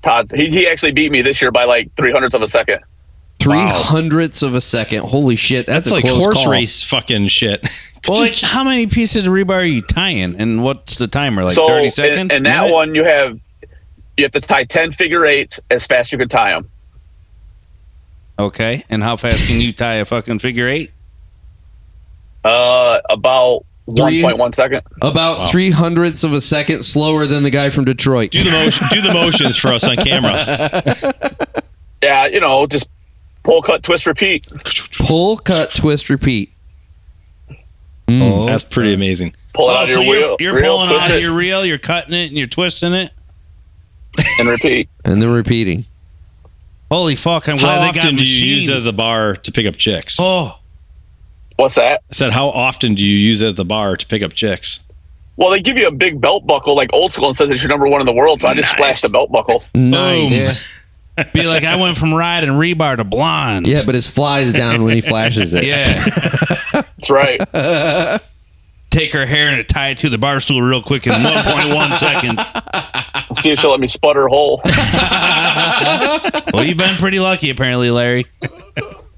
Speaker 4: Todd, he actually beat me this year by like 0.03 of a second.
Speaker 1: 0.03 of a second. Holy shit. That's a
Speaker 2: like
Speaker 1: close
Speaker 2: horse
Speaker 1: call.
Speaker 2: race fucking shit.
Speaker 3: Well, like, how many pieces of rebar are you tying? And what's the timer? Like
Speaker 4: So
Speaker 3: 30 seconds?
Speaker 4: in that
Speaker 3: Minute?
Speaker 4: one, you have to tie 10 figure eights as fast as you can tie them.
Speaker 3: Okay. And how fast can you tie a fucking figure eight?
Speaker 4: About 1.1 second.
Speaker 1: About 0.03 of a second slower than the guy from Detroit.
Speaker 2: Do the motions for us on camera.
Speaker 4: Yeah, just pull, cut, twist, repeat.
Speaker 1: Pull, cut, twist, repeat.
Speaker 2: That's pretty amazing.
Speaker 4: Pull it out of your wheel.
Speaker 3: You're
Speaker 4: reel,
Speaker 3: pulling
Speaker 4: twist
Speaker 3: out of
Speaker 4: it,
Speaker 3: your reel, you're cutting it, and you're twisting it.
Speaker 4: and repeat.
Speaker 1: And then repeating.
Speaker 3: Holy fuck! I'm
Speaker 2: How
Speaker 3: glad they got
Speaker 2: often do you
Speaker 3: machines.
Speaker 2: use it as a bar to pick up chicks?
Speaker 3: Oh,
Speaker 4: What's that?
Speaker 2: I said, how often do you use it at the bar to pick up chicks?
Speaker 4: Well, they give you a big belt buckle like old school and says it's your number one in the world. So I just flashed the belt buckle.
Speaker 1: Nice.
Speaker 3: Be like, I went from riding rebar to blonde.
Speaker 1: Yeah, but his flies down when he flashes it.
Speaker 3: Yeah.
Speaker 4: That's right.
Speaker 3: Take her hair and tie it to the bar stool real quick in 1.1 seconds.
Speaker 4: See if she'll let me spud her hole.
Speaker 3: Well, you've been pretty lucky, apparently, Larry.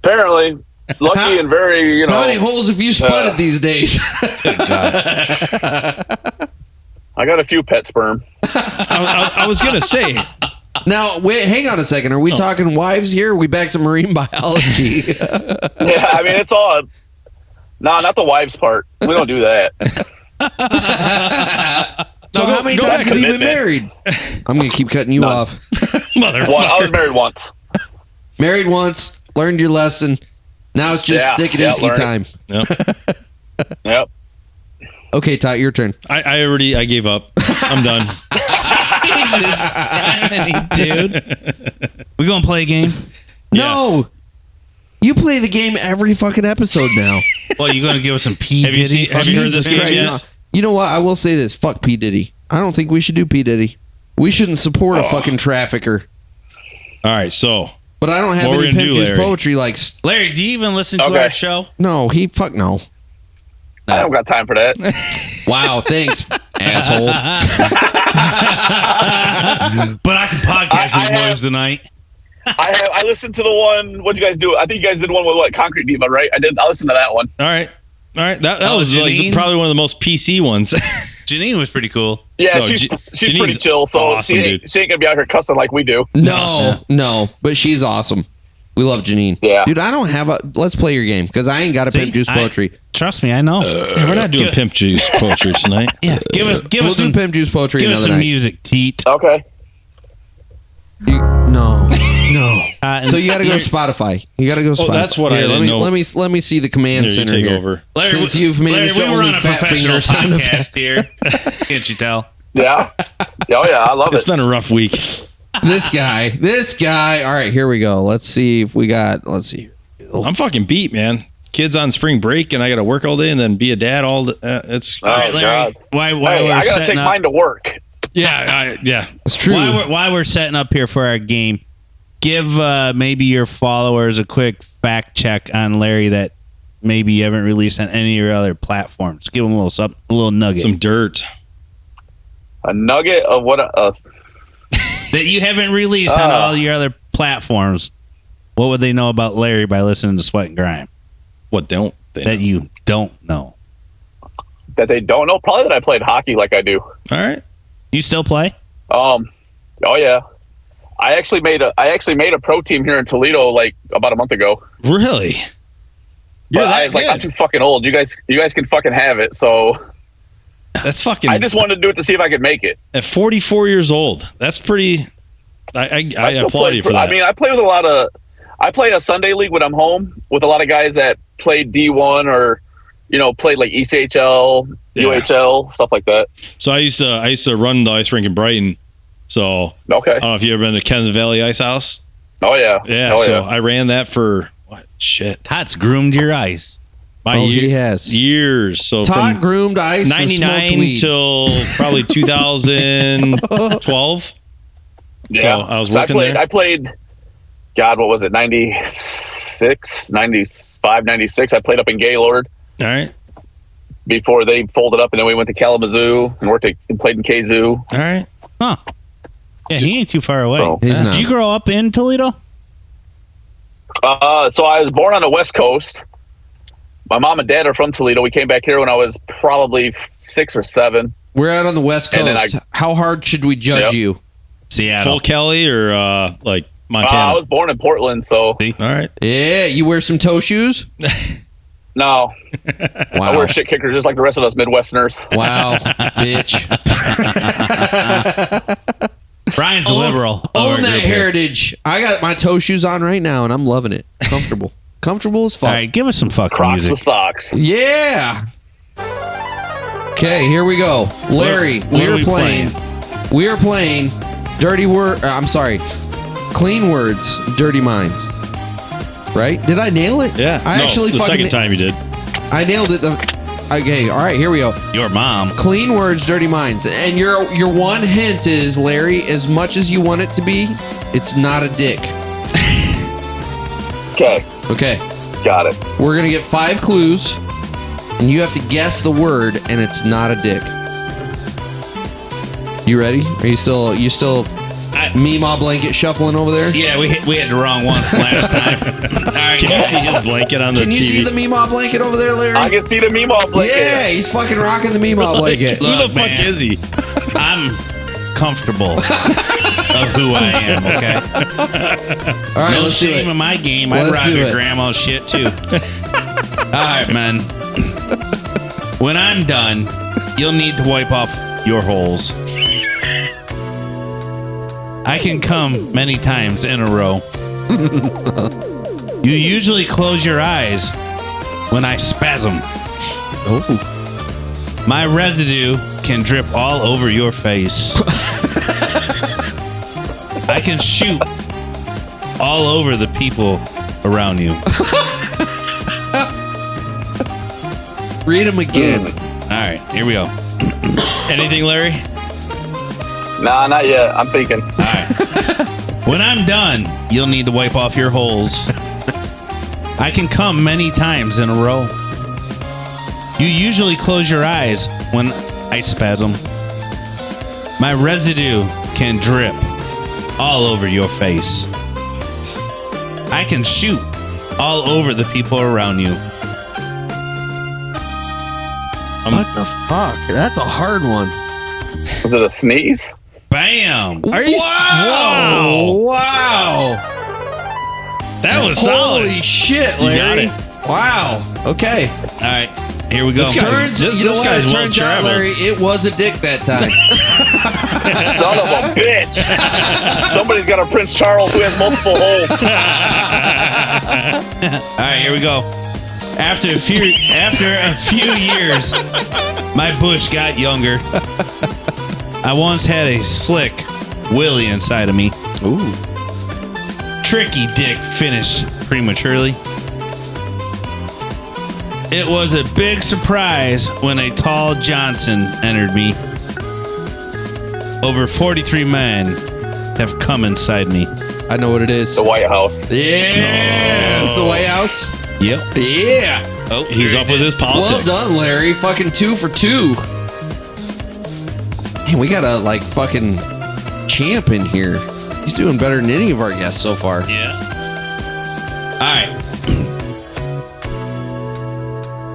Speaker 4: Apparently. Lucky and very,
Speaker 1: How many holes have you sputted these days?
Speaker 3: Good God.
Speaker 4: I got a few pet sperm.
Speaker 2: I was going to say.
Speaker 1: Now, wait, hang on a second. Are we talking wives here? Or are we back to marine biology?
Speaker 4: Yeah, I mean, it's all... No, not the wives part. We don't do that.
Speaker 1: So how many times have you been
Speaker 4: Commitment.
Speaker 1: married? I'm going to keep cutting you
Speaker 4: None.
Speaker 1: off.
Speaker 2: Motherfucker.
Speaker 4: I was married once.
Speaker 1: Married once, learned your lesson. Now it's just
Speaker 4: Yeah,
Speaker 1: Dick and
Speaker 4: yeah,
Speaker 1: Insky
Speaker 4: learned.
Speaker 1: time.
Speaker 2: Yep.
Speaker 4: Yep.
Speaker 1: Okay, Tot, your turn.
Speaker 2: I gave up. I'm done.
Speaker 3: Jesus Christ, dude. We gonna play a game?
Speaker 1: No. You play the game every fucking episode now.
Speaker 3: Well, you gonna give us some P.
Speaker 2: Have you
Speaker 3: Diddy?
Speaker 2: seen- have you heard this game
Speaker 1: Right,
Speaker 2: yet?
Speaker 1: no. You know what? I will say this. Fuck P. Diddy. I don't think we should do P. Diddy. We shouldn't support a fucking trafficker.
Speaker 2: All right, so
Speaker 1: But I don't have
Speaker 2: What we're
Speaker 1: any
Speaker 2: gonna
Speaker 1: Pimp
Speaker 2: do,
Speaker 1: Juice
Speaker 2: Larry?
Speaker 1: poetry like...
Speaker 3: Larry, do you even listen to
Speaker 4: Okay.
Speaker 3: our show?
Speaker 1: No, no.
Speaker 4: I don't got time for that.
Speaker 1: Wow, thanks, asshole.
Speaker 3: But I can podcast
Speaker 4: I
Speaker 3: with boys
Speaker 4: have-
Speaker 3: tonight.
Speaker 4: I listened to the one. What'd you guys do? I think you guys did one with what? Concrete Diva, right? I listened to that one.
Speaker 2: all right. That
Speaker 3: Oh,
Speaker 2: was like
Speaker 3: Janine?
Speaker 2: probably one of the most PC ones.
Speaker 3: Janine was pretty cool.
Speaker 4: Yeah,
Speaker 2: No,
Speaker 4: she's
Speaker 2: Janine's
Speaker 4: pretty chill. So
Speaker 2: awesome,
Speaker 4: she ain't
Speaker 2: dude.
Speaker 4: gonna be out here cussing like we do.
Speaker 1: No, but she's awesome. We love Janine.
Speaker 4: Yeah.
Speaker 1: Dude, I don't have a... Let's play your game, because I ain't got a Pimp Juice poetry.
Speaker 3: Trust me, I know.
Speaker 2: We're not doing Pimp Juice poetry tonight.
Speaker 3: Yeah, give us
Speaker 1: We'll
Speaker 3: some
Speaker 1: do Pimp Juice poetry
Speaker 3: give us
Speaker 1: another
Speaker 3: some
Speaker 1: night.
Speaker 3: music, Teat.
Speaker 4: Okay.
Speaker 1: No. So you got to go
Speaker 3: You're-
Speaker 1: Spotify. You got to go Spotify.
Speaker 2: that's what I
Speaker 1: Here,
Speaker 2: didn't know.
Speaker 1: let me see the command
Speaker 2: Here, you
Speaker 1: center
Speaker 2: take
Speaker 1: here.
Speaker 2: over.
Speaker 3: Larry,
Speaker 1: Since you've managed
Speaker 3: Larry,
Speaker 1: to
Speaker 3: we
Speaker 1: only
Speaker 3: run a
Speaker 1: fat
Speaker 3: professional
Speaker 1: finger sound
Speaker 3: podcast
Speaker 1: effects.
Speaker 3: here. Can't you tell?
Speaker 4: Yeah. Oh yeah, I love
Speaker 2: It's
Speaker 4: it.
Speaker 2: been a rough week.
Speaker 1: This guy. All right, here we go. Let's see if we got. Let's see.
Speaker 2: I'm fucking beat, man. Kids on spring break, and I got to work all day, and then be a dad all. It's
Speaker 4: Oh,
Speaker 3: Larry,
Speaker 4: God.
Speaker 3: why
Speaker 4: Hey,
Speaker 3: we're
Speaker 4: I gotta
Speaker 3: setting
Speaker 4: take
Speaker 3: up?
Speaker 4: mine to work.
Speaker 2: yeah.
Speaker 1: It's true.
Speaker 3: Why we're setting up here for our game? Give maybe your followers a quick fact check on Larry that maybe you haven't released on any of your other platforms. Give them a little nugget
Speaker 2: Some dirt.
Speaker 4: A nugget of what?
Speaker 3: that you haven't released on all your other platforms. What would they know about Larry by listening to Sweat and Grime
Speaker 2: What don't they know?
Speaker 3: that you don't know?
Speaker 4: That they don't know. Probably that I played hockey like I do.
Speaker 2: All right.
Speaker 3: You still play?
Speaker 4: Oh yeah. I actually made a pro team here in Toledo like about a month ago.
Speaker 2: Really?
Speaker 4: But
Speaker 2: You're
Speaker 4: I
Speaker 2: that
Speaker 4: was like, I'm
Speaker 2: good.
Speaker 4: too fucking old. You guys can fucking have it. So
Speaker 2: That's fucking.
Speaker 4: I just wanted to do it to see if I could make it.
Speaker 2: at 44 years old. That's pretty. I
Speaker 4: still
Speaker 2: applaud
Speaker 4: play
Speaker 2: you for that.
Speaker 4: I mean, I play a Sunday league when I'm home with a lot of guys that played D1 or, played like ECHL,
Speaker 2: Yeah.
Speaker 4: UHL, stuff like that.
Speaker 2: So I used to run the ice rink in Brighton. So
Speaker 4: Okay.
Speaker 2: I don't know if you ever been to Kensington Valley Ice House.
Speaker 4: Oh yeah.
Speaker 2: Yeah.
Speaker 4: Oh,
Speaker 2: so
Speaker 4: yeah.
Speaker 2: I ran that for what? Shit.
Speaker 3: Todd's groomed your ice.
Speaker 2: My
Speaker 1: he has.
Speaker 2: years. So
Speaker 1: Todd
Speaker 2: from
Speaker 1: groomed ice and smoked
Speaker 2: 99
Speaker 1: weed.
Speaker 2: till probably 2012. So I was working there.
Speaker 4: I played, God, what was it? 96, 95, 96. I played up in Gaylord
Speaker 2: All right.
Speaker 4: before they folded up, and then we went to Kalamazoo and played in Kazoo.
Speaker 2: All right.
Speaker 3: Huh. Yeah, he ain't too far away.
Speaker 4: So-
Speaker 1: He's not.
Speaker 3: Did you grow up in Toledo?
Speaker 4: So I was born on the West Coast. My mom and dad are from Toledo. We came back here when I was probably 6 or 7.
Speaker 1: We're out on the West
Speaker 4: And then
Speaker 1: Coast. How hard should we judge
Speaker 4: Yep.
Speaker 1: you?
Speaker 3: Seattle.
Speaker 2: Full Kelly or like
Speaker 4: I
Speaker 2: Montana?
Speaker 4: was born in Portland, so
Speaker 2: All right.
Speaker 1: Yeah, you wear some toe shoes?
Speaker 4: no. I
Speaker 1: Wow.
Speaker 4: wear shit kickers just like the rest of us Midwesterners.
Speaker 1: Wow, bitch.
Speaker 3: Brian's a liberal. of our
Speaker 1: Own that
Speaker 3: group here.
Speaker 1: heritage. I got my toe shoes on right now, and I'm loving it. Comfortable. Comfortable as fuck.
Speaker 3: All right, give us some fucking
Speaker 4: Crocs
Speaker 3: music.
Speaker 4: with socks.
Speaker 1: Yeah. Okay, here we go. Larry,
Speaker 3: What
Speaker 1: we
Speaker 3: are
Speaker 1: are
Speaker 3: we
Speaker 1: playing. We are playing dirty word. I'm sorry, clean words, dirty minds. Right? Did I nail it?
Speaker 2: Yeah.
Speaker 1: I
Speaker 2: No,
Speaker 1: actually
Speaker 2: the
Speaker 1: fucking
Speaker 2: second time you did.
Speaker 1: I nailed it. Okay, all right, here we go.
Speaker 3: Your mom.
Speaker 1: Clean words, dirty minds. And your one hint is, Larry, as much as you want it to be, it's not a dick.
Speaker 4: Okay,
Speaker 1: Okay,
Speaker 4: got it.
Speaker 1: we're going to get 5 clues, and you have to guess the word, and it's not a dick. You ready? Are you still Meemaw blanket shuffling over there?
Speaker 3: Yeah, we had the wrong one from last time. All right,
Speaker 2: Can you see his blanket on the
Speaker 1: Can you
Speaker 2: TV?
Speaker 1: see the Meemaw blanket over there, Larry?
Speaker 4: I can see the Meemaw blanket.
Speaker 1: Yeah, he's fucking rocking the Meemaw blanket.
Speaker 2: Who the
Speaker 3: Look,
Speaker 2: fuck
Speaker 3: man.
Speaker 2: is he?
Speaker 3: I'm comfortable of who I am, okay?
Speaker 1: All right,
Speaker 3: No
Speaker 1: let's do
Speaker 3: shame
Speaker 1: it.
Speaker 3: in my game. I
Speaker 1: Let's
Speaker 3: rock
Speaker 1: do
Speaker 3: your
Speaker 1: it.
Speaker 3: grandma's shit, too. All right, man. When I'm done, you'll need to wipe off your holes. I can come many times in a row. You usually close your eyes when I spasm.
Speaker 1: Oh.
Speaker 3: My residue can drip all over your face. I can shoot all over the people around you.
Speaker 1: Read him again.
Speaker 3: All right, here we go.
Speaker 2: Anything, Larry?
Speaker 4: Nah, not yet. I'm thinking.
Speaker 3: When I'm done, you'll need to wipe off your holes. I can come many times in a row. You usually close your eyes when I spasm. My residue can drip all over your face. I can shoot all over the people around you.
Speaker 1: What the fuck? That's a hard one.
Speaker 4: Was it a sneeze?
Speaker 3: Bam!
Speaker 2: Are you? Wow!
Speaker 1: Wow.
Speaker 2: That was
Speaker 1: Holy
Speaker 2: solid.
Speaker 1: shit,
Speaker 2: You got
Speaker 1: Larry.
Speaker 2: it.
Speaker 1: Wow. Okay.
Speaker 3: All right, here we go.
Speaker 2: This guy's-
Speaker 1: Turns, you know
Speaker 2: this
Speaker 1: what?
Speaker 2: guy's
Speaker 1: It
Speaker 2: well
Speaker 1: turns out,
Speaker 2: traveled.
Speaker 1: Larry, it was a dick that time.
Speaker 4: Son of a bitch. Somebody's got a Prince Charles who has multiple holes.
Speaker 3: All right, here we go. After a few years, my bush got younger. I once had a slick Willie inside of me.
Speaker 1: Ooh.
Speaker 3: Tricky dick finished prematurely. It was a big surprise when a tall Johnson entered me. Over 43 men have come inside me.
Speaker 1: I know what it is.
Speaker 4: The White House.
Speaker 1: Yeah. It's the White House.
Speaker 3: Yep.
Speaker 1: Yeah.
Speaker 3: Oh,
Speaker 2: He's
Speaker 3: here
Speaker 2: up
Speaker 3: it
Speaker 2: with
Speaker 3: is.
Speaker 2: his politics.
Speaker 1: Well done, Larry. Fucking 2 for 2. Man, we got a fucking champ in here. He's doing better than any of our guests so far.
Speaker 3: Yeah. All right.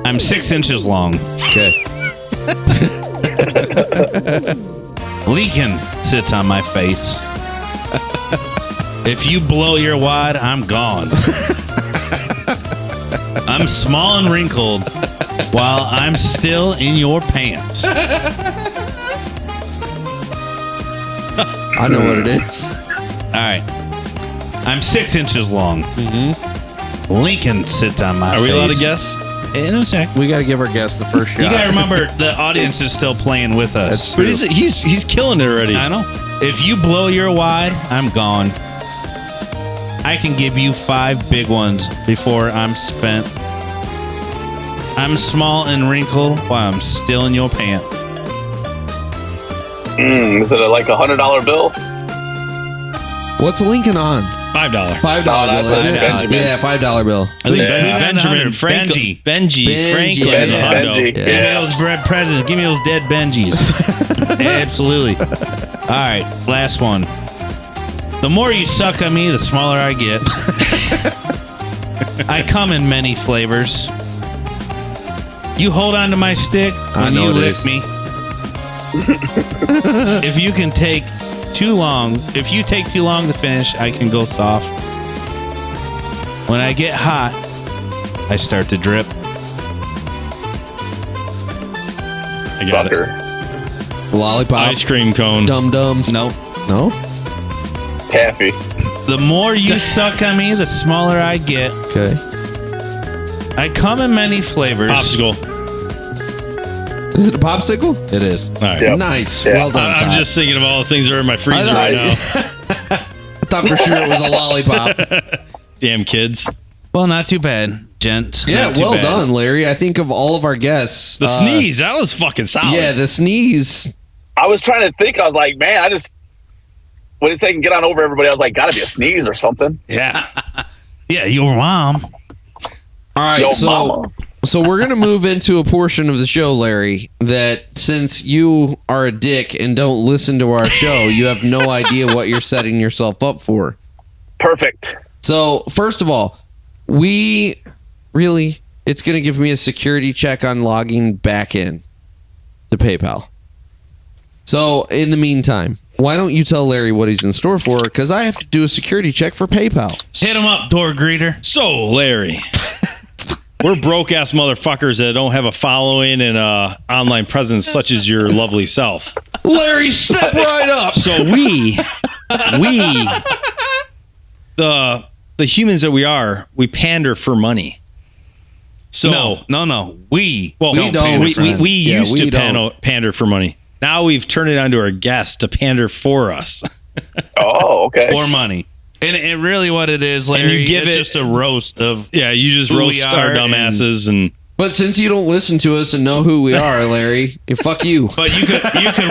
Speaker 3: I'm 6 inches long.
Speaker 1: Okay.
Speaker 3: Leakin sits on my face. If you blow your wad, I'm gone. I'm small and wrinkled while I'm still in your pants.
Speaker 1: I know what it is.
Speaker 3: All right. I'm 6 inches long. Lincoln sits on my face.
Speaker 2: Are we allowed to guess?
Speaker 3: In a sec.
Speaker 1: We got to give our guest the first shot.
Speaker 3: You gotta remember, the audience is still playing with us.
Speaker 2: But he's killing it already.
Speaker 3: I know. If you blow your wad, I'm gone. I can give you 5 big ones before I'm spent. I'm small and wrinkled while I'm still in your pants.
Speaker 4: Is it like $100 bill?
Speaker 1: What's Lincoln on?
Speaker 2: $5.
Speaker 1: $5
Speaker 4: that's
Speaker 1: bill,
Speaker 4: right,
Speaker 1: isn't it?
Speaker 4: Benjamin.
Speaker 1: Yeah, $5 bill.
Speaker 2: At least
Speaker 4: Yeah.
Speaker 2: Benjamin Franklin.
Speaker 3: Benji.
Speaker 2: Benji Franklin is a
Speaker 1: yeah.
Speaker 2: hundo.
Speaker 4: Benji.
Speaker 3: Give me
Speaker 4: Yeah.
Speaker 3: those bread presidents. Give me those dead Benjis. Absolutely. All right, last one. The more you suck on me, the smaller I get. I come in many flavors. You hold on to my stick
Speaker 1: I
Speaker 3: when
Speaker 1: know
Speaker 3: you
Speaker 1: it
Speaker 3: lift
Speaker 1: is.
Speaker 3: me. If you take too long to finish, I can go soft. When I get hot, I start to drip.
Speaker 2: got it.
Speaker 4: Sucker.
Speaker 1: Lollipop.
Speaker 2: Ice cream cone.
Speaker 1: Dum dum.
Speaker 3: Nope.
Speaker 1: No?
Speaker 4: Taffy.
Speaker 3: The more you suck on me, the smaller I get.
Speaker 1: Okay.
Speaker 3: I come in many flavors.
Speaker 2: Popsicle.
Speaker 1: Is it a popsicle?
Speaker 3: It is.
Speaker 2: All right.
Speaker 4: Yep.
Speaker 1: Nice.
Speaker 4: Yeah.
Speaker 1: Well done,
Speaker 2: I'm
Speaker 1: Todd.
Speaker 2: just thinking of all the things that are in my freezer right now.
Speaker 1: I thought for sure it was a lollipop.
Speaker 2: Damn kids.
Speaker 3: Well, not too bad. gents.
Speaker 1: Yeah,
Speaker 3: Not too
Speaker 1: well
Speaker 3: bad.
Speaker 1: done, Larry. I think of all of our guests.
Speaker 2: The sneeze, that was fucking solid.
Speaker 1: Yeah, the sneeze.
Speaker 4: I was trying to think. I was like, man, when it's saying get on over everybody, I was like, gotta be a sneeze or something.
Speaker 2: Yeah.
Speaker 3: Yeah, your mom.
Speaker 1: All right,
Speaker 4: Yo,
Speaker 1: so
Speaker 4: mama.
Speaker 1: so we're gonna move into a portion of the show, Larry, that since you are a dick and don't listen to our show, you have no idea what you're setting yourself up for.
Speaker 4: Perfect.
Speaker 1: So first of all, it's gonna give me a security check on logging back in to PayPal. So in the meantime, why don't you tell Larry what he's in store for? Because I have to do a security check for PayPal.
Speaker 3: Hit him up, door greeter.
Speaker 2: So, Larry, we're broke ass motherfuckers that don't have a following and online presence such as your lovely self.
Speaker 1: Larry, step right up.
Speaker 2: So the humans that we are, we pander for money. So
Speaker 3: No. We
Speaker 2: well,
Speaker 1: We don't.
Speaker 2: we
Speaker 1: Yeah,
Speaker 2: used
Speaker 1: we
Speaker 2: to
Speaker 1: don't.
Speaker 2: pander for money. Now we've turned it onto our guests to pander for us.
Speaker 4: Oh, okay.
Speaker 3: for money. And really what it is, Larry,
Speaker 2: you give
Speaker 3: it's
Speaker 2: it-
Speaker 3: just a roast of
Speaker 2: Yeah, you just
Speaker 3: Who we
Speaker 2: roast our
Speaker 3: are
Speaker 2: dumbasses and
Speaker 1: But since you don't listen to us and know who we are, Larry, fuck you.
Speaker 3: But you could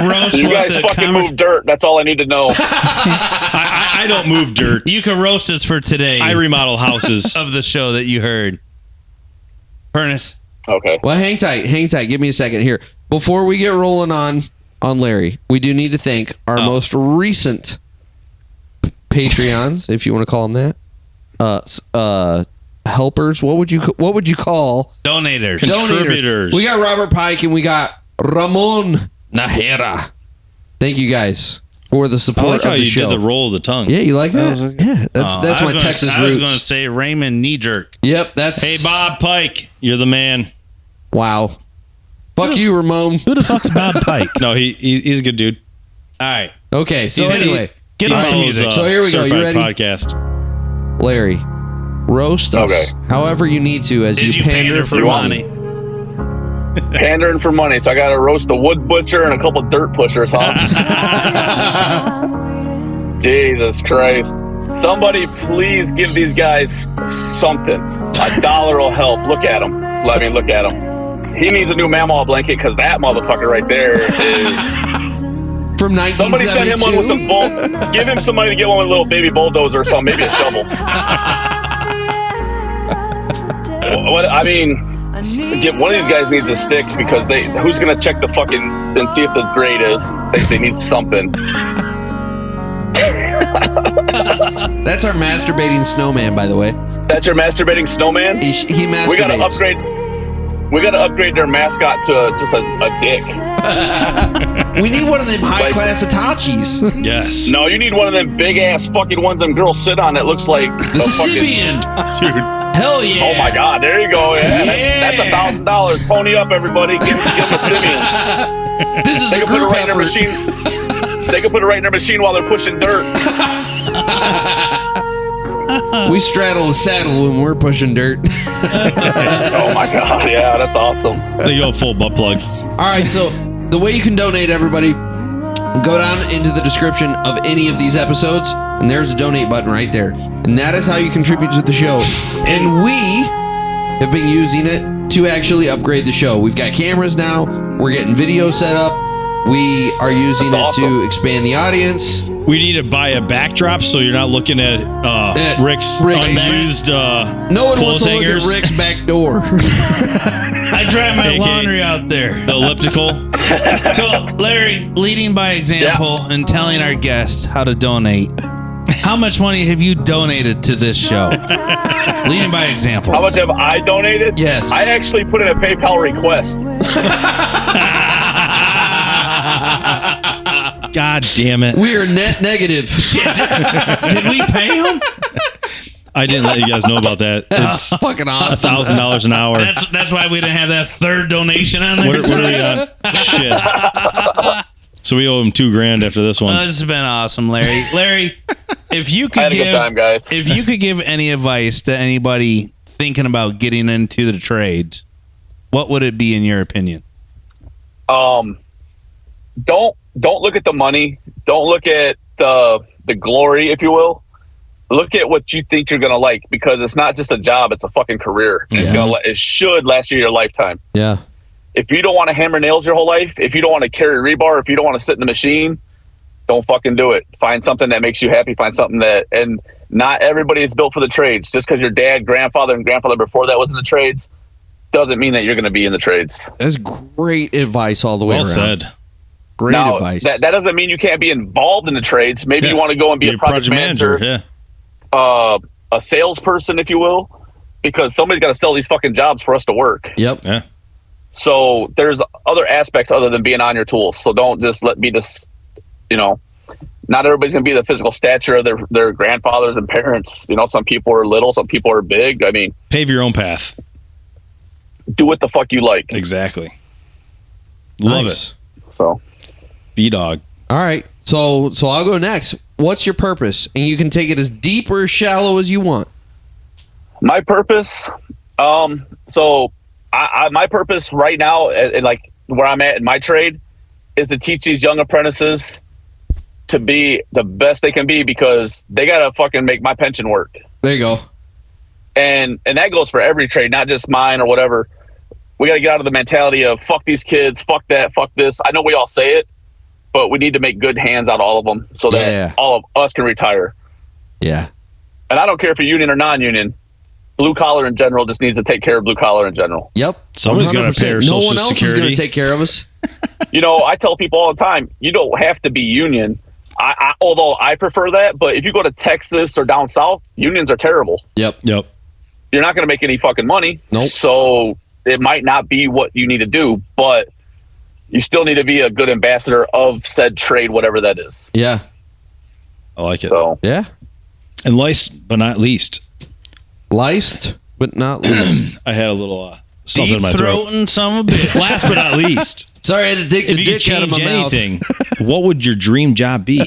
Speaker 3: roast
Speaker 4: You
Speaker 3: what
Speaker 4: guys
Speaker 3: the
Speaker 4: fucking
Speaker 3: convers-
Speaker 4: move dirt. That's all I need to know.
Speaker 2: I don't move dirt.
Speaker 3: You could roast us for today
Speaker 2: I remodel houses.
Speaker 3: of the show that you heard. Furnace.
Speaker 4: Okay.
Speaker 1: Well, hang tight. Give me a second here. Before we get rolling on Larry, we do need to thank our most recent Patreons, if you want to call them that. Helpers. What would you call
Speaker 3: Donators.
Speaker 2: Contributors.
Speaker 1: We got Robert Pike and we got Ramon Najera. Thank you guys for the
Speaker 2: I
Speaker 1: support
Speaker 2: like how
Speaker 1: of the
Speaker 2: you
Speaker 1: show.
Speaker 2: did the roll of the tongue.
Speaker 1: Yeah, you like that? Yeah, that's
Speaker 3: Oh,
Speaker 1: my Texas
Speaker 3: I was
Speaker 1: roots.
Speaker 3: going to say Raymond Knee Jerk.
Speaker 1: Yep, that's
Speaker 2: Hey, Bob Pike, you're the man.
Speaker 1: Wow. Fuck you, Ramon.
Speaker 3: Who the fuck's Bob Pike?
Speaker 2: No, he's a good dude.
Speaker 3: All right.
Speaker 1: Okay, so
Speaker 2: He's-
Speaker 1: anyway,
Speaker 3: Get
Speaker 2: He
Speaker 3: on some
Speaker 2: follows,
Speaker 3: music.
Speaker 1: So here we go. You
Speaker 2: Certified
Speaker 1: ready?
Speaker 2: Podcast.
Speaker 1: Larry, roast us
Speaker 4: Okay.
Speaker 1: however you need to as
Speaker 3: Did
Speaker 1: you pander for money.
Speaker 4: Pandering for money. So I got to roast a wood butcher and a couple dirt pushers, huh? Jesus Christ. Somebody please give these guys something. $1 will help. Look at him. Let me look at him. He needs a new mammal blanket because that motherfucker right there is...
Speaker 1: From
Speaker 4: Somebody send him one with
Speaker 1: 1972.
Speaker 4: some give him some money to get one with a little baby bulldozer or something, maybe a shovel. What I mean, one of these guys needs a stick because who's gonna check the fucking and see if the grade is? They need something.
Speaker 1: That's our masturbating snowman, by the way.
Speaker 4: That's your masturbating snowman?
Speaker 1: He masturbates.
Speaker 4: We gotta upgrade their mascot to just a dick.
Speaker 1: We need one of them high class Hitachis.
Speaker 2: Yes.
Speaker 4: No, you need one of them big ass fucking ones them girls sit on that looks like
Speaker 1: The
Speaker 4: a fucking.
Speaker 1: Sibian.
Speaker 2: Dude.
Speaker 1: Hell yeah.
Speaker 4: Oh my God! There you go. Yeah,
Speaker 1: Yeah.
Speaker 4: that's $1,000. Pony up, everybody. Give them a Simeon.
Speaker 1: This is
Speaker 4: They
Speaker 1: a
Speaker 4: can put it
Speaker 1: group
Speaker 4: right in their
Speaker 1: effort.
Speaker 4: machine. They can put it right in their machine while they're pushing dirt.
Speaker 1: We straddle the saddle when we're pushing dirt.
Speaker 4: Oh my God! Yeah, that's awesome.
Speaker 2: They go full butt plug.
Speaker 1: All right, so the way you can donate, everybody, go down into the description of any of these episodes, and there's a donate button right there. And that is how you contribute to the show. And we have been using it to actually upgrade the show. We've got cameras now. We're getting video set up. We are using
Speaker 4: That's
Speaker 1: it to
Speaker 4: awesome.
Speaker 1: expand the audience.
Speaker 2: We need to buy a backdrop so you're not looking at Rick's
Speaker 1: Rick's
Speaker 2: unused
Speaker 1: No one wants
Speaker 2: clothes
Speaker 1: to look
Speaker 2: hangers.
Speaker 1: at Rick's back door.
Speaker 3: I drive my
Speaker 2: AK.
Speaker 3: laundry out there.
Speaker 2: The elliptical.
Speaker 3: So, Larry, leading by example and telling our guests how to donate, how much money have you donated to this show? Leading by example.
Speaker 4: How much have I donated?
Speaker 1: Yes.
Speaker 4: I actually put in a PayPal request.
Speaker 2: God damn it.
Speaker 1: We are net negative.
Speaker 3: Did we pay him?
Speaker 2: I didn't let you guys know about that. It's
Speaker 1: Fucking awesome.
Speaker 2: $1,000 an hour.
Speaker 3: That's why we didn't have that third donation on there.
Speaker 2: What are we on? Shit. So we owe him $2,000 after this one.
Speaker 3: This has been awesome, Larry. Larry, if you
Speaker 4: I
Speaker 3: could
Speaker 4: had a good time, guys.
Speaker 3: if you could give any advice to anybody thinking about getting into the trades, what would it be in your opinion?
Speaker 4: Don't look at the money. Don't look at the glory, if you will. look at what you think you're gonna like, because it's not just a job; it's a fucking career. It should last you your lifetime.
Speaker 1: Yeah.
Speaker 4: If you don't want to hammer nails your whole life, if you don't want to carry rebar, if you don't want to sit in the machine, don't fucking do it. Find something that makes you happy. Find something that, and not everybody is built for the trades. Just because your dad, grandfather, and grandfather before that was in the trades, doesn't mean that you're going to be in the trades.
Speaker 1: That's great advice all the way
Speaker 2: Well
Speaker 1: around.
Speaker 2: said.
Speaker 1: Great
Speaker 4: Now,
Speaker 1: advice.
Speaker 4: That doesn't mean you can't be involved in the trades. Maybe
Speaker 2: Yeah.
Speaker 4: you want to go and be
Speaker 2: You're
Speaker 4: a project manager,
Speaker 2: Yeah.
Speaker 4: A salesperson, if you will, because somebody's got to sell these fucking jobs for us to work.
Speaker 1: Yep.
Speaker 2: Yeah.
Speaker 4: So there's other aspects other than being on your tools. So don't just be this, not everybody's going to be the physical stature of their grandfathers and parents. Some people are little, some people are big. I mean,
Speaker 2: Pave your own path.
Speaker 4: do what the fuck you like.
Speaker 2: Exactly. Love
Speaker 1: Nice.
Speaker 2: it.
Speaker 4: So
Speaker 2: B-Dog.
Speaker 1: All right. So I'll go next. What's your purpose? And you can take it as deep or as shallow as you want.
Speaker 4: my purpose, my purpose right now, and like where I'm at in my trade, is to teach these young apprentices to be the best they can be, because they gotta fucking make my pension work.
Speaker 1: There you go.
Speaker 4: And that goes for every trade, not just mine or whatever. We got to get out of the mentality of fuck these kids, fuck that, fuck this. I know we all say it, but we need to make good hands out of all of them so that all of us can retire.
Speaker 1: Yeah.
Speaker 4: And I don't care if you're union or non-union. Blue collar in general just needs to take care of blue collar in general.
Speaker 1: Yep.
Speaker 2: Somebody's gotta
Speaker 1: 100%.
Speaker 2: pay our
Speaker 1: No
Speaker 2: Social
Speaker 1: one else is
Speaker 2: Security.
Speaker 1: going to take care of us.
Speaker 4: I tell people all the time, you don't have to be union. Although I prefer that, but if you go to Texas or down south, unions are terrible.
Speaker 1: Yep.
Speaker 2: Yep.
Speaker 4: You're not going to make any fucking money.
Speaker 1: Nope.
Speaker 4: So it might not be what you need to do, but you still need to be a good ambassador of said trade, whatever that is.
Speaker 1: Yeah.
Speaker 2: I like it.
Speaker 4: So
Speaker 1: Yeah.
Speaker 2: And last but not least,
Speaker 1: Laced, but not least.
Speaker 2: I had a little something in my
Speaker 3: Deep
Speaker 2: throat.
Speaker 3: throating some of a bitch.
Speaker 2: Last but not least,
Speaker 1: Sorry, I had to dig
Speaker 2: if
Speaker 1: the
Speaker 2: you could
Speaker 1: dick out of
Speaker 2: change
Speaker 1: my mouth.
Speaker 2: anything, what would your dream job be?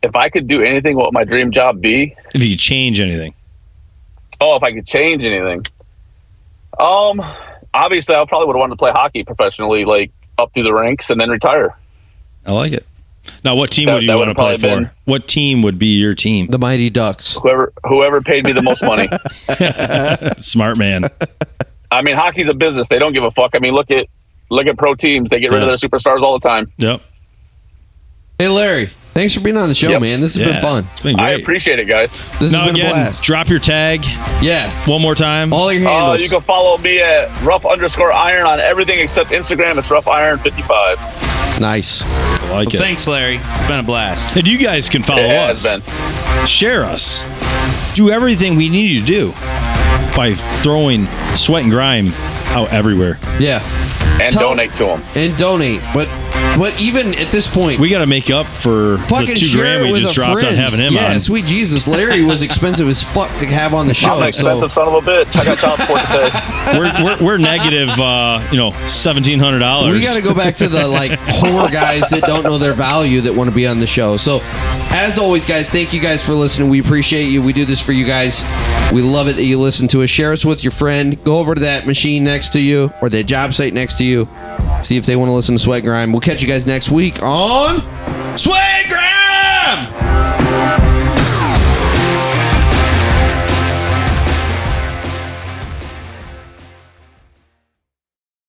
Speaker 4: if I could do anything, what would my dream job be?
Speaker 2: If you could change anything.
Speaker 4: Oh, if I could change anything. Obviously I probably would have wanted to play hockey professionally, like up through the ranks and then retire.
Speaker 2: I like it. Now, what team
Speaker 4: That-
Speaker 2: would you
Speaker 4: that
Speaker 2: want to play
Speaker 4: would've probably
Speaker 2: for? What team would be your team?
Speaker 1: The Mighty Ducks.
Speaker 4: Whoever paid me the most money.
Speaker 2: Smart man.
Speaker 4: I mean, hockey's a business. They don't give a fuck. I mean, look at pro teams. They get rid of
Speaker 2: Yeah.
Speaker 4: their superstars all the time.
Speaker 2: Yep.
Speaker 1: Hey, Larry. Thanks for being on the show,
Speaker 4: Yep.
Speaker 1: man. This has been fun.
Speaker 2: It's been
Speaker 4: I
Speaker 2: great.
Speaker 4: appreciate it, guys.
Speaker 1: This
Speaker 2: Now
Speaker 1: has been a
Speaker 2: again,
Speaker 1: blast.
Speaker 2: drop your tag
Speaker 1: Yeah.
Speaker 2: one more time.
Speaker 1: All your handles.
Speaker 4: You can follow me at rough_iron on everything except Instagram. It's roughiron55.
Speaker 1: Nice.
Speaker 2: I like it.
Speaker 3: Thanks, Larry. It's been a blast.
Speaker 2: And you guys can follow
Speaker 4: It has
Speaker 2: us.
Speaker 4: been.
Speaker 2: Share us. Do everything we need you to do by throwing Sweat and Grime out everywhere.
Speaker 1: Yeah.
Speaker 4: And
Speaker 1: Tell-
Speaker 4: donate to them.
Speaker 1: And donate. But even at this point,
Speaker 2: We got to make up for the
Speaker 1: fucking
Speaker 2: $2
Speaker 1: share
Speaker 2: grand
Speaker 1: it
Speaker 2: we
Speaker 1: with
Speaker 2: just
Speaker 1: a
Speaker 2: dropped
Speaker 1: friend.
Speaker 2: on having him
Speaker 1: yeah,
Speaker 2: on.
Speaker 1: sweet Jesus. Larry was expensive as fuck to have on the show.
Speaker 4: I'm an expensive son of a bitch. I got child support to pay.
Speaker 2: We're negative, $1,700.
Speaker 1: We got to go back to the poor guys that don't know their value that want to be on the show. So, as always, guys, thank you guys for listening. We appreciate you. We do this for you guys. We love it that you listen to us. Share us with your friend. Go over to that machine next to you or the job site next to you. See if they want to listen to Sweat Grime. We'll catch you guys next week on Sweat Grime.